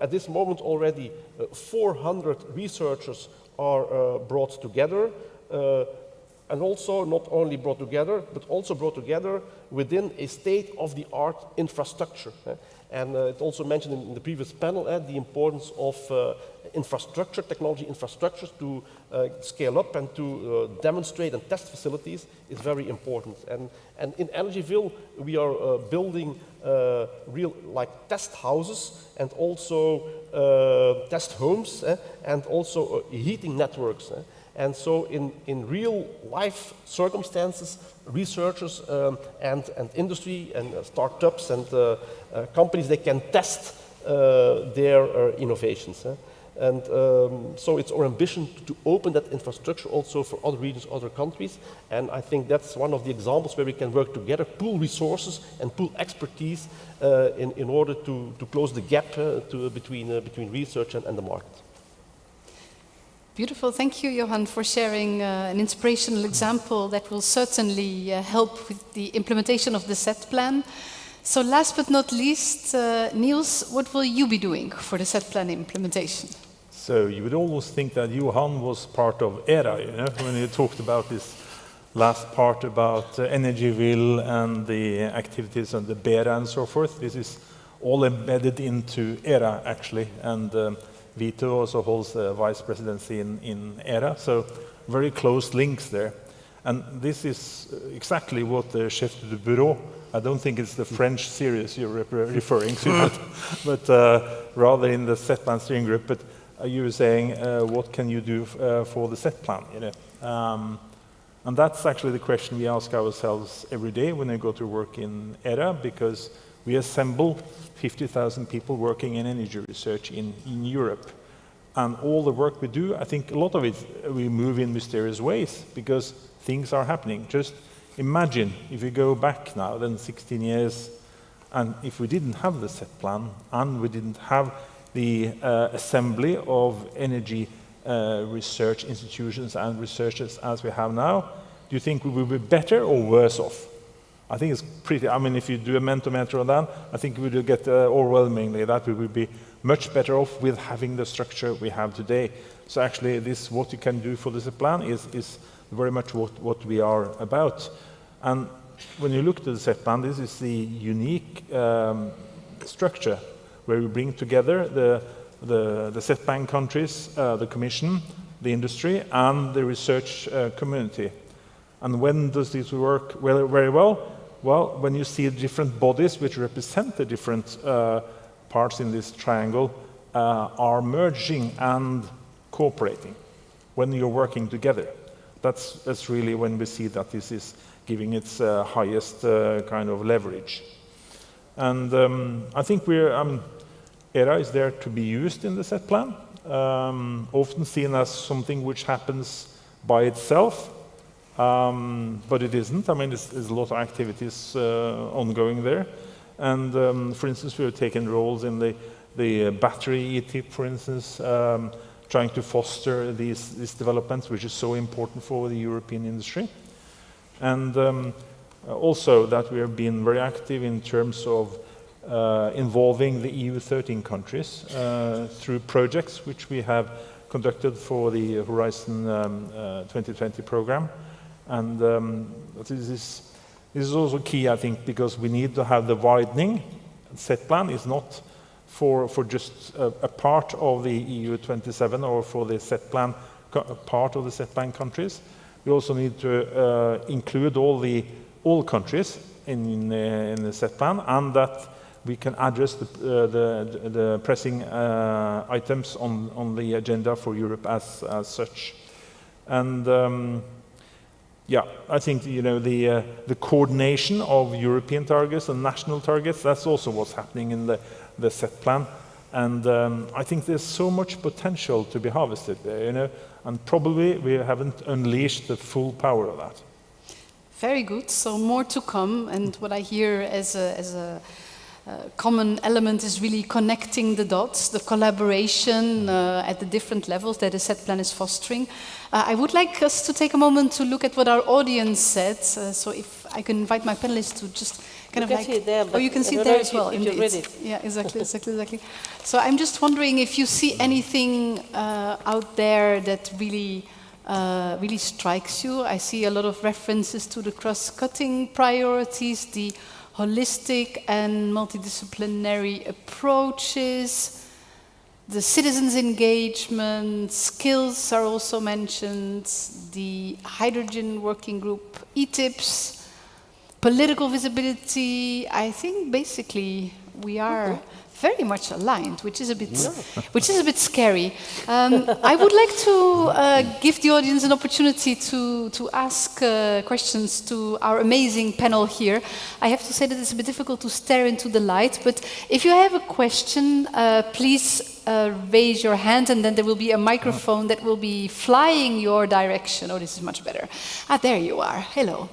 [SPEAKER 15] at this moment already 400 researchers are brought together, and also not only brought together, but also brought together within a state-of-the-art infrastructure. And it's also mentioned in the previous panel the importance of infrastructure, technology infrastructures to scale up and to demonstrate and test facilities is very important. And in Energyville, we are building real test houses and also test homes and also heating networks. And so in real life circumstances, researchers and industry and startups and companies, they can test their innovations. And so it's our ambition to open that infrastructure also for other regions, other countries. And I think that's one of the examples where we can work together, pool resources and pool expertise in order to close the gap between research and the market.
[SPEAKER 13] Beautiful. Thank you, Johan, for sharing an inspirational example that will certainly help with the implementation of the SET Plan. So last but not least, Niels, what will you be doing for the SET Plan implementation?
[SPEAKER 16] So you would almost think that Johan was part of ERA, you know, when he talked about this last part about Energyville and the activities on the BERA and so forth. This is all embedded into ERA, actually, and Vito also holds the vice presidency in ERA, so very close links there. And this is exactly what the chef de bureau, I don't think it's the French series you're referring to, but rather in the SET Plan steering group. But you were saying, what can you do for the SET Plan? You know? And that's actually the question we ask ourselves every day when we go to work in ERA, because we assemble 50,000 people working in energy research in Europe. And all the work we do, I think a lot of it, we move in mysterious ways because things are happening. Just imagine if we go back now, then 16 years, and if we didn't have the SET Plan and we didn't have the assembly of energy research institutions and researchers as we have now, do you think we will be better or worse off? I think it's pretty, I mean, if you do a mentor on that, I think we will get overwhelmingly that we will be much better off with having the structure we have today. So actually, this, what you can do for the SET Plan is very much what we are about. And when you look at the SET Plan, this is the unique structure where we bring together the SET Plan countries, the Commission, the industry, and the research community. And when does this work very well? Well, when you see different bodies which represent the different parts in this triangle are merging and cooperating, when you're working together. That's really when we see that this is giving its highest kind of leverage. And I think ERA is there to be used in the SET Plan, often seen as something which happens by itself, but it isn't. I mean, there's a lot of activities ongoing there. And for instance, we have taken roles in the battery ETIP, for instance, trying to foster these developments, which is so important for the European industry. And also that we have been very active in terms of involving the EU 13 countries through projects which we have conducted for the Horizon 2020 program. And this is also key, I think, because we need to have the widening. SET Plan is not for just a part of the EU 27 or for the SET Plan part of the SET Plan countries. We also need to include all countries in the SET Plan, and that we can address the pressing items on the agenda for Europe as such. And yeah, I think the coordination of European targets and national targets, that's also what's happening in the SET Plan. And I think there's so much potential to be harvested there, and probably we haven't unleashed the full power of that.
[SPEAKER 13] Very good. So more to come. And what I hear as a common element is really connecting the dots, the collaboration at the different levels that the SET Plan is fostering. I would like us to take a moment to look at what our audience said. So if I can invite my panelists to just kind of like...
[SPEAKER 5] see it there,
[SPEAKER 13] oh, you can see it there as well.
[SPEAKER 5] If you read it.
[SPEAKER 13] Yeah, exactly. So I'm just wondering if you see anything out there that really strikes you. I see a lot of references to the cross-cutting priorities, the holistic and multidisciplinary approaches, the citizens' engagement, skills are also mentioned, the hydrogen working group, ETIPS, political visibility. I think basically we are very much aligned, which is a bit scary. I would like to give the audience an opportunity to ask questions to our amazing panel here. I have to say that it's a bit difficult to stare into the light, but if you have a question, please raise your hand, and then there will be a microphone that will be flying your direction. Oh, this is much better. There you are. Hello.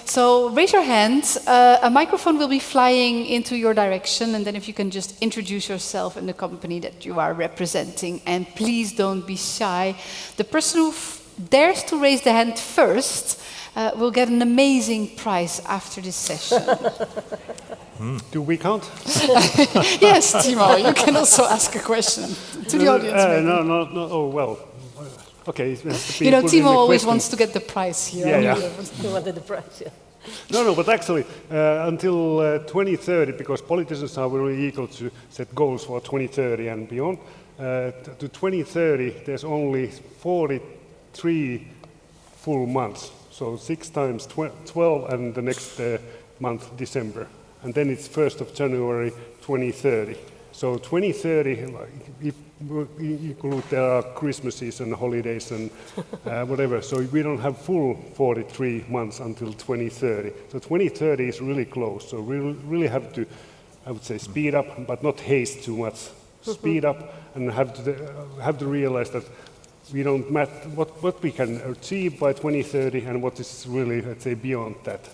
[SPEAKER 13] So raise your hand. A microphone will be flying into your direction, and then if you can just introduce yourself and the company that you are representing, and please don't be shy. The person who dares to raise the hand first will get an amazing prize after this session.
[SPEAKER 14] Do we count?
[SPEAKER 13] Yes, Timo, you can also ask a question to the audience.
[SPEAKER 14] No. Oh, well. Okay.
[SPEAKER 13] Timo always wants to get the prize here.
[SPEAKER 14] Yeah.
[SPEAKER 5] He wanted the prize, yeah.
[SPEAKER 14] No, but actually, until 2030, because politicians are very eager to set goals for 2030 and beyond, to 2030, there's only 43 full months. So 6 times 12, and the next month, December. And then it's 1st of January 2030. So 2030, if you include there are Christmases and holidays and whatever, so we don't have full 43 months until 2030. So 2030 is really close. So we really have to, I would say, speed up, but not haste too much. Speed up and have to realize that we don't matter what we can achieve by 2030 and what is really, let's say, beyond that.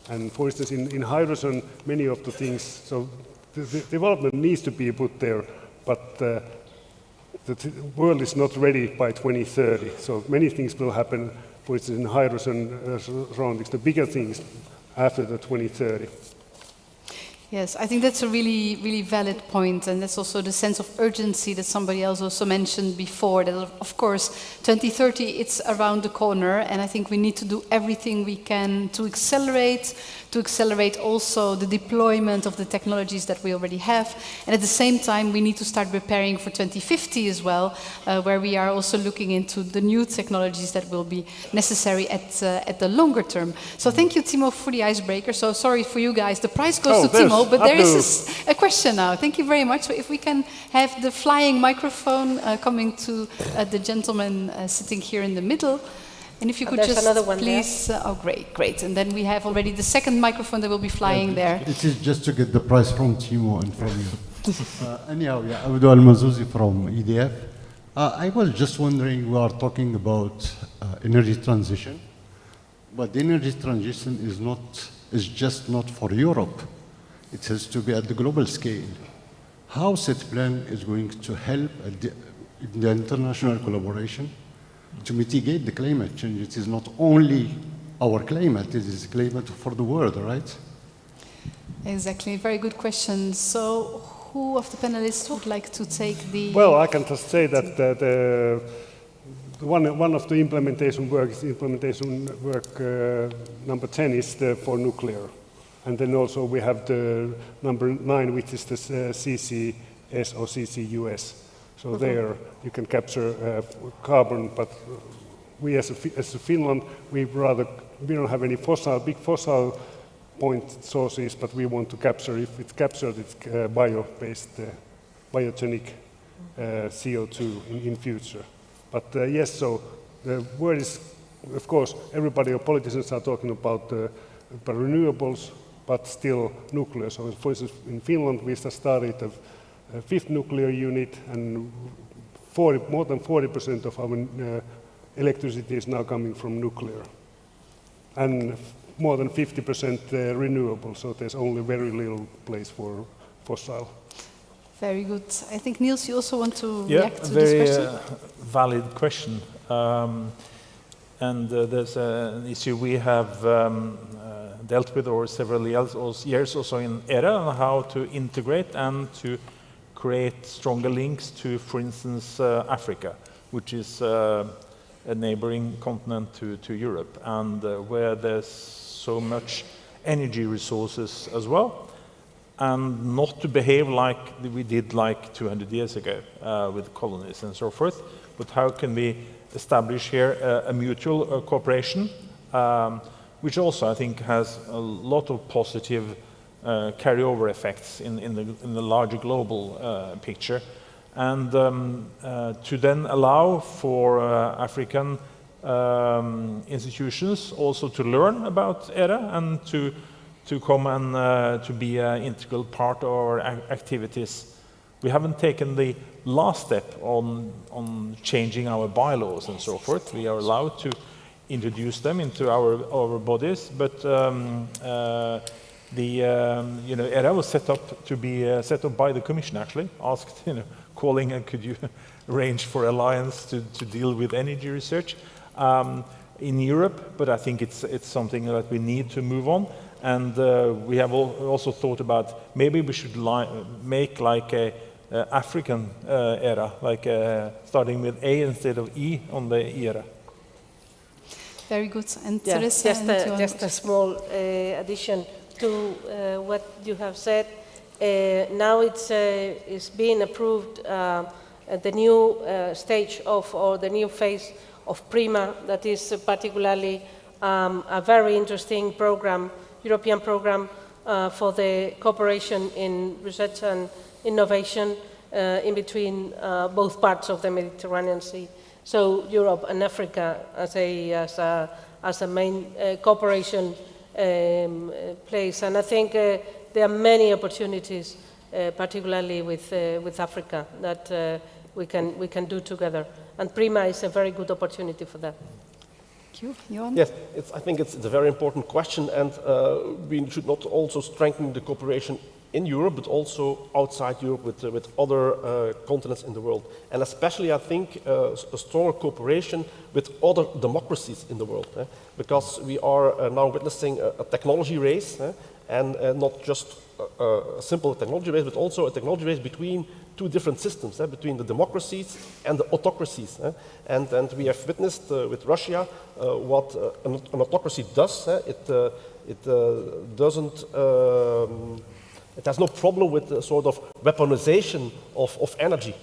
[SPEAKER 14] And for instance, in hydrogen, many of the things, so the development needs to be put there, but the world is not ready by 2030. So many things will happen, for instance, in hydrogen surroundings, the bigger things after the 2030.
[SPEAKER 13] Yes, I think that's a really, really valid point, and that's also the sense of urgency that somebody else also mentioned before, that of course 2030, it's around the corner, and I think we need to do everything we can to accelerate, to accelerate also the deployment of the technologies that we already have. And at the same time, we need to start preparing for 2050 as well, where we are also looking into the new technologies that will be necessary at the longer term. So thank you, Timo, for the icebreaker. So sorry for you guys, the prize goes to Timo, but there is a question now. Thank you very much. So if we can have the flying microphone coming to the gentleman sitting here in the middle. And if you could just please, oh great. And then we have already the second microphone that will be flying there.
[SPEAKER 17] It is just to get the prize from Timo and from you. Anyhow, yeah, Abdou Al-Mazouzi from EDF. I was just wondering, we are talking about energy transition, but the energy transition is just not for Europe. It has to be at the global scale. How SET Plan is going to help in the international collaboration to mitigate the climate change? It is not only our climate, it is climate for the world, right?
[SPEAKER 13] Exactly, very good question. So who of the panelists would like to take the...
[SPEAKER 14] Well, I can just say that one of the implementation work number 10 is for nuclear. And then also we have the number 9, which is the CCS or CCUS. So there you can capture carbon, but we as Finland, we don't have any big fossil point sources, but we want to capture, if it's captured, it's bio-based, biogenic CO2 in future. But yes, so the word is, of course, everybody, politicians are talking about renewables, but still nuclear. So for instance, in Finland, we just started a 5th nuclear unit, and more than 40% of our electricity is now coming from nuclear. And more than 50% renewable, so there's only very little place for fossil.
[SPEAKER 13] Very good. I think, Niels, you also want to react to this question?
[SPEAKER 11] Yeah, very valid question. And there's an issue we have dealt with over several years also in ERA, on how to integrate and to create stronger links to, for instance, Africa, which is a neighboring continent to Europe, and where there's so much energy resources as well, and not to behave like we did like 200 years ago with colonies and so forth, but how can we establish here a mutual cooperation, which also I think has a lot of positive carryover effects in the larger global picture, and to then allow for African institutions also to learn about ERA and to come and to be an integral part of our activities. We haven't taken the last step on changing our bylaws and so forth. We are allowed to introduce them into our bodies, but ERA was set up to be set up by the Commission, actually, asked, calling, could you arrange for alliance to deal with energy research in Europe, but I think it's something that we need to move on, and we have also thought about maybe we should make like a African ERA, like starting with A instead of E on the ERA.
[SPEAKER 13] Very good. And
[SPEAKER 5] yeah,
[SPEAKER 13] Teresa,
[SPEAKER 5] just a small addition to what you have said. Now it's being approved at the new stage of, or the new phase of PRIMA, that is particularly a very interesting program, European program for the cooperation in research and innovation in between both parts of the Mediterranean Sea. So Europe and Africa as a main cooperation place, and I think there are many opportunities, particularly with Africa, that we can do together, and PRIMA is a very good opportunity for that.
[SPEAKER 13] Thank you. Johan?
[SPEAKER 15] Yes, I think it's a very important question, and we should not also strengthen the cooperation in Europe, but also outside Europe with other continents in the world. And especially, I think, a stronger cooperation with other democracies in the world, because we are now witnessing a technology race, and not just a simple technology race, but also a technology race between two different systems, between the democracies and the autocracies. And we have witnessed with Russia what an autocracy does. It doesn't. It has no problem with the sort of weaponization of energy.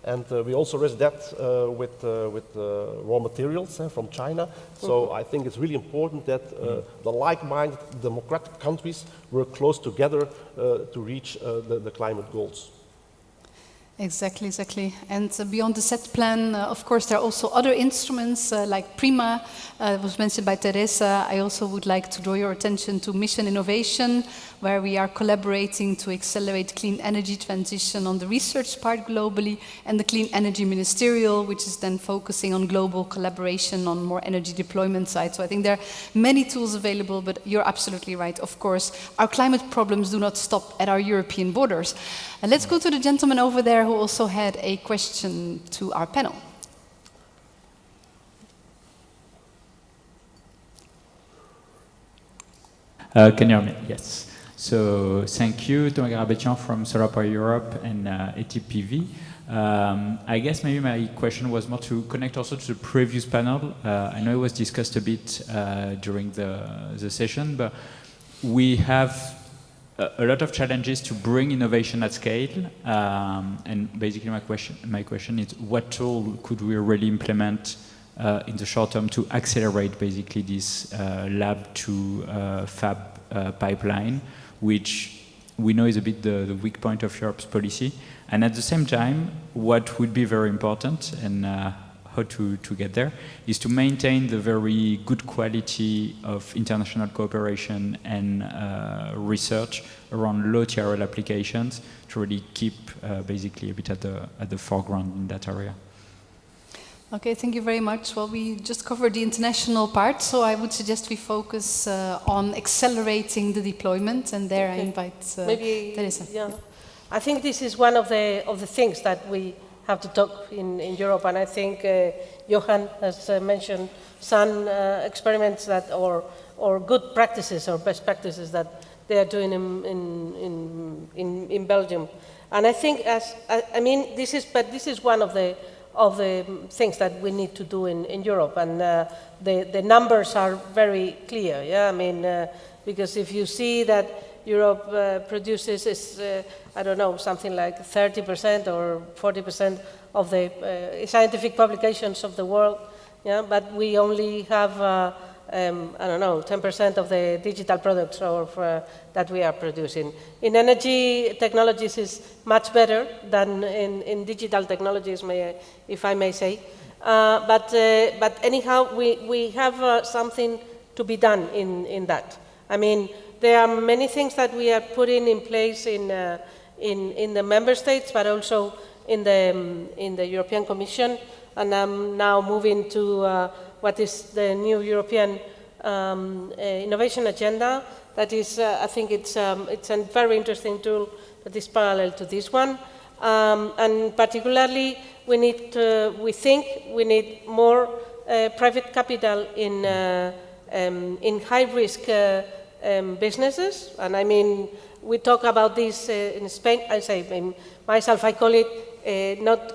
[SPEAKER 15] And we also risk that with raw materials from China. So I think it's really important that the like-minded democratic countries work close together to reach the climate goals.
[SPEAKER 13] Exactly, exactly. And beyond the SET plan, of course, there are also other instruments like PRIMA, was mentioned by Teresa. I also would like to draw your attention to Mission Innovation, where we are collaborating to accelerate clean energy transition on the research part globally, and the Clean Energy Ministerial, which is then focusing on global collaboration on more energy deployment side. So I think there are many tools available, but you're absolutely right. Of course, our climate problems do not stop at our European borders. And let's go to the gentleman over there who also had a question to our panel.
[SPEAKER 18] Can you hear me? Yes. So thank you, Thomas Garabetian from Solar Power Europe and ATPV. I guess maybe my question was more to connect also to the previous panel. I know it was discussed a bit during the session, but we have a lot of challenges to bring innovation at scale, and basically my question is, what tool could we really implement in the short term to accelerate basically this lab to fab pipeline, which we know is a bit the weak point of Europe's policy, and at the same time, what would be very important and how to get there is to maintain the very good quality of international cooperation and research around low TRL applications to really keep basically a bit at the foreground in that area.
[SPEAKER 13] Okay, thank you very much. Well, we just covered the international part, so I would suggest we focus on accelerating the deployment, and there I invite Teresa.
[SPEAKER 5] Yeah, I think this is one of the things that we have to talk in Europe, and I think Johan has mentioned some experiments that, or good practices or best practices that they are doing in Belgium, and I think this is one of the things that we need to do in Europe, and the numbers are very clear. Yeah, I mean because if you see that Europe produces I don't know, something like 30% or 40% of the scientific publications of the world, yeah, but we only have, I don't know, 10% of the digital products that we are producing. In energy technologies is much better than in digital technologies, if I may say. But anyhow, we have something to be done in that. I mean, there are many things that we are putting in place in the member states, but also in the European Commission, and I'm now moving to what is the new European innovation agenda. That is, I think it's a very interesting tool that is parallel to this one, and particularly we think we need more private capital in high-risk businesses, and I mean. We talk about this in Spain. I say myself, I call it not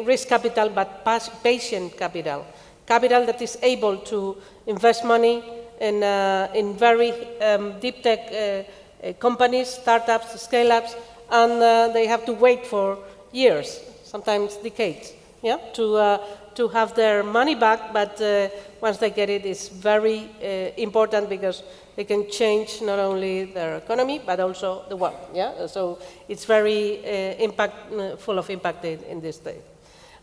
[SPEAKER 5] risk capital, but patient capital. Capital that is able to invest money in very deep tech companies, startups, scale-ups, and they have to wait for years, sometimes decades, yeah, to have their money back. But once they get it, it's very important because they can change not only their economy, but also the world. Yeah? So it's very full of impact in this day.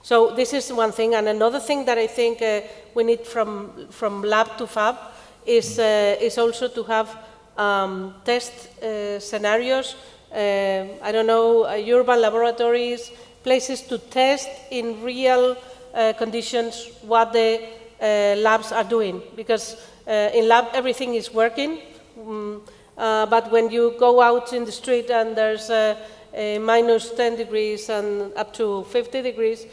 [SPEAKER 5] So this is one thing. And another thing that I think we need from lab to fab is also to have test scenarios, I don't know, urban laboratories, places to test in real conditions what the labs are doing. Because in lab, everything is working, but when you go out in the street and there's minus 10 degrees and up to 50 degrees,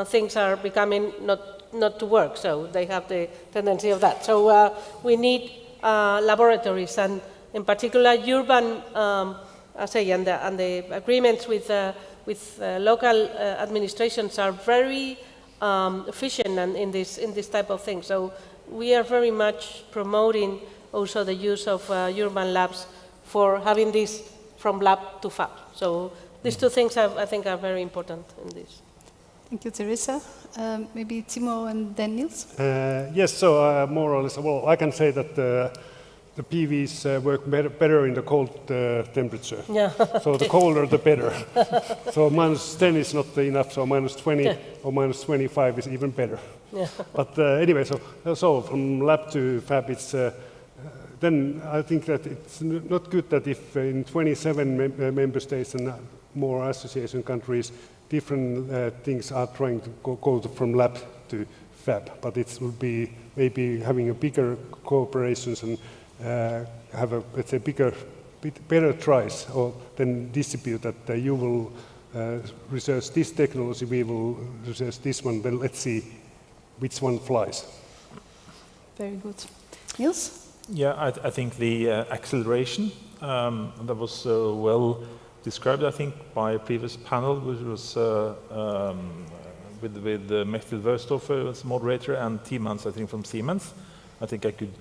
[SPEAKER 5] things are becoming not to work, so they have the tendency of that. So we need laboratories, and in particular urban, and the agreements with local administrations are very efficient and in this type of thing. So we are very much promoting also the use of urban labs for having this from lab to fab. So these two things I think are very important in this.
[SPEAKER 13] Thank you, Teresa. Maybe Timo and then Niels?
[SPEAKER 14] Yes, so more or less, well, I can say that the PVs work better in the cold temperature.
[SPEAKER 5] Yeah.
[SPEAKER 14] So the colder, the better. So -10 is not enough, so -20 or -25 is even better.
[SPEAKER 5] Yeah.
[SPEAKER 14] But anyway, so from lab to fab, it's then I think that it's not good that if in 27 member states and more association countries, different things are trying to go from lab to fab, but it will be maybe having a bigger cooperations and have a, let's say, better tries, or then distribute that you will research this technology, we will research this one, then let's see which one flies.
[SPEAKER 13] Very good. Niels?
[SPEAKER 16] Yeah, I think the acceleration that was well described, I think, by a previous panel, which was with Mechthild Wörsdorfer as moderator and Tiemans, I think, from Siemens. I think I could,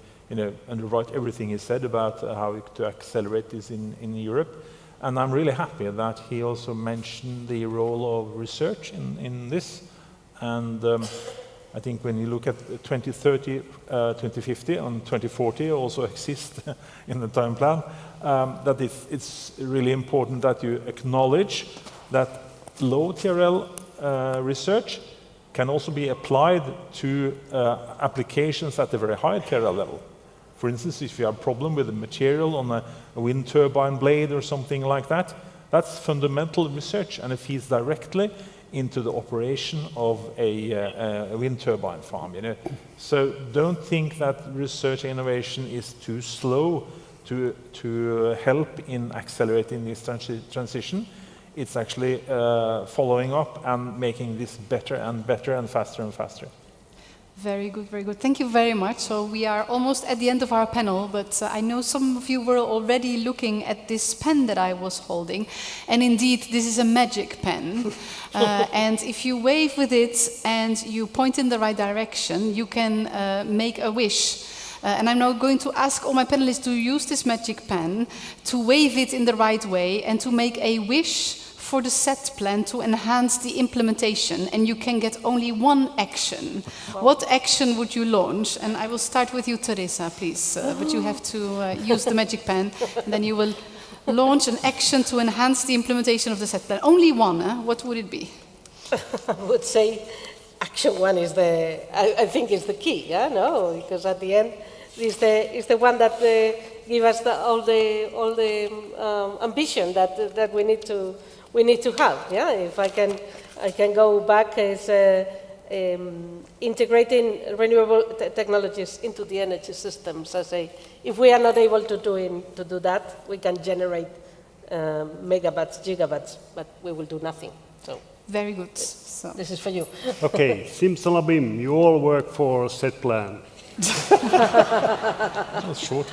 [SPEAKER 16] underwrite everything he said about how to accelerate this in Europe. And I'm really happy that he also mentioned the role of research in this. And I think when you look at 2030, 2050, and 2040 also exist in the time plan, that it's really important that you acknowledge that low TRL research can also be applied to applications at a very high TRL level. For instance, if you have a problem with a material on a wind turbine blade or something like that, that's fundamental research, and it feeds directly into the operation of a wind turbine farm. So don't think that research innovation is too slow to help in accelerating this transition. It's actually following up and making this better and better and faster and faster.
[SPEAKER 13] Very good, very good. Thank you very much. So we are almost at the end of our panel, but I know some of you were already looking at this pen that I was holding. And indeed, this is a magic pen. And if you wave with it and you point in the right direction, you can make a wish. And I'm now going to ask all my panelists to use this magic pen, to wave it in the right way, and to make a wish for the SET plan to enhance the implementation, and you can get only one action. What action would you launch? And I will start with you, Teresa, please. But you have to use the magic pen, and then you will launch an action to enhance the implementation of the SET plan. Only one, what would it be?
[SPEAKER 5] I would say action one is I think is the key, yeah, no, because at the end is the one that gives us all the ambition that we need to have. Yeah, if I can go back as integrating renewable technologies into the energy systems. If we are not able to do that, we can generate megawatts, gigawatts, but we will do nothing. So
[SPEAKER 13] very good. So
[SPEAKER 5] this is for you.
[SPEAKER 14] Okay, simsalabim, you all work for SET Plan.
[SPEAKER 16] That was short.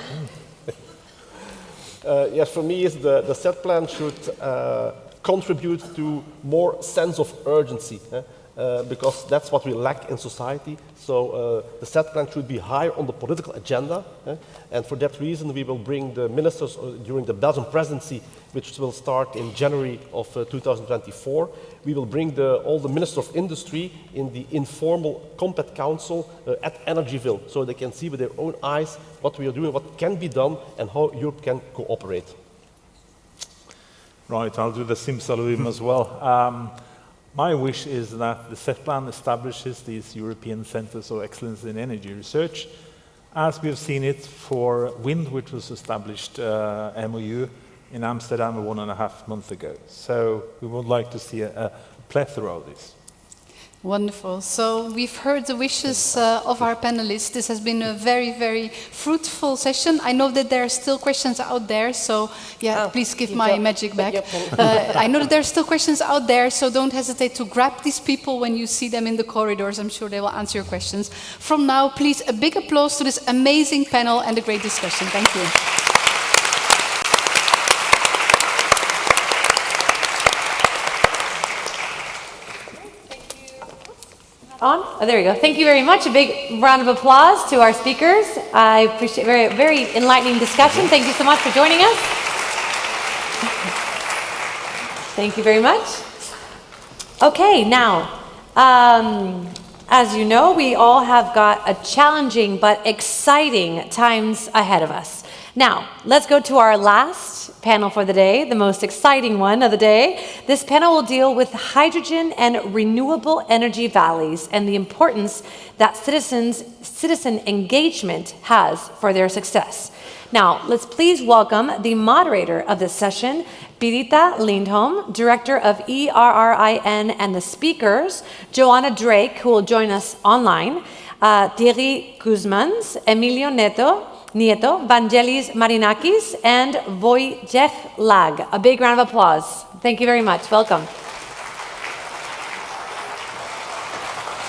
[SPEAKER 15] Yes, for me, the SET Plan should contribute to more sense of urgency, because that's what we lack in society. So the SET Plan should be higher on the political agenda, and for that reason we will bring the ministers during the Belgian presidency, which will start in January of 2024. We will bring all the ministers of industry in the informal Compet Council at Energyville, so they can see with their own eyes what we are doing, what can be done, and how Europe can cooperate.
[SPEAKER 16] Right, I'll do the simsalabim as well. My wish is that the SET Plan establishes these European centers of excellence in energy research, as we've seen it for wind, which was established MOU in Amsterdam 1.5 months ago. So we would like to see a plethora of this.
[SPEAKER 13] Wonderful. So we've heard the wishes of our panelists. This has been a very, very fruitful session. I know that there are still questions out there, so please give my magic back. I know that there are still questions out there, so don't hesitate to grab these people when you see them in the corridors. I'm sure they will answer your questions. From now, please, a big applause to this amazing panel and a great discussion. Thank you.
[SPEAKER 1] on? Oh, there we go. Thank you very much. A big round of applause to our speakers. I appreciate very enlightening discussion. Thank you so much for joining us. Thank you very much. Okay, now, as you know, we all have got a challenging but exciting times ahead of us. Now, let's go to our last panel for the day, the most exciting one of the day. This panel will deal with hydrogen and renewable energy valleys and the importance that citizen engagement has for their success. Now, let's please welcome the moderator of this session, Birgitta Lindholm, Director of ERRIN, and the speakers, Joanna Drake, who will join us online, Thierry Guzmans, Emilio Nieto, Vangelis Marinakis, and Wojciech Lag. A big round of applause. Thank you very much. Welcome.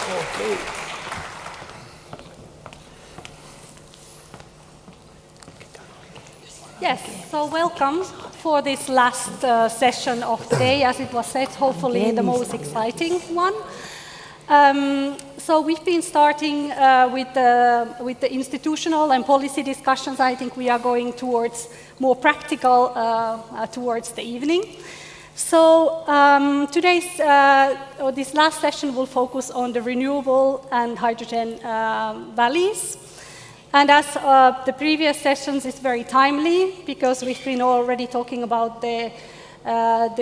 [SPEAKER 5] Okay. Yes, so welcome for this last session of the day, as it was said, hopefully the most exciting one. So we've been starting with the institutional and policy discussions. I think we are going towards more practical towards the evening. So this last session will focus on the renewable and hydrogen valleys. And as the previous sessions, it's very timely because we've been already talking about the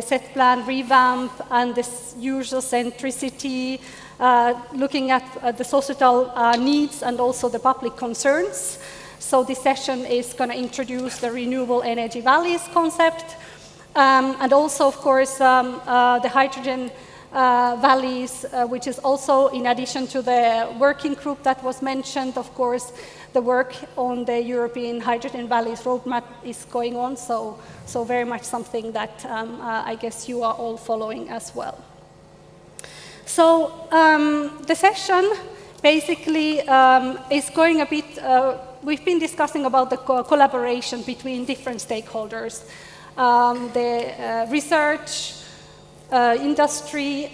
[SPEAKER 5] SET Plan revamp and this usual centricity, looking at the societal needs and also the public concerns. So this session is going to introduce the renewable energy valleys concept, and also, of course, the hydrogen valleys, which is also in addition to the working group that was mentioned, of course, the work on the European Hydrogen Valleys roadmap is going on, so very much something that I guess you are all following as well. So the session basically is going a bit, we've been discussing about the collaboration between different stakeholders, the research, industry,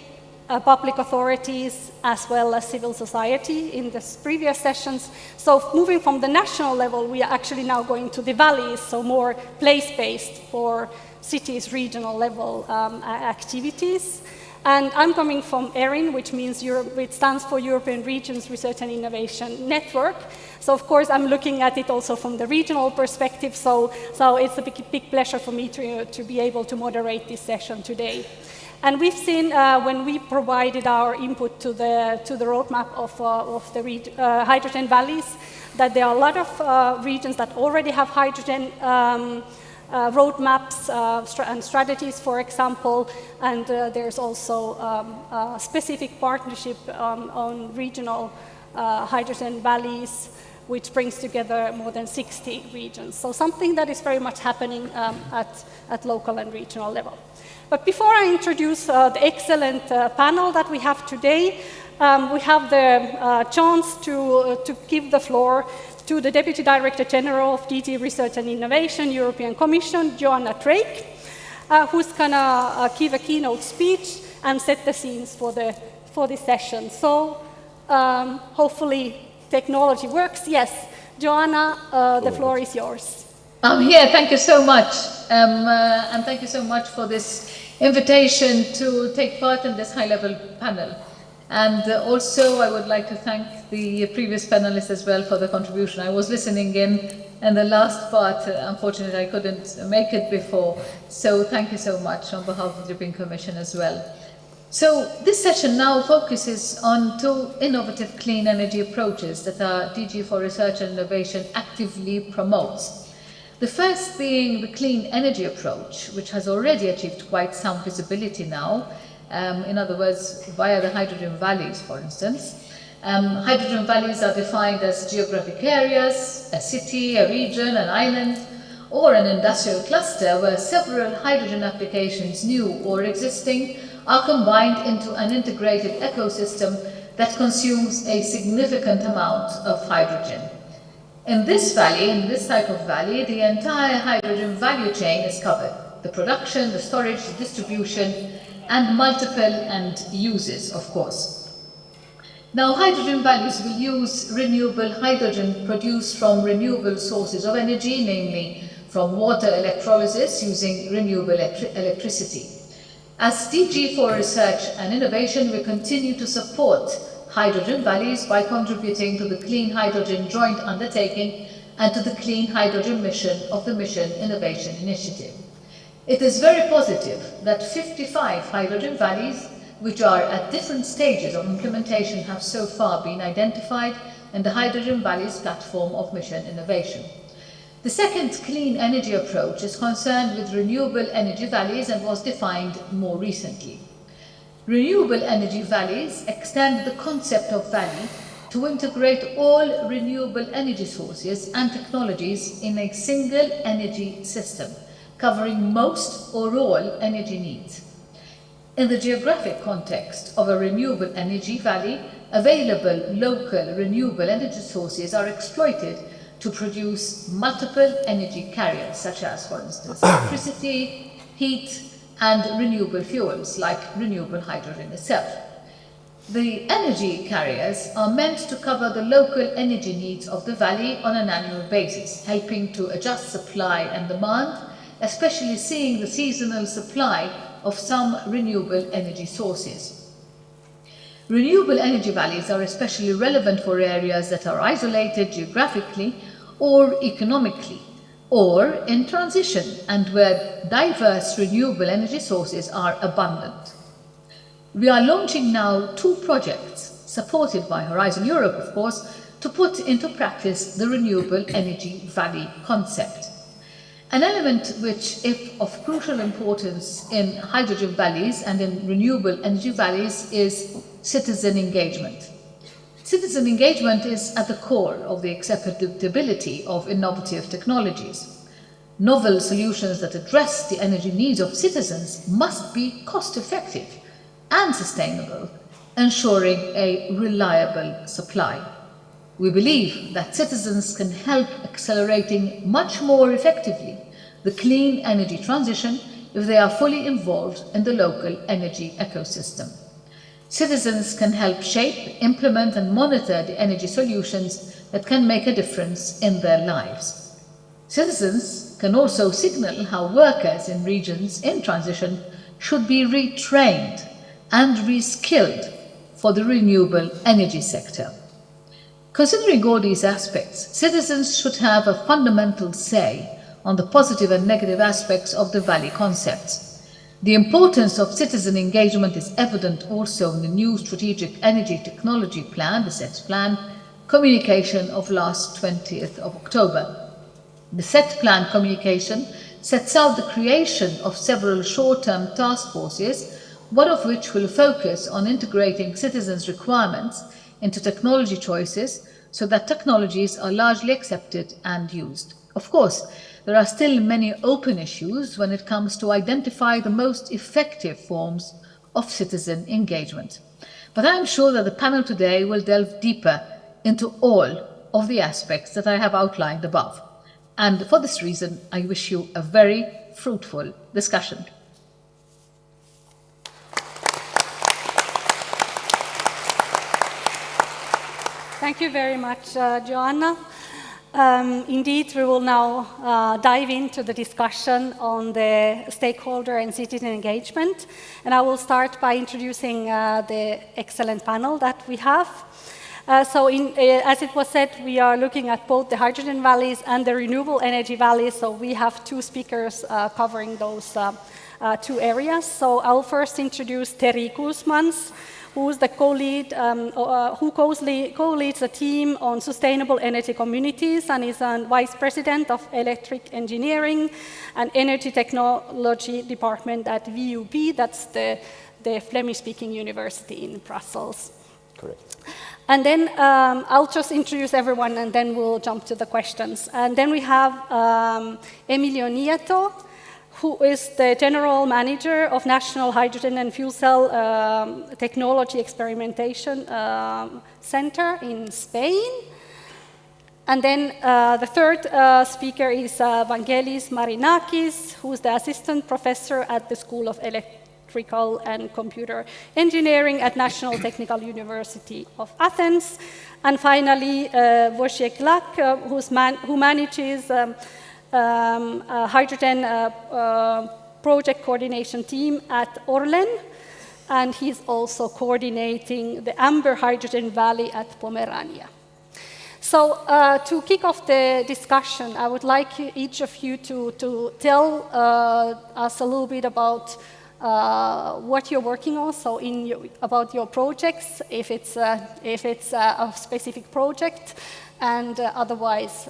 [SPEAKER 5] public authorities, as well as civil society in the previous sessions. So moving from the national level, we are actually now going to the valleys, so more place-based for cities, regional level activities. And I'm coming from ERIN, which means it stands for European Regions Research and Innovation Network. So of course, I'm looking at it also from the regional perspective. So it's a big pleasure for me to be able to moderate this session today. And we've seen when we provided our input to the roadmap of the hydrogen valleys that there are a lot of regions that already have hydrogen roadmaps and strategies, for example, and there's also a specific partnership on regional hydrogen valleys, which brings together more than 60 regions. So something that is very much happening at local and regional level. But before I introduce the excellent panel that we have today, we have the chance to give the floor to the Deputy Director General of DG Research and Innovation, European Commission, Joanna Drake, who's going to give a keynote speech and set the scenes for this session. So hopefully technology works. Yes, Joanna, the floor is yours.
[SPEAKER 19] I'm here. Thank you so much. And thank you so much for this invitation to take part in this high-level panel. And also, I would like to thank the previous panelists as well for the contribution. I was listening in, and the last part, unfortunately, I couldn't make it before. So thank you so much on behalf of the European Commission as well. So this session now focuses on two innovative clean energy approaches that our DG for Research and Innovation actively promotes. The first being the clean energy approach, which has already achieved quite some visibility now. In other words, via the hydrogen valleys, for instance. Hydrogen valleys are defined as geographic areas, a city, a region, an island, or an industrial cluster where several hydrogen applications, new or existing, are combined into an integrated ecosystem that consumes a significant amount of hydrogen. In this valley, in this type of valley, the entire hydrogen value chain is covered. The production, the storage, the distribution, and multiple uses, of course. Now, hydrogen valleys will use renewable hydrogen produced from renewable sources of energy, namely from water electrolysis using renewable electricity. As DG for Research and Innovation, we continue to support hydrogen valleys by contributing to the Clean Hydrogen Joint Undertaking and to the Clean Hydrogen Mission of the Mission Innovation Initiative. It is very positive that 55 hydrogen valleys, which are at different stages of implementation, have so far been identified in the Hydrogen Valleys platform of Mission Innovation. The second clean energy approach is concerned with renewable energy valleys and was defined more recently. Renewable energy valleys extend the concept of valley to integrate all renewable energy sources and technologies in a single energy system, covering most or all energy needs. In the geographic context of a renewable energy valley, available local renewable energy sources are exploited to produce multiple energy carriers, such as, for instance, electricity, heat, and renewable fuels, like renewable hydrogen itself. The energy carriers are meant to cover the local energy needs of the valley on an annual basis, helping to adjust supply and demand, especially seeing the seasonal supply of some renewable energy sources. Renewable energy valleys are especially relevant for areas that are isolated geographically or economically, or in transition, and where diverse renewable energy sources are abundant. We are launching now 2 projects, supported by Horizon Europe, of course, to put into practice the renewable energy valley concept. An element which, if of crucial importance in hydrogen valleys and in renewable energy valleys, is citizen engagement. Citizen engagement is at the core of the acceptability of innovative technologies. Novel solutions that address the energy needs of citizens must be cost-effective and sustainable, ensuring a reliable supply. We believe that citizens can help accelerating much more effectively the clean energy transition if they are fully involved in the local energy ecosystem. Citizens can help shape, implement, and monitor the energy solutions that can make a difference in their lives. Citizens can also signal how workers in regions in transition should be retrained and reskilled for the renewable energy sector. Considering all these aspects, citizens should have a fundamental say on the positive and negative aspects of the valley concepts. The importance of citizen engagement is evident also in the new Strategic Energy Technology Plan, the SET Plan, communication of last 20th of October. The SET Plan communication sets out the creation of several short-term task forces, one of which will focus on integrating citizens' requirements into technology choices so that technologies are largely accepted and used. Of course, there are still many open issues when it comes to identify the most effective forms of citizen engagement. But I am sure that the panel today will delve deeper into all of the aspects that I have outlined above. And for this reason, I wish you a very fruitful discussion.
[SPEAKER 20] Thank you very much, Joanna. Indeed, we will now dive into the discussion on the stakeholder and citizen engagement. And I will start by introducing the excellent panel that we have. As it was said, we are looking at both the hydrogen valleys and the renewable energy valleys. So we have 2 speakers covering those 2 areas. So I'll first introduce Terry Guzmans, who's the who co-leads a team on sustainable energy communities and is a vice president of electric engineering and energy technology department at VUB. That's the Flemish-speaking university in Brussels.
[SPEAKER 21] Correct.
[SPEAKER 20] And then I'll just introduce everyone, and then we'll jump to the questions. And then we have Emilio Nieto, who is the General Manager of National Hydrogen and Fuel Cell Technology Experimentation Center in Spain. And then the third speaker is Vangelis Marinakis, who is the Assistant Professor at the School of Electrical and Computer Engineering at National Technical University of Athens. And finally, Wojciech Lak, who manages a hydrogen project coordination team at Orlen, and he's also coordinating the Amber Hydrogen Valley at Pomerania. So to kick off the discussion, I would like each of you to tell us a little bit about what you're working on, so about your projects, if it's a specific project, and otherwise,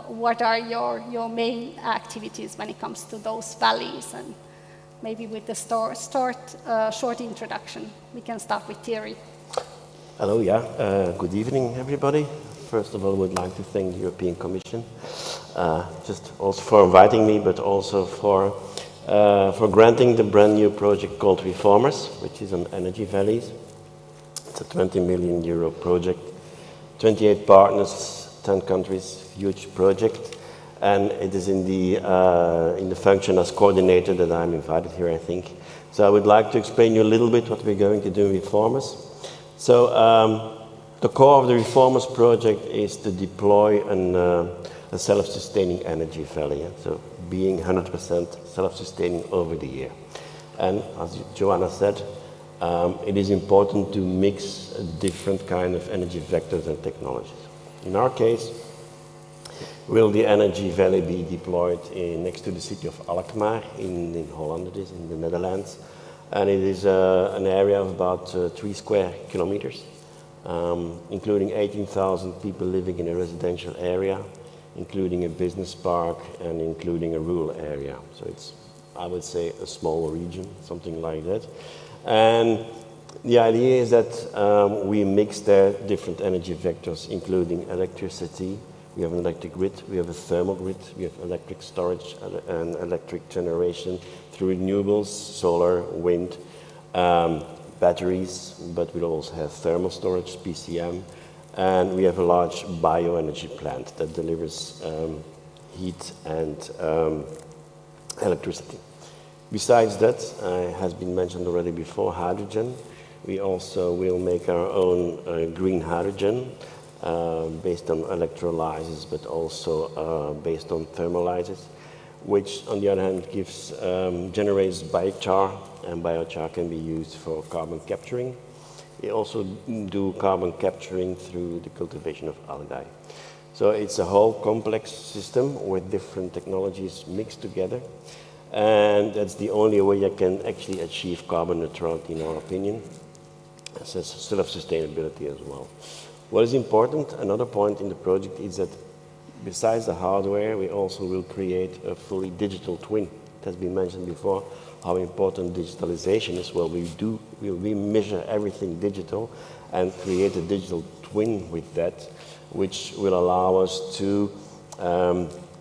[SPEAKER 20] what are your main activities when it comes to those valleys? And maybe with the short introduction, we can start with Thierry.
[SPEAKER 21] Hello, good evening, everybody. First of all, I would like to thank the European Commission, just also for inviting me, but also for granting the brand new project called Reformers, which is on energy valleys. It's a 20 million euro project, 28 partners, 10 countries, huge project. And it is in the function as coordinator that I'm invited here, I think. So I would like to explain you a little bit what we're going to do in Reformers. So the core of the Reformers project is to deploy a self-sustaining energy valley. So being 100% self-sustaining over the year. And as Joanna said, it is important to mix different kind of energy vectors and technologies. In our case, will the energy valley be deployed next to the city of Alkmaar in Holland, it is in the Netherlands. And it is an area of about 3 square kilometers, including 18,000 people living in a residential area, including a business park and including a rural area. So it's, I would say, a small region, something like that. And the idea is that we mix there different energy vectors, including electricity. We have an electric grid, we have a thermal grid, we have electric storage and electric generation through renewables, solar, wind, batteries, but we also have thermal storage, PCM, and we have a large bioenergy plant that delivers heat and electricity. Besides that, has been mentioned already before, hydrogen. We also will make our own green hydrogen based on electrolysis, but also based on thermolysis, which on the other hand generates biochar, and biochar can be used for carbon capturing. We also do carbon capturing through the cultivation of algae. So it's a whole complex system with different technologies mixed together. And that's the only way you can actually achieve carbon neutrality, in our opinion. So self-sustainability as well. What is important, another point in the project, is that besides the hardware, we also will create a fully digital twin. It has been mentioned before how important digitalization is. Well, we measure everything digital and create a digital twin with that, which will allow us to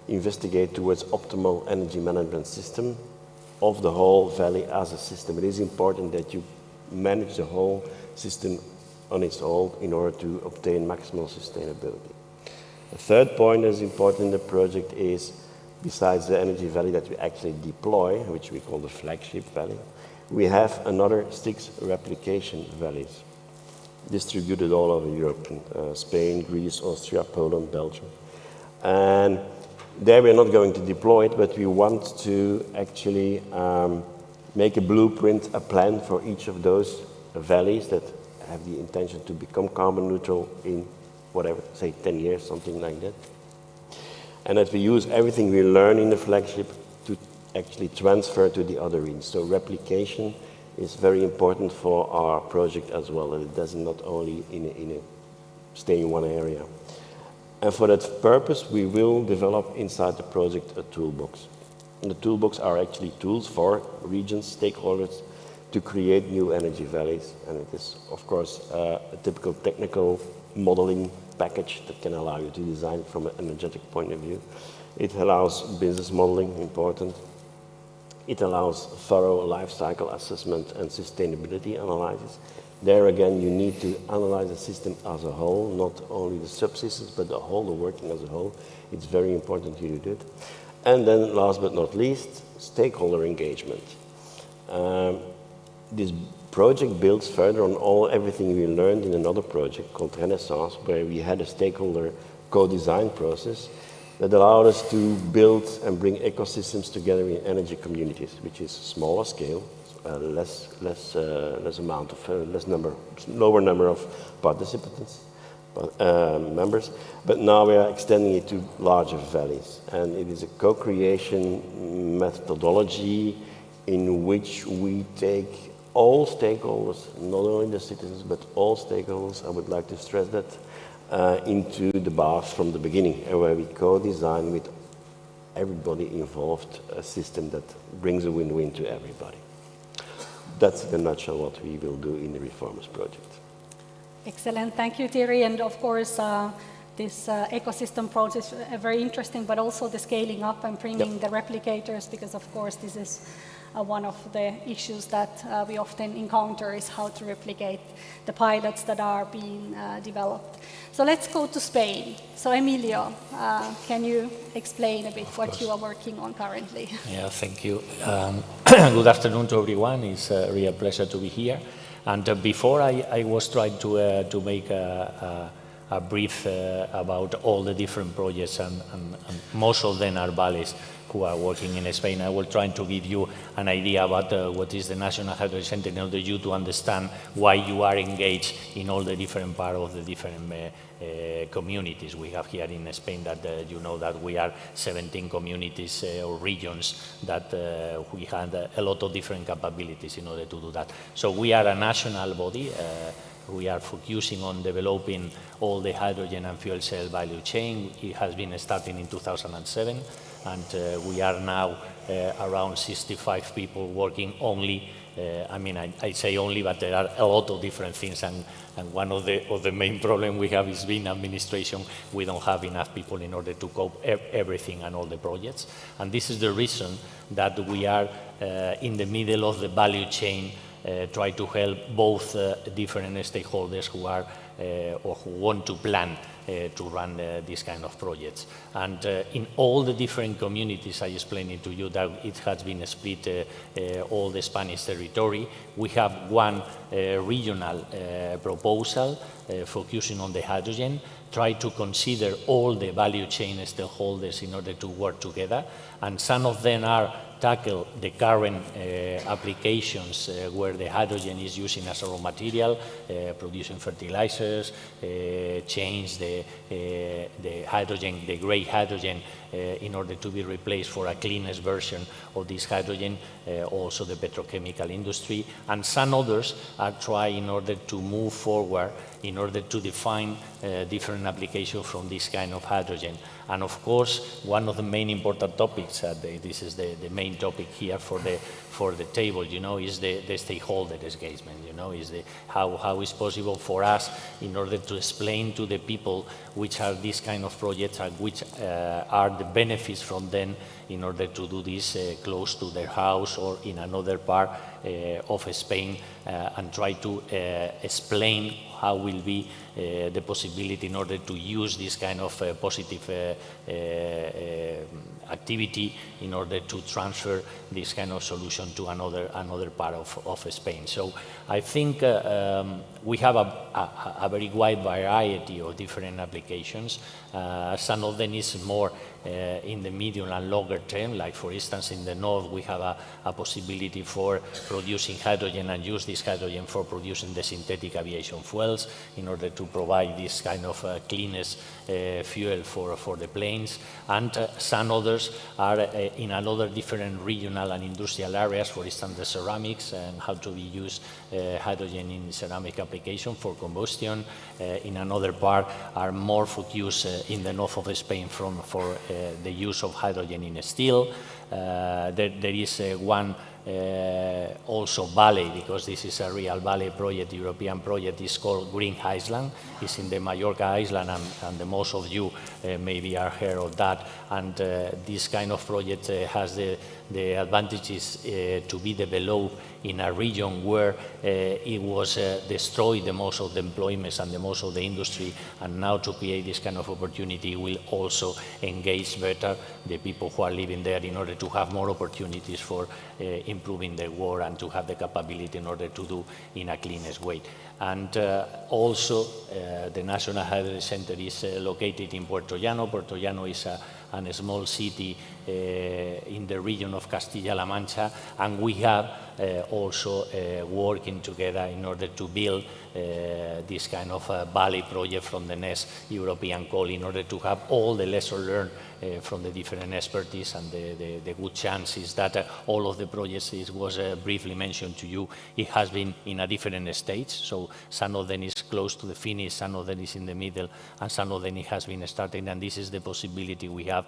[SPEAKER 21] investigate towards optimal energy management system of the whole valley as a system. It is important that you manage the whole system on its own in order to obtain maximal sustainability. The third point that is important in the project is, besides the energy valley that we actually deploy, which we call the flagship valley, we have another 6 replication valleys distributed all over Europe, in Spain, Greece, Austria, Poland, Belgium. And there we're not going to deploy it, but we want to actually make a blueprint, a plan for each of those valleys that have the intention to become carbon neutral in whatever, say 10 years, something like that. And that we use everything we learn in the flagship to actually transfer to the other regions. So replication is very important for our project as well, and it does not only stay in one area. And for that purpose, we will develop inside the project a toolbox. And the toolbox are actually tools for regions, stakeholders, to create new energy valleys. And it is, of course, a typical technical modeling package that can allow you to design from an energetic point of view. It allows business modeling, important. It allows thorough life cycle assessment and sustainability analysis. There again, you need to analyze the system as a whole, not only the subsystems, but the whole, the working as a whole. It's very important you do that. And then last but not least, stakeholder engagement. this project builds further on everything we learned in another project called Renaissance, where we had a stakeholder co-design process that allowed us to build and bring ecosystems together in energy communities, which is smaller scale, lower number of participants, members, but now we are extending it to larger valleys, and it is a co-creation methodology in which we take all stakeholders, not only the citizens, but all stakeholders, I would like to stress that, into the bath from the beginning, where we co-design with everybody involved a system that brings a win-win to everybody. That's in a nutshell what we will do in the Reformers project.
[SPEAKER 20] Excellent, thank you, Thierry. And of course, this ecosystem process is very interesting, but also the scaling up and bringing the replicators, because of course this is one of the issues that we often encounter, is how to replicate the pilots that are being developed. So let's go to Spain. So Emilio, can you explain a bit what you are working on currently?
[SPEAKER 2] Yeah, thank you. Good afternoon to everyone. It's a real pleasure to be here. And before I was trying to make a brief about all the different projects, and most of them are valleys who are working in Spain. I will try to give you an idea about what is the National Hydrogen Center in order you to understand why you are engaged in all the different parts of the different communities we have here in Spain. That you know that we are 17 communities or regions that we had a lot of different capabilities in order to do that. So we are a national body. We are focusing on developing all the hydrogen and fuel cell value chain. It has been starting in 2007, and we are now around 65 people working only. I mean, I say only, but there are a lot of different things, and one of the main problems we have is being administration. We don't have enough people in order to cope everything and all the projects, and this is the reason that we are in the middle of the value chain. Try to help both different stakeholders who are or who want to plan to run these kind of projects. And in all the different communities, I explained it to you that it has been split all the Spanish territory. We have one regional proposal focusing on the hydrogen, try to consider all the value chain stakeholders in order to work together, and some of them are tackle the current applications where the hydrogen is using as a raw material, producing fertilizers, change the hydrogen, the gray hydrogen, in order to be replaced for a cleanest version of this hydrogen, also the petrochemical industry, and some others are trying in order to move forward in order to define different applications from this kind of hydrogen. And of course, one of the main important topics, this is the main topic here for the table, you know, is the stakeholder engagement, you know, is how is possible for us in order to explain to the people which are these kind of projects and which are the benefits from them in order to do this close to their house or in another part of Spain, and try to explain how will be the possibility in order to use this kind of positive activity in order to transfer this kind of solution to another part of Spain. So I think we have a very wide variety of different applications. Some of them is more in the medium and longer term, like for instance in the north we have a possibility for producing hydrogen and use this hydrogen for producing the synthetic aviation fuels in order to provide this kind of cleanest fuel for the planes, and some others are in another different regional and industrial areas, for instance the ceramics and how to use hydrogen in ceramic application for combustion. In another part are more focused in the north of Spain for the use of hydrogen in steel. There is one also valley, because this is a real valley project, European project, is called Green Island. It's in the Mallorca Island, and the most of you maybe are heard of that. And this kind of project has the the advantages to be developed in a region where it was destroyed the most of the employments and the most of the industry, and now to create this kind of opportunity will also engage better the people who are living there in order to have more opportunities for improving their work and to have the capability in order to do in a cleanest way. And also the National Hydrogen Center is located in Puerto Llano. Puerto Llano is a small city in the region of Castilla-La Mancha, and we have also working together in order to build this kind of valley project from the next European call, in order to have all the lessons learned from the different expertise, and the good chances that all of the projects, it was briefly mentioned to you, it has been in a different stage. So some of them is close to the finish, some of them is in the middle, and some of them it has been starting. And this is the possibility we have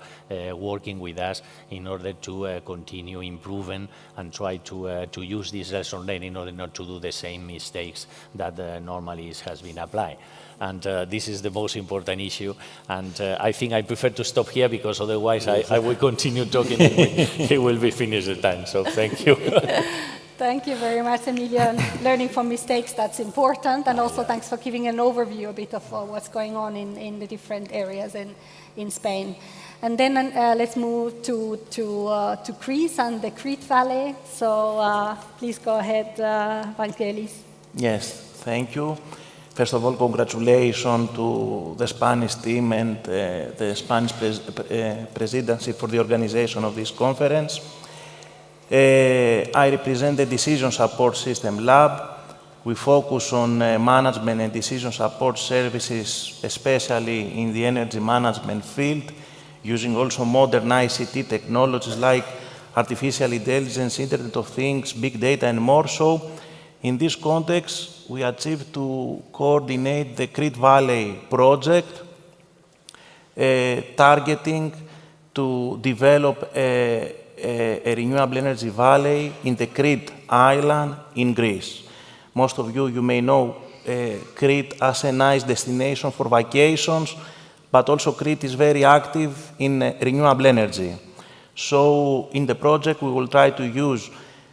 [SPEAKER 2] working with us in order to continue improving and try to use this lesson learned in order not to do the same mistakes that normally has been applied. And this is the most important issue. And I think I prefer to stop here, because otherwise I will continue talking and it will be finished the time. So thank you.
[SPEAKER 20] Thank you very much, Emilio. Learning from mistakes, that's important. And also thanks for giving an overview a bit of what's going on in the different areas in Spain. And then let's move to Greece and the Crete Valley. So please go ahead, Vangelis.
[SPEAKER 3] Yes, thank you. First of all, congratulations to the Spanish team and the Spanish presidency for the organization of this conference. I represent the Decision Support System Lab. We focus on management and decision support services, especially in the energy management field, using also modern ICT technologies like artificial intelligence, Internet of Things, big data, and more. So, in this context, we achieved to coordinate the Crete Valley project, targeting to develop a renewable energy valley in the Crete island in Greece. Most of you may know Crete as a nice destination for vacations, but also Crete is very active in renewable energy. So in the project, we will try to use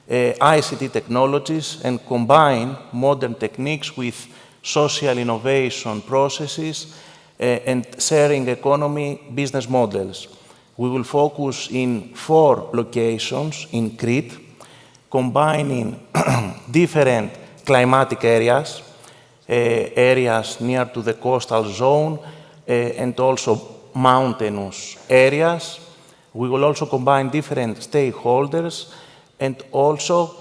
[SPEAKER 3] ICT technologies and combine modern techniques with social innovation processes and sharing economy business models. We will focus in 4 locations in Crete, combining different climatic areas, areas near to the coastal zone, and also mountainous areas. We will also combine different stakeholders and also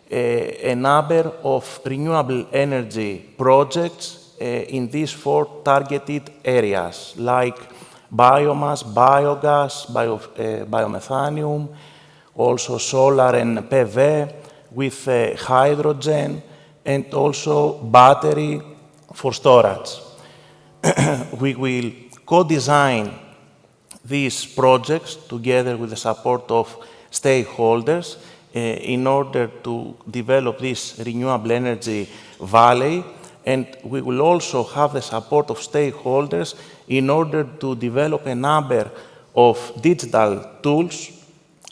[SPEAKER 3] a number of renewable energy projects in these 4 targeted areas, like biomass, biogas, biomethanium, also solar and PV with hydrogen, and also battery for storage. We will co-design these projects together with the support of stakeholders in order to develop this renewable energy valley, and we will also have the support of stakeholders in order to develop a number of digital tools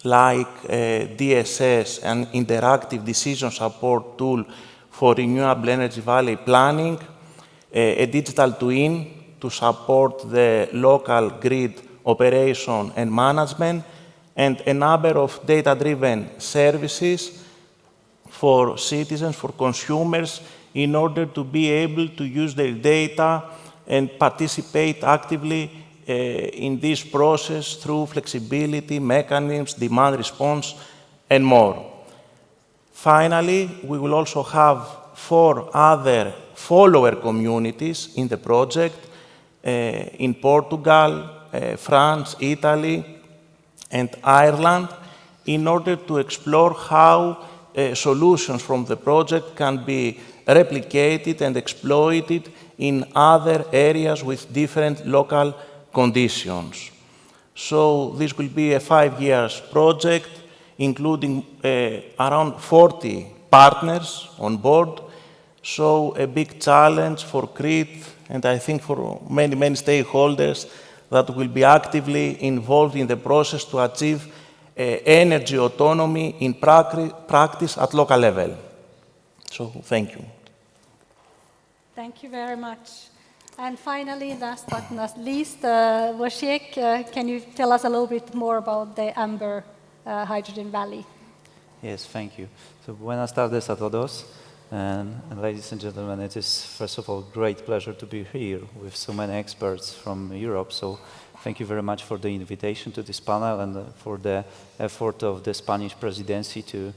[SPEAKER 3] like DSS, an interactive decision support tool for renewable energy valley planning, a digital twin to support the local grid operation and management, and a number of data-driven services for citizens, for consumers, in order to be able to use their data and participate actively in this process through flexibility, mechanisms, demand response, and more. Finally, we will also have 4 other follower communities in the project in Portugal, France, Italy, and Ireland, in order to explore how solutions from the project can be replicated and exploited in other areas with different local conditions. So this will be a 5-year project, including around 40 partners on board. So a big challenge for Crete, and I think for many stakeholders that will be actively involved in the process to achieve energy autonomy in practice at local level. So thank you.
[SPEAKER 20] Thank you very much. And finally, last but not least, Wojciech, can you tell us a little bit more about the Amber Hydrogen Valley?
[SPEAKER 4] Yes, thank you. So buenas tardes a todos. And ladies and gentlemen, it is first of all a great pleasure to be here with so many experts from Europe. So thank you very much for the invitation to this panel and for the effort of the Spanish presidency to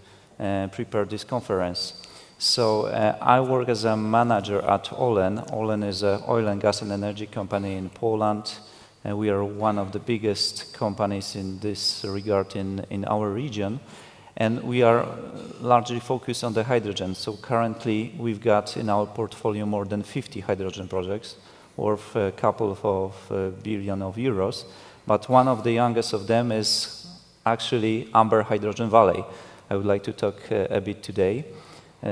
[SPEAKER 4] prepare this conference. So I work as a manager at ORLEN. ORLEN is an oil and gas and energy company in Poland. And we are one of the biggest companies in this regard in our region. And we are largely focused on the hydrogen. So currently we've got in our portfolio more than 50 hydrogen projects worth a couple of billion of euros. But one of the youngest of them is actually Amber Hydrogen Valley. I would like to talk a bit today.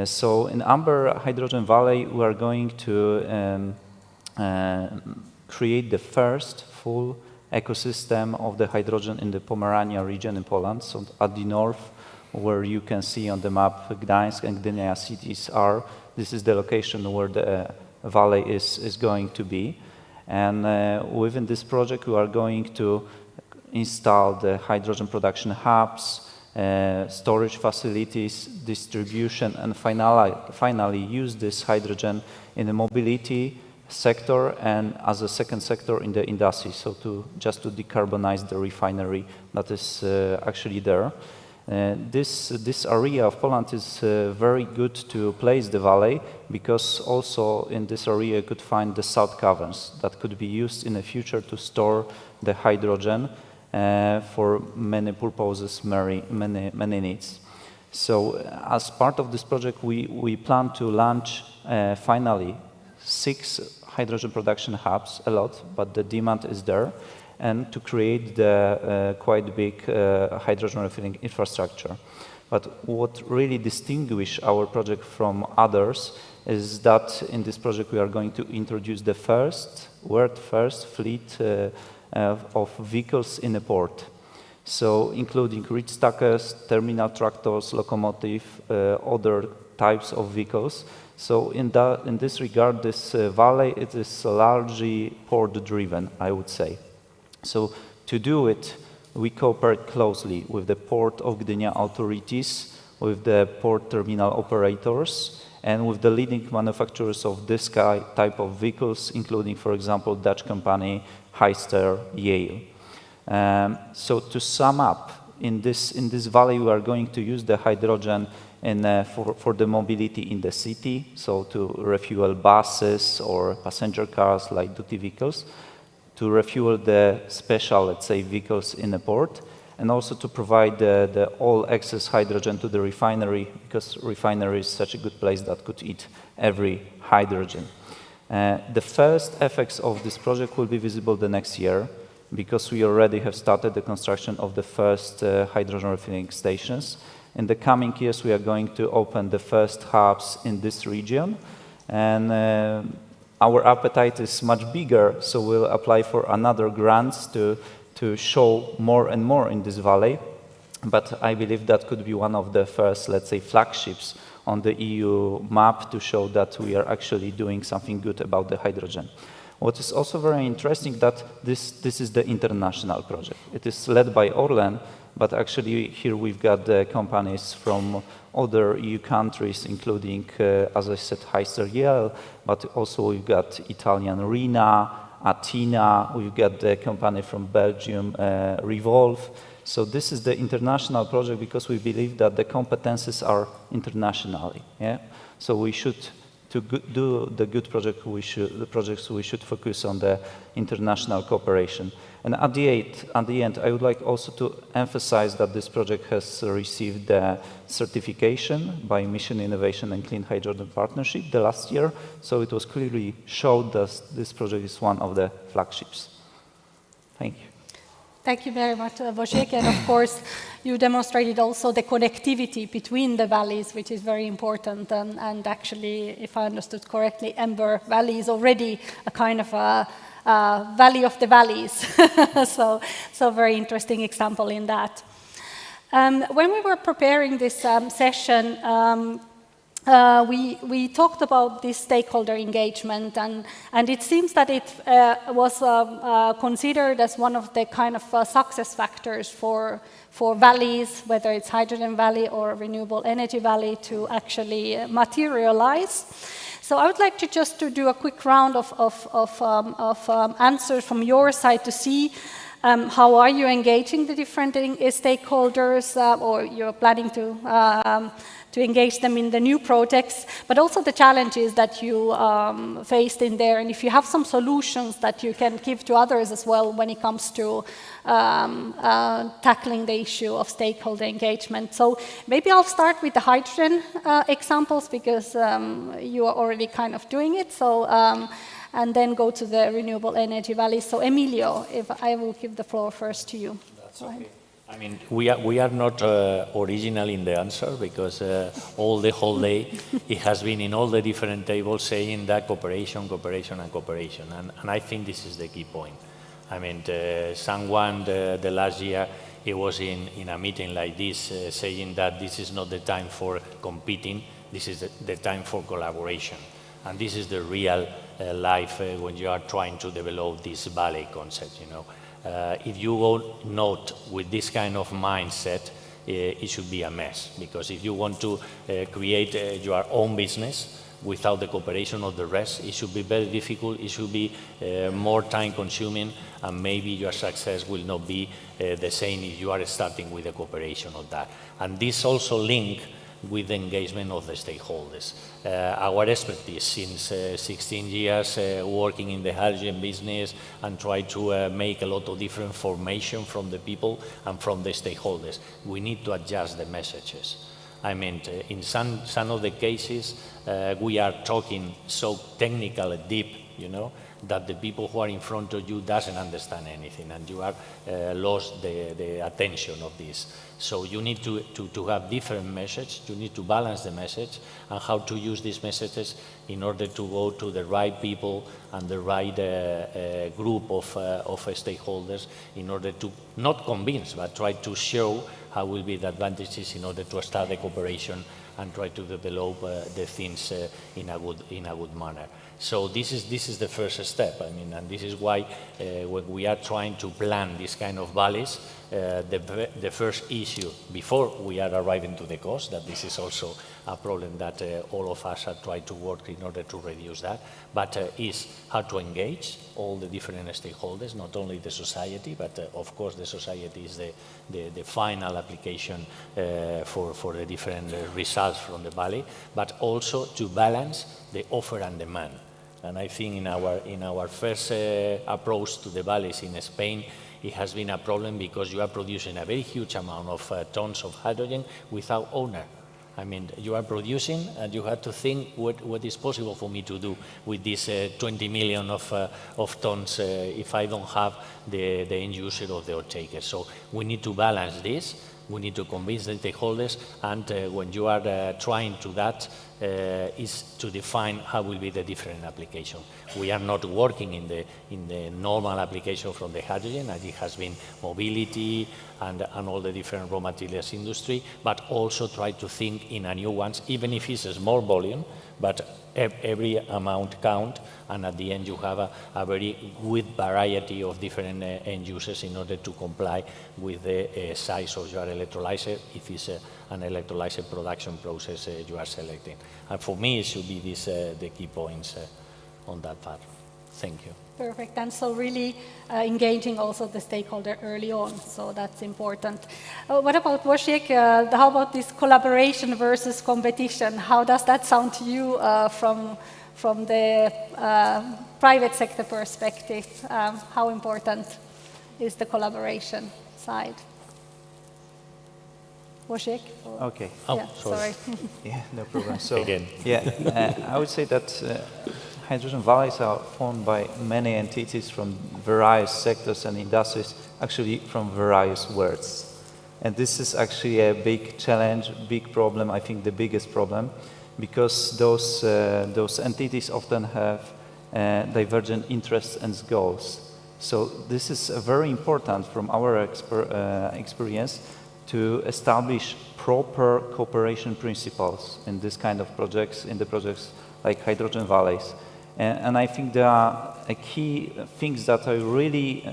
[SPEAKER 4] So in Amber Hydrogen Valley, we are going to create the first full ecosystem of the hydrogen in the Pomerania region in Poland. So at the north, where you can see on the map Gdańsk and Gdynia cities are, this is the location where the valley is going to be. And within this project, we are going to install the hydrogen production hubs, storage facilities, distribution, and finally use this hydrogen in the mobility sector and as a second sector in the industry, so just to decarbonize the refinery that is actually there. This area of Poland is very good to place the valley because also in this area you could find the salt caverns that could be used in the future to store the hydrogen for many purposes, many needs. So as part of this project, we plan to launch finally 6 hydrogen production hubs, a lot, but the demand is there, and to create the quite big hydrogen refilling infrastructure. But what really distinguishes our project from others is that in this project we are going to introduce the world first fleet of vehicles in a port. So including reach stackers, terminal tractors, locomotive, other types of vehicles. So in this regard, this valley, it is largely port-driven, I would say. So to do it, we cooperate closely with the Port of Gdynia authorities, with the port terminal operators, and with the leading manufacturers of this type of vehicles, including, for example, Dutch company Hyster, Yale. So to sum up, in this valley, we are going to use the hydrogen for the mobility in the city, so to refuel buses or passenger cars like duty vehicles, to refuel the special, let's say, vehicles in the port, and also to provide the all-access hydrogen to the refinery, because refinery is such a good place that could eat every hydrogen. The first effects of this project will be visible the next year, because we already have started the construction of the first hydrogen refilling stations. In the coming years, we are going to open the first hubs in this region, and our appetite is much bigger, so we'll apply for another grants to show more and more in this valley. But I believe that could be one of the first, let's say, flagships on the EU map to show that we are actually doing something good about the hydrogen. What is also very interesting that this is the international project. It is led by ORLEN, but actually here we've got the companies from other EU countries, including, as I said, Hyster, Yale, but also we've got Italian Rina, Athena, we've got the company from Belgium, Revolve. So this is the international project because we believe that the competences are internationally. Yeah? So we should, to do the good project, we should focus on the international cooperation. And at the end, I would like also to emphasize that this project has received the certification by Mission Innovation and Clean Hydrogen Partnership the last year. So it was clearly showed that this project is one of the flagships. Thank you.
[SPEAKER 20] Thank you very much, Wojciech. And of course, you demonstrated also the connectivity between the valleys, which is very important. And actually, if I understood correctly, Amber Valley is already a kind of a valley of the valleys. so very interesting example in that. When we were preparing this session, we talked about this stakeholder engagement, and it seems that it was considered as one of the kind of success factors for valleys, whether it's Hydrogen Valley or Renewable Energy Valley, to actually materialize. So I would like to just to do a quick round of answers from your side to see how are you engaging the different stakeholders, or you're planning to engage them in the new projects, but also the challenges that you faced in there, and if you have some solutions that you can give to others as well when it comes to tackling the issue of stakeholder engagement. So maybe I'll start with the hydrogen examples, because you are already kind of doing it. So and then go to the renewable energy valley. So Emilio, if I will give the floor first to you.
[SPEAKER 2] That's okay. I mean, we are not original in the answer, because all the whole day it has been in all the different tables saying that cooperation, cooperation, and cooperation. And I think this is the key point. I mean, someone the last year, he was in a meeting like this saying that this is not the time for competing, this is the time for collaboration. And this is the real life when you are trying to develop this valley concept, you know. If you go not with this kind of mindset, it should be a mess. Because if you want to create your own business without the cooperation of the rest, it should be very difficult, it should be more time consuming, and maybe your success will not be the same if you are starting with the cooperation of that. And this also links with the engagement of the stakeholders. Our expertise since 16 years working in the hydrogen business and try to make a lot of different formation from the people and from the stakeholders. We need to adjust the messages. I mean, in some of the cases, we are talking so technical and deep, you know, that the people who are in front of you doesn't understand anything, and you are lost the attention of this. So you need to have different message, you need to balance the message and how to use these messages in order to go to the right people and the right group of stakeholders, in order to not convince, but try to show how will be the advantages in order to start the cooperation and try to develop the things in a good manner. So this is the first step. I mean, and this is why when we are trying to plan this kind of valleys, the first issue before we are arriving to the cost, that this is also a problem that all of us are trying to work in order to reduce that, but is how to engage all the different stakeholders, not only the society, but of course the society is the final application for the different results from the valley, but also to balance the offer and demand. And I think in our first approach to the valleys in Spain, it has been a problem because you are producing a very huge amount of tons of hydrogen without owner. I mean, you are producing and you have to think what is possible for me to do with this 20 million of tons if I don't have the end user or the off-taker. So we need to balance this. We need to convince the stakeholders, and when you are trying to that, is to define how will be the different application. We are not working in the normal application from the hydrogen, as it has been mobility and all the different raw materials industry, but also try to think in a new ones, even if it's a small volume, but every amount count, and at the end you have a very good variety of different end users in order to comply with the size of your electrolyzer, if it's an electrolyzer production process you are selecting. And for me, it should be the key points on that part. Thank you.
[SPEAKER 20] Perfect, and so really engaging also the stakeholder early on, so that's important. What about Wojciech? How about this collaboration versus competition? How does that sound to you from the private sector perspective? How important is the collaboration side? Wojciech?
[SPEAKER 4] Okay.
[SPEAKER 20] Oh, yeah, sorry.
[SPEAKER 4] Yeah, no problem. So, again. Yeah, I would say that hydrogen valleys are formed by many entities from various sectors and industries, actually from various worlds. And this is actually a big challenge, big problem, I think the biggest problem, because those entities often have divergent interests and goals. So this is very important from our experience to establish proper cooperation principles in this kind of projects, in the projects like hydrogen valleys. And I think there are key things that are really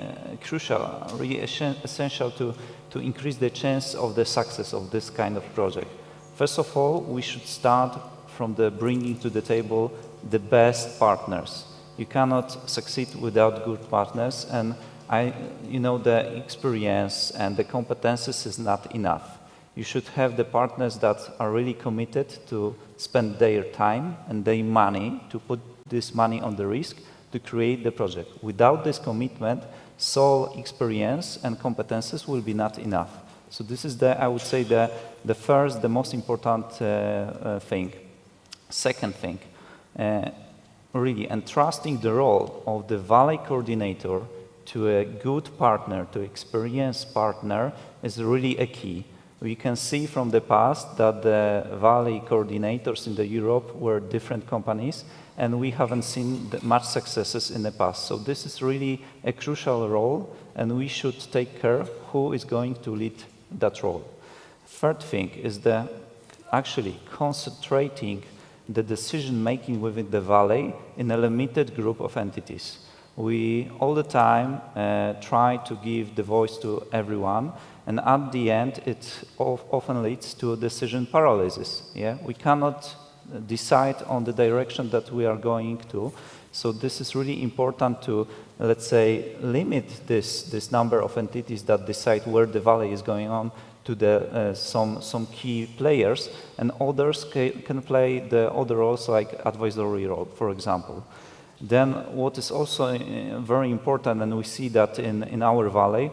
[SPEAKER 4] crucial, really essential to increase the chance of the success of this kind of project. First of all, we should start from the bringing to the table the best partners. You cannot succeed without good partners, and the experience and the competences is not enough. You should have the partners that are really committed to spend their time and their money, to put this money on the risk to create the project. Without this commitment, sole experience and competences will be not enough. So this is I would say, the first, the most important thing. Second thing, really entrusting the role of the Valley coordinator to a good partner, to experienced partner, is really a key. We can see from the past that the Valley coordinators in Europe were different companies, and we haven't seen much successes in the past. So this is really a crucial role, and we should take care who is going to lead that role. Third thing is actually concentrating the decision-making within the Valley in a limited group of entities. We all the time try to give the voice to everyone, and at the end it often leads to decision paralysis. Yeah? We cannot decide on the direction that we are going to. So this is really important to, let's say, limit this number of entities that decide where the Valley is going on to some key players, and others can play the other roles like advisory role, for example. Then what is also very important, and we see that in our Valley,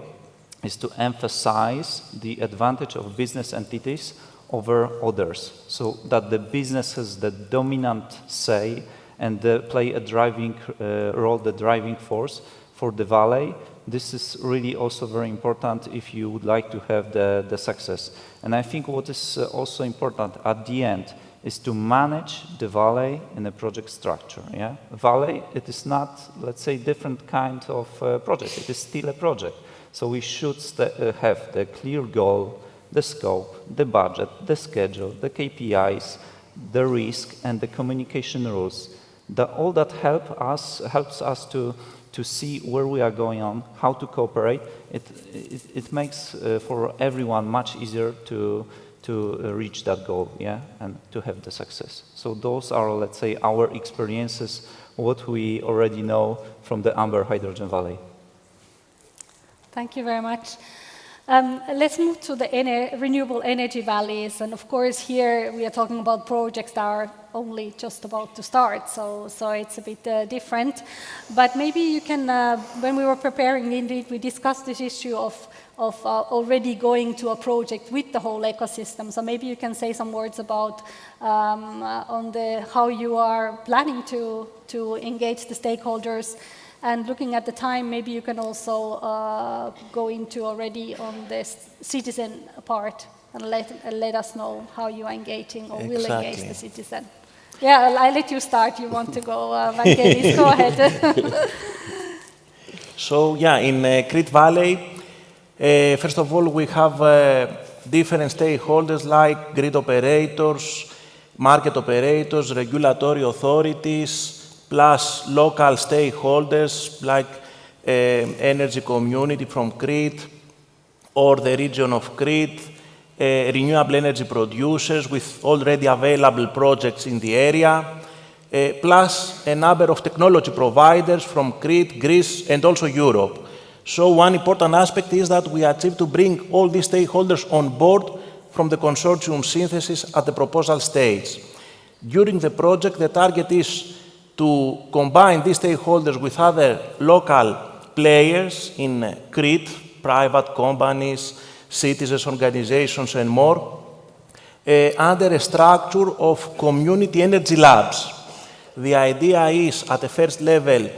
[SPEAKER 4] is to emphasize the advantage of business entities over others, so that the business has the dominant say and play a driving role, the driving force for the Valley. This is really also very important if you would like to have the success. And I think what is also important at the end is to manage the Valley in a project structure. Yeah? Valley, it is not, let's say, different kind of project. It is still a project. So we should have the clear goal, the scope, the budget, the schedule, the KPIs, the risk, and the communication rules. All that helps us to see where we are going on, how to cooperate. It makes for everyone much easier to reach that goal, yeah, and to have the success. So those are, let's say, our experiences, what we already know from the Amber Hydrogen Valley.
[SPEAKER 20] Thank you very much. Let's move to the renewable energy valleys, and of course here we are talking about projects that are only just about to start, so it's a bit different. But maybe you can, when we were preparing, indeed, we discussed this issue of already going to a project with the whole ecosystem. So maybe you can say some words about how you are planning to engage the stakeholders. And looking at the time, maybe you can also go into already on the citizen part and let us know how you are engaging or will engage the citizen. Yeah, I'll let you start. You want to go, Vangelis, go ahead.
[SPEAKER 3] So, yeah, in Crete Valley, first of all, we have different stakeholders like grid operators, market operators, regulatory authorities, plus local stakeholders like energy community from Crete or the region of Crete, renewable energy producers with already available projects in the area, plus a number of technology providers from Crete, Greece, and also Europe. So one important aspect is that we achieve to bring all these stakeholders on board from the consortium synthesis at the proposal stage. During the project, the target is to combine these stakeholders with other local players in Crete, private companies, citizens, organizations, and more, under a structure of community energy labs. The idea is, at the first level,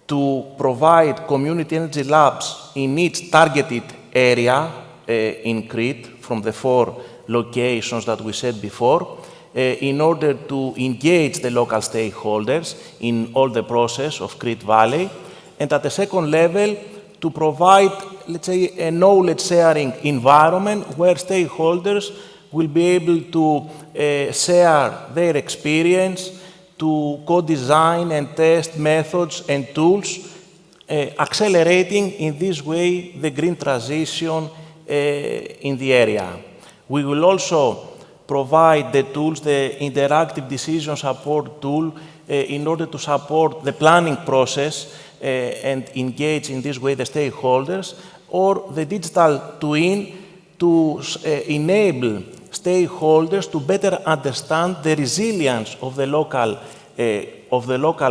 [SPEAKER 3] to provide community energy labs in each targeted area in Crete, from the 4 locations that we said before, in order to engage the local stakeholders in all the process of Crete Valley, and at the second level, to provide let's say, a knowledge-sharing environment where stakeholders will be able to share their experience, to co-design and test methods and tools, accelerating in this way the green transition in the area. We will also provide the tools, the interactive decision support tool, in order to support the planning process and engage in this way the stakeholders, or the digital twin to enable stakeholders to better understand the resilience of the local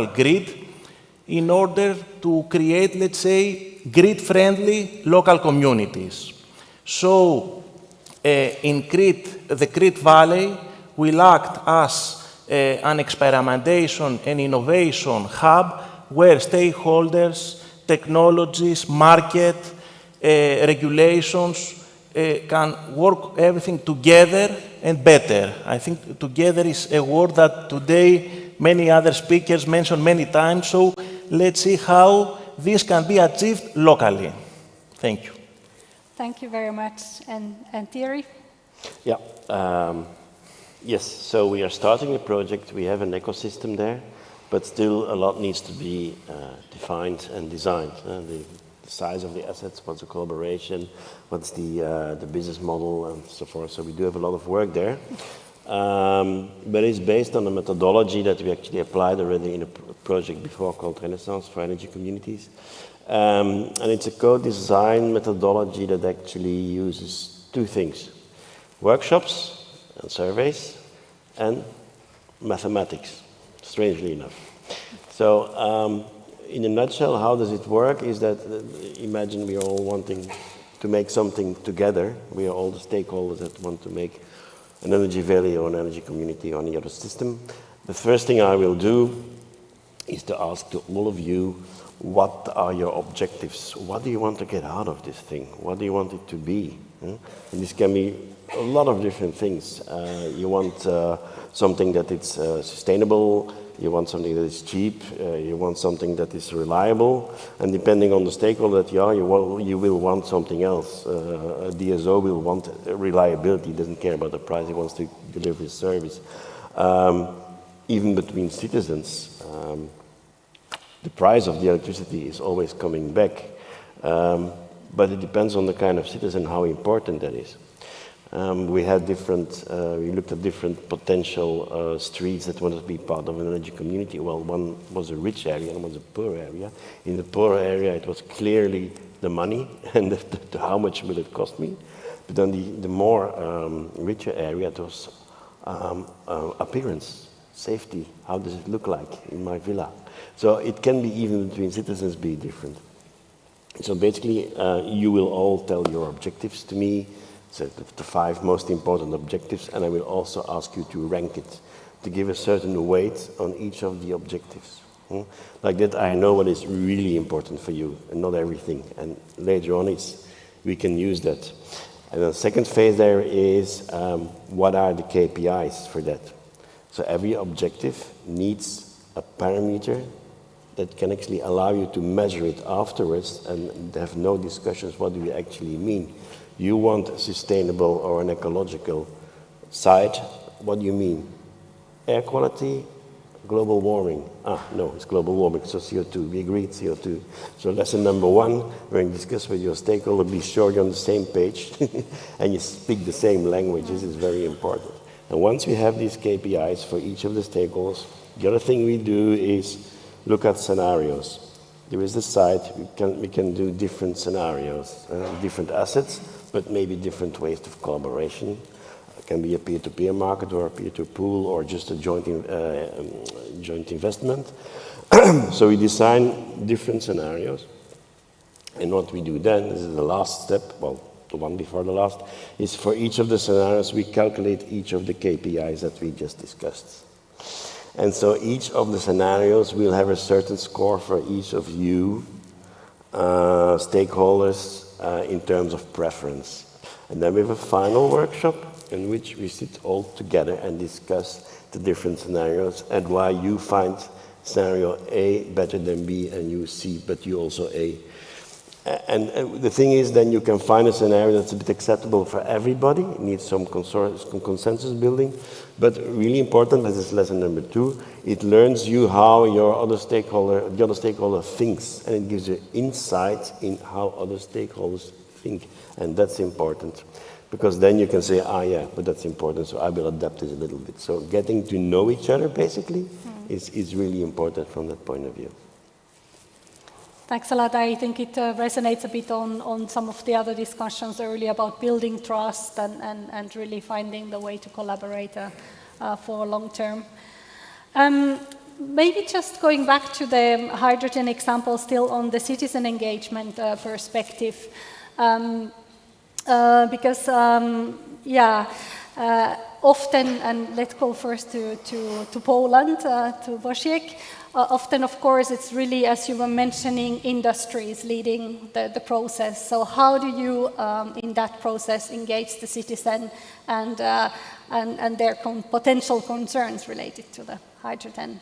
[SPEAKER 3] grid in order to create, let's say, grid-friendly local communities. So, in Crete, the Crete Valley will act as an experimentation and innovation hub where stakeholders, technologies, market, regulations can work everything together and better. I think together is a word that today many other speakers mentioned many times, so let's see how this can be achieved locally. Thank you.
[SPEAKER 20] Thank you very much. And Thierry?
[SPEAKER 21] Yeah. Yes, so we are starting a project. We have an ecosystem there, but still a lot needs to be defined and designed. The size of the assets, what's the collaboration, what's the business model, and so forth. So we do have a lot of work there. But it's based on a methodology that we actually applied already in a project before called Renaissance for Energy Communities. And it's a co-design methodology that actually uses two things: workshops and surveys, and mathematics, strangely enough. So in a nutshell, how does it work is that, imagine we are all wanting to make something together. We are all the stakeholders that want to make an energy valley or an energy community or any other system. The first thing I will do is to ask to all of you, what are your objectives? What do you want to get out of this thing? What do you want it to be? And this can be a lot of different things. You want something that is sustainable, you want something that is cheap, you want something that is reliable, and depending on the stakeholder that you are, you will want something else. A DSO will want reliability, doesn't care about the price, he wants to deliver his service. Even between citizens, the price of the electricity is always coming back, but it depends on the kind of citizen, how important that is. We looked at different potential streets that wanted to be part of an energy community. Well, one was a rich area and one was a poor area. In the poor area, it was clearly the money and how much will it cost me. But then the more richer area, it was appearance, safety. How does it look like in my villa? So it can be even between citizens be different. So basically, you will all tell your objectives to me. So the 5 most important objectives, and I will also ask you to rank it, to give a certain weight on each of the objectives. Like that, I know what is really important for you, and not everything. And later on, we can use that. And the second phase there is, what are the KPIs for that? So every objective needs a parameter that can actually allow you to measure it afterwards and have no discussions, what do we actually mean? You want a sustainable or an ecological side. What do you mean? Air quality, global warming. No, it's global warming, so CO2. We agreed CO2. So lesson number 1, when you discuss with your stakeholder, be sure you're on the same page and you speak the same language. This is very important. And once we have these KPIs for each of the stakeholders, the other thing we do is look at scenarios. There is this side, we can do different scenarios, different assets, but maybe different ways of collaboration. It can be a peer-to-peer market or a peer-to-peer pool or just a joint investment. So we design different scenarios. And what we do then, this is the last step, well, the one before the last, is for each of the scenarios, we calculate each of the KPIs that we just discussed. And so each of the scenarios will have a certain score for each of you, stakeholders, in terms of preference. And then we have a final workshop in which we sit all together and discuss the different scenarios and why you find scenario A better than B and you C, but you also A. And the thing is, then you can find a scenario that's a bit acceptable for everybody. It needs some consensus building. But really important, this is lesson number 2, it learns you how the other stakeholder thinks, and it gives you insight in how other stakeholders think. And that's important, because then you can say, yeah, but that's important, so I will adapt this a little bit. So getting to know each other, basically, is really important from that point of view.
[SPEAKER 20] Thanks a lot. I think it resonates a bit on some of the other discussions earlier about building trust and really finding the way to collaborate for long term. Maybe just going back to the hydrogen example, still on the citizen engagement perspective, because, often, and let's go first to Poland, to Wojciech. Often, of course, it's really, as you were mentioning, industries leading the process. So how do you, in that process, engage the citizen and their potential concerns related to the hydrogen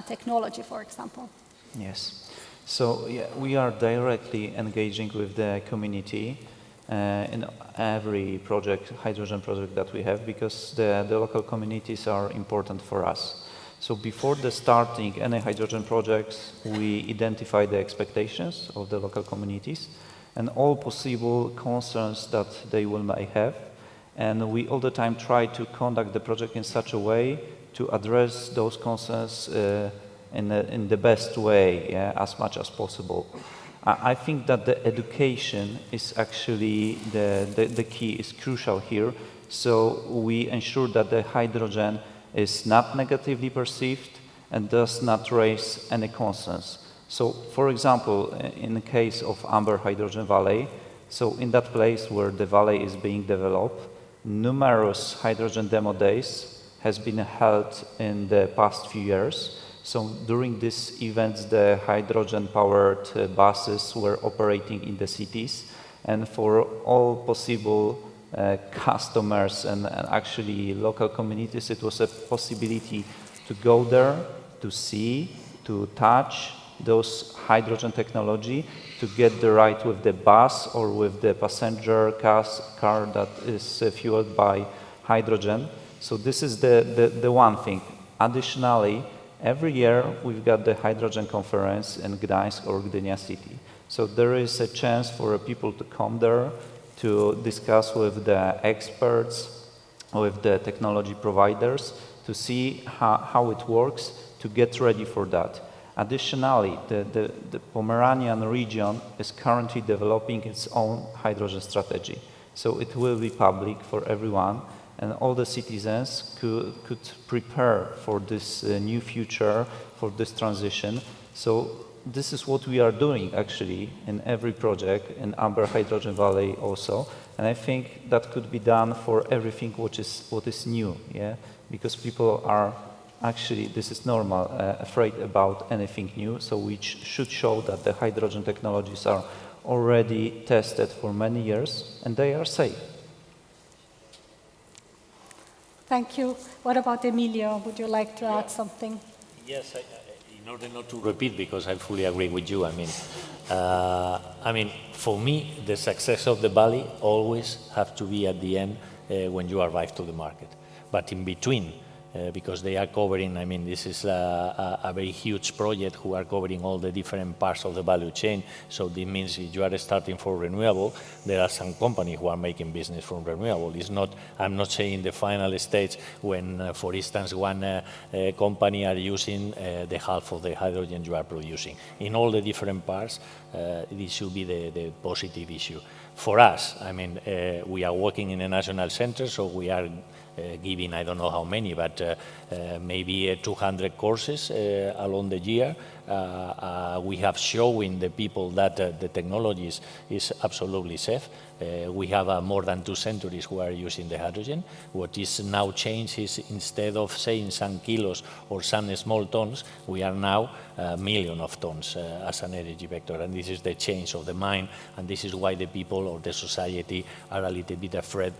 [SPEAKER 20] technology, for example?
[SPEAKER 4] Yes. So we are directly engaging with the community in every project, hydrogen project that we have, because the local communities are important for us. So before the starting any hydrogen projects, we identify the expectations of the local communities and all possible concerns that they may have. And we all the time try to conduct the project in such a way to address those concerns in the best way, as much as possible. I think that the education is actually the key, is crucial here. So we ensure that the hydrogen is not negatively perceived and does not raise any concerns. So, for example, in the case of Amber Hydrogen Valley, so in that place where the valley is being developed, numerous hydrogen demo days has been held in the past few years. So during these events, the hydrogen-powered buses were operating in the cities, and for all possible customers and actually local communities, it was a possibility to go there, to see, to touch those hydrogen technology, to get the ride with the bus or with the passenger car that is fueled by hydrogen. So this is the one thing. Additionally, every year we've got the hydrogen conference in Gdańsk or Gdynia city. So there is a chance for people to come there, to discuss with the experts, with the technology providers, to see how it works, to get ready for that. Additionally, the Pomeranian region is currently developing its own hydrogen strategy. So it will be public for everyone, and all the citizens could prepare for this new future, for this transition. So this is what we are doing actually in every project, in Amber Hydrogen Valley also. And I think that could be done for everything what is new, because people are actually, this is normal, afraid about anything new. So we should show that the hydrogen technologies are already tested for many years and they are safe.
[SPEAKER 20] Thank you. What about Emilio? Would you like to add something?
[SPEAKER 2] Yes, in order not to repeat, because I fully agree with you, I mean, for me, the success of the valley always have to be at the end when you arrive to the market. But in between, because they are covering, I mean, this is a very huge project who are covering all the different parts of the value chain. So this means if you are starting for renewable, there are some companies who are making business from renewable. It's not, I'm not saying the final stage when, for instance, one company are using the half of the hydrogen you are producing. In all the different parts, this should be the positive issue. For us, I mean, we are working in a national center, so we are giving, I don't know how many, but maybe 200 courses along the year. We have shown the people that the technology is absolutely safe. We have more than 2 centuries who are using the hydrogen. What is now changed is instead of saying some kilos or some small tons, we are now a million of tons as an energy vector. And this is the change of the mind. And this is why the people or the society are a little bit afraid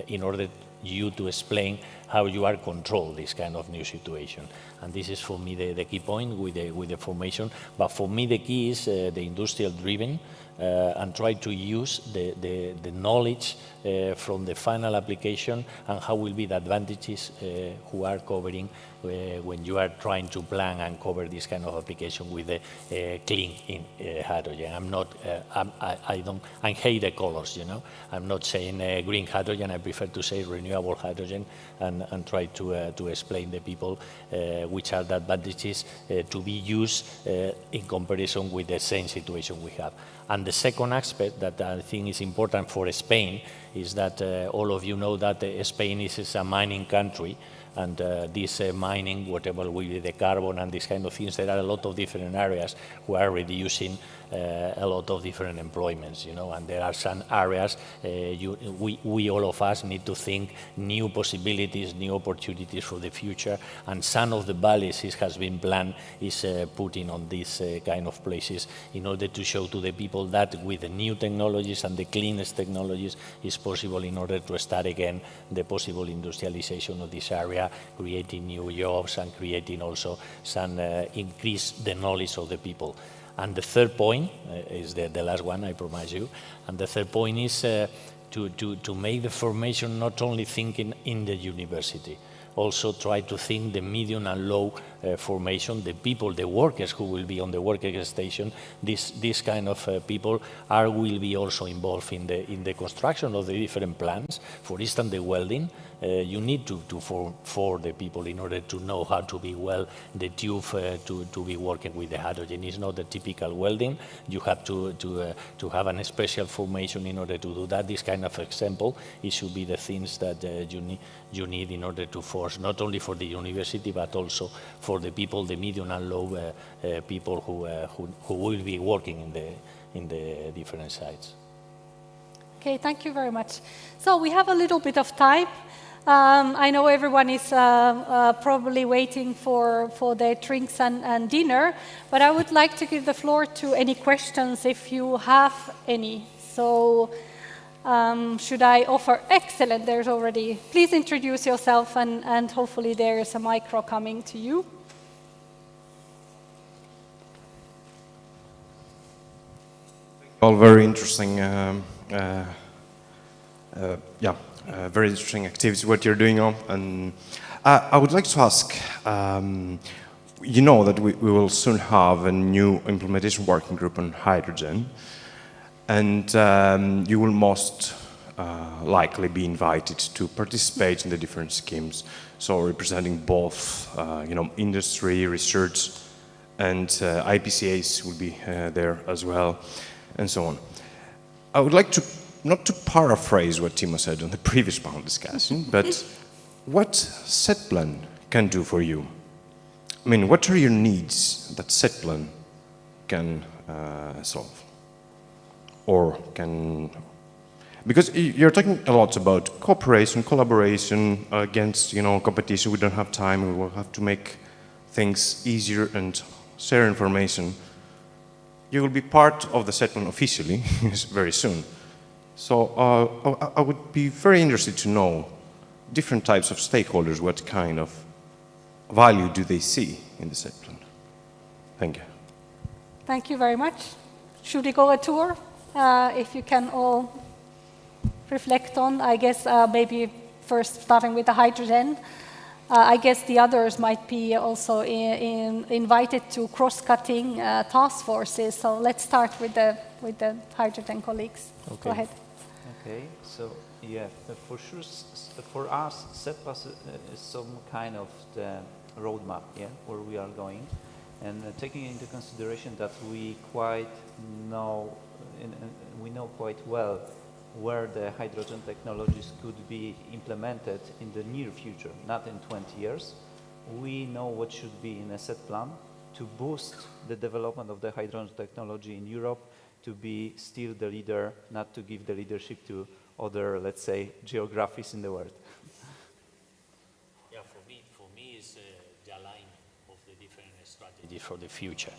[SPEAKER 2] in order you to explain how you are control this kind of new situation. And this is for me the key point with the formation. But for me the key is the industrial driven and try to use the knowledge from the final application and how will be the advantages who are covering when you are trying to plan and cover this kind of application with the clean hydrogen. I'm not, I hate the colors, you know. I'm not saying green hydrogen, I prefer to say renewable hydrogen and try to explain the people which are the advantages to be used in comparison with the same situation we have. And the second aspect that I think is important for Spain is that all of you know that Spain is a mining country, and this mining, whatever will be the carbon and these kind of things, there are a lot of different areas who are reducing a lot of different employments, you know, and there are some areas we all of us need to think new possibilities, new opportunities for the future, and some of the valleys it has been planned is putting on these kind of places in order to show to the people that with the new technologies and the cleanest technologies is possible in order to start again the possible industrialization of this area, creating new jobs and creating also some increase the knowledge of the people. And the third point is the last one, I promise you. And the third point is to make the formation not only thinking in the university, also try to think the medium and low formation, the people, the workers who will be on the working station. This kind of people will be also involved in the construction of the different plants. For instance, the welding. You need to form the people in order to know how to be weld the tube to be working with the hydrogen. It's not the typical welding. You have to have a special formation in order to do that. This kind of example, it should be the things that you need in order to force, not only for the university, but also for the people, the medium and low people who will be working in the different sites.
[SPEAKER 20] Okay, thank you very much. So we have a little bit of time. I know everyone is probably waiting for their drinks and dinner, but I would like to give the floor to any questions if you have any. So should I offer? Excellent, there's already. Please introduce yourself and hopefully there is a micro coming to you.
[SPEAKER 6] All very interesting, very interesting activities what you're doing on. And I would like to ask, you know that we will soon have a new implementation working group on hydrogen, and you will most likely be invited to participate in the different schemes. So representing both, industry, research, and IPCAs will be there as well, and so on. I would like to not to paraphrase what Timo said on the previous panel discussion, but what SET Plan can do for you? I mean, what are your needs that SET Plan can solve? Or can... Because you're talking a lot about cooperation, collaboration, against, competition. We don't have time, we will have to make things easier and share information. You will be part of the SET Plan officially very soon. So I would be very interested to know different types of stakeholders, what kind of value do they see in the SET Plan? Thank you.
[SPEAKER 20] Thank you very much. Should we go a tour? If you can all reflect on, I guess maybe first starting with the hydrogen. I guess the others might be also invited to cross-cutting task forces. So let's start with the hydrogen colleagues.
[SPEAKER 4] Okay.
[SPEAKER 20] Go ahead.
[SPEAKER 4] Okay, so yeah, for sure, for us, SET Plan is some kind of the roadmap, where we are going, and taking into consideration that we quite know, we know quite well where the hydrogen technologies could be implemented in the near future, not in 20 years. We know what should be in a SET Plan to boost the development of the hydrogen technology in Europe, to be still the leader, not to give the leadership to other, let's say, geographies in the world.
[SPEAKER 2] Yeah, for me, it's the alignment of the different strategies for the future.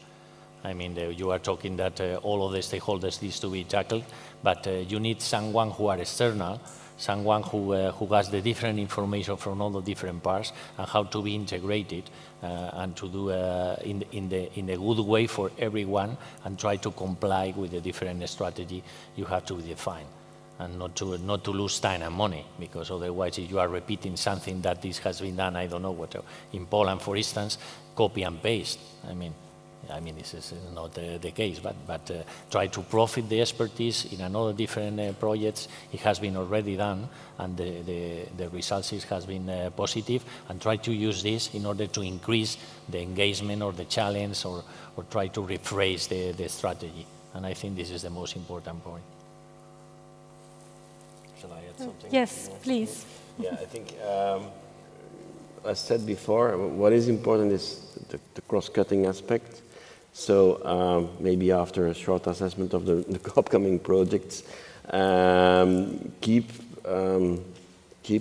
[SPEAKER 2] I mean, you are talking that all of the stakeholders needs to be tackled, but you need someone who are external, someone who has the different information from all the different parts and how to be integrated and to do in a good way for everyone and try to comply with the different strategy you have to define. And not to lose time and money, because otherwise if you are repeating something that this has been done, I don't know what, in Poland, for instance, copy and paste. I mean, this is not the case, but try to profit the expertise in another different projects. It has been already done, and the results has been positive, and try to use this in order to increase the engagement or the challenge, or try to rephrase the strategy. And I think this is the most important point.
[SPEAKER 21] Shall I add something?
[SPEAKER 20] Yes, please.
[SPEAKER 21] Yeah, I think, as said before, what is important is the cross-cutting aspect. So maybe after a short assessment of the upcoming projects, keep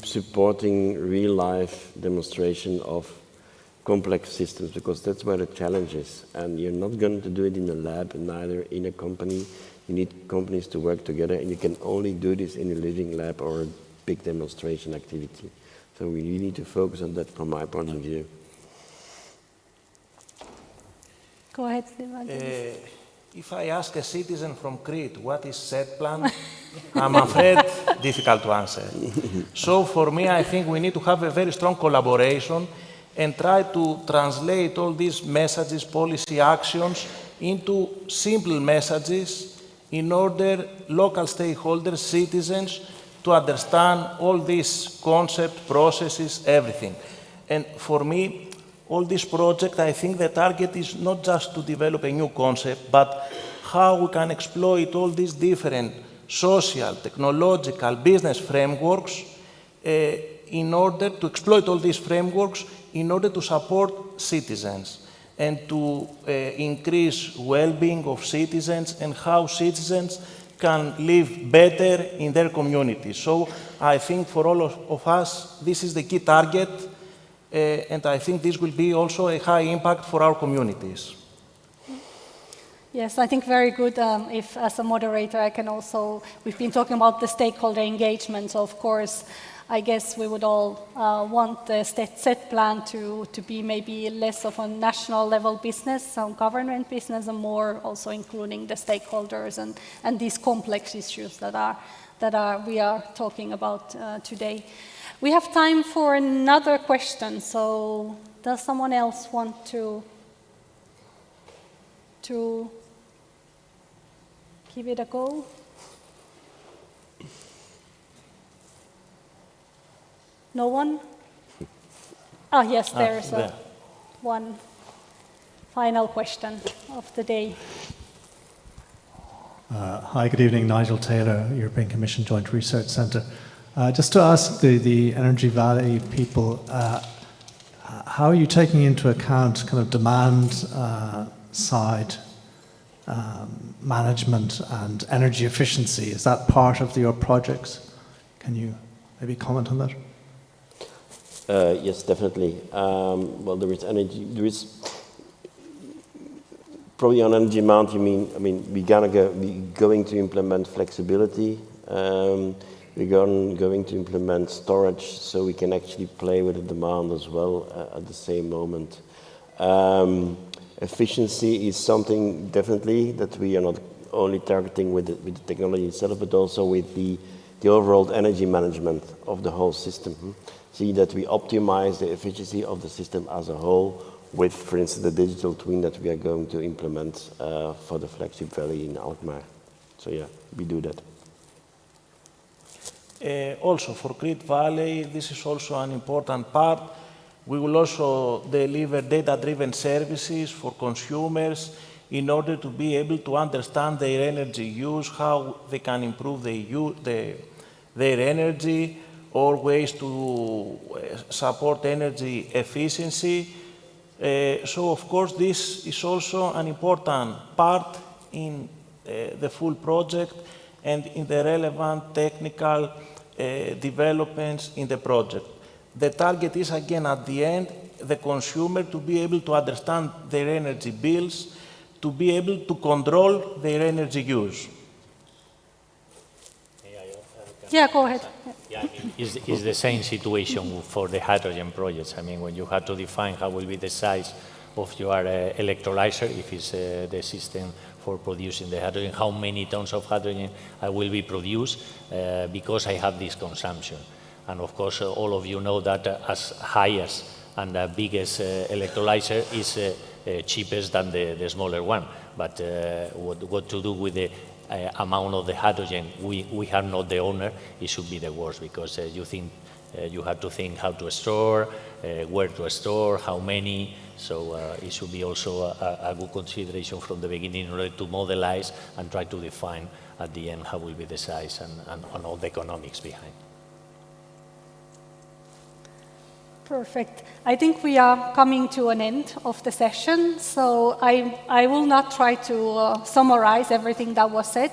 [SPEAKER 21] supporting real-life demonstration of complex systems, because that's where the challenge is. And you're not going to do it in a lab, neither in a company. You need companies to work together, and you can only do this in a living lab or a big demonstration activity. So we really need to focus on that from my point of view.
[SPEAKER 20] Go ahead,
[SPEAKER 3] If I ask a citizen from Crete what is SET Plan, I'm afraid difficult to answer. So for me, I think we need to have a very strong collaboration and try to translate all these messages, policy actions, into simple messages in order local stakeholders, citizens, to understand all these concepts, processes, everything. And for me, all this project, I think the target is not just to develop a new concept, but how we can exploit all these different social, technological, business frameworks in order to exploit all these frameworks in order to support citizens and to increase well-being of citizens and how citizens can live better in their communities. So I think for all of us, this is the key target, and I think this will be also a high impact for our communities.
[SPEAKER 20] Yes, I think very good. If, as a moderator, I can also, we've been talking about the stakeholder engagement, so of course, I guess we would all want the SET Plan to be maybe less of a national level business, some government business, and more also including the stakeholders and these complex issues that we are talking about today. We have time for another question, so does someone else want to give it a go? No one? Oh, yes, there's one final question of the day.
[SPEAKER 8] Hi, good evening. Nigel Taylor, European Commission Joint Research Centre. Just to ask the Energy Valley people, how are you taking into account kind of demand side management and energy efficiency? Is that part of your projects? Can you maybe comment on that?
[SPEAKER 21] Yes, definitely. Well, there is energy. There is probably on energy demand. I mean, we're going to implement flexibility. We're going to implement storage, so we can actually play with the demand as well at the same moment. Efficiency is something definitely that we are not only targeting with the technology itself, but also with the overall energy management of the whole system. See that we optimize the efficiency of the system as a whole with, for instance, the digital twin that we are going to implement for the flagship valley in Alkmaar. So yeah, we do that.
[SPEAKER 3] Also for Crete Valley, this is also an important part. We will also deliver data-driven services for consumers in order to be able to understand their energy use, how they can improve their energy, or ways to support energy efficiency. So, of course, this is also an important part in the full project and in the relevant technical developments in the project. The target is, again, at the end, the consumer to be able to understand their energy bills, to be able to control their energy use.
[SPEAKER 20] Yeah, go ahead.
[SPEAKER 2] Yeah, I mean, it's the same situation for the hydrogen projects. I mean, when you have to define how will be the size of your electrolyzer, if it's the system for producing the hydrogen, how many tons of hydrogen will be produced because I have this consumption. And of course, all of you know that as highest and the biggest electrolyzer is cheapest than the smaller one. But what to do with the amount of the hydrogen we are not the owner, it should be the worst, because you have to think how to store, where to store, how many. So it should be also a good consideration from the beginning in order to modelize and try to define at the end how will be the size and all the economics behind.
[SPEAKER 20] Perfect. I think we are coming to an end of the session, so I will not try to summarize everything that was said.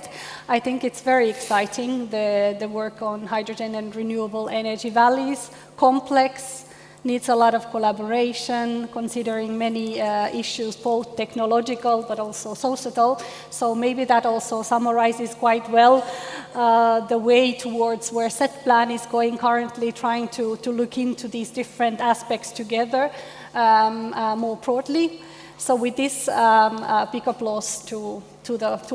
[SPEAKER 20] I think it's very exciting, the work on hydrogen and renewable energy valleys, complex, needs a lot of collaboration, considering many issues, both technological but also societal. So maybe that also summarizes quite well the way towards where SET Plan is going currently, trying to look into these different aspects together more broadly. So with this, big applause to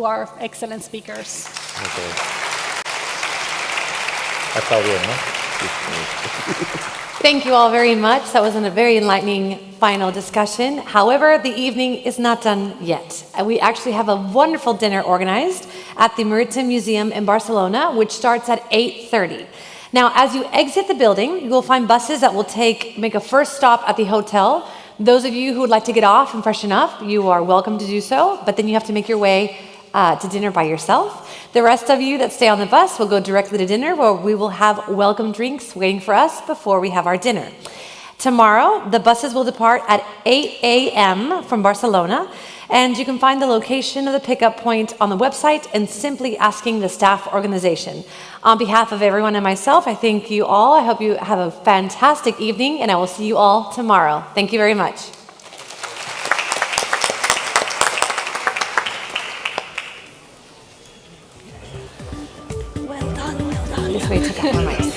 [SPEAKER 20] our excellent speakers.
[SPEAKER 2] Okay. Está bien, ¿no?
[SPEAKER 1] Thank you all very much. That was a very enlightening final discussion. However, the evening is not done yet. We actually have a wonderful dinner organized at the Maritime Museum in Barcelona, which starts at 8:30. Now, as you exit the building, you will find buses that will make a first stop at the hotel. Those of you who would like to get off and freshen up, you are welcome to do so, but then you have to make your way to dinner by yourself. The rest of you that stay on the bus will go directly to dinner, where we will have welcome drinks waiting for us before we have our dinner. Tomorrow, the buses will depart at 8 a.m. from Barcelona, and you can find the location of the pickup point on the website and simply asking the staff organization. On behalf of everyone and myself, I thank you all. I hope you have a fantastic evening, and I will see you all tomorrow. Thank you very much. This way, take out my mic.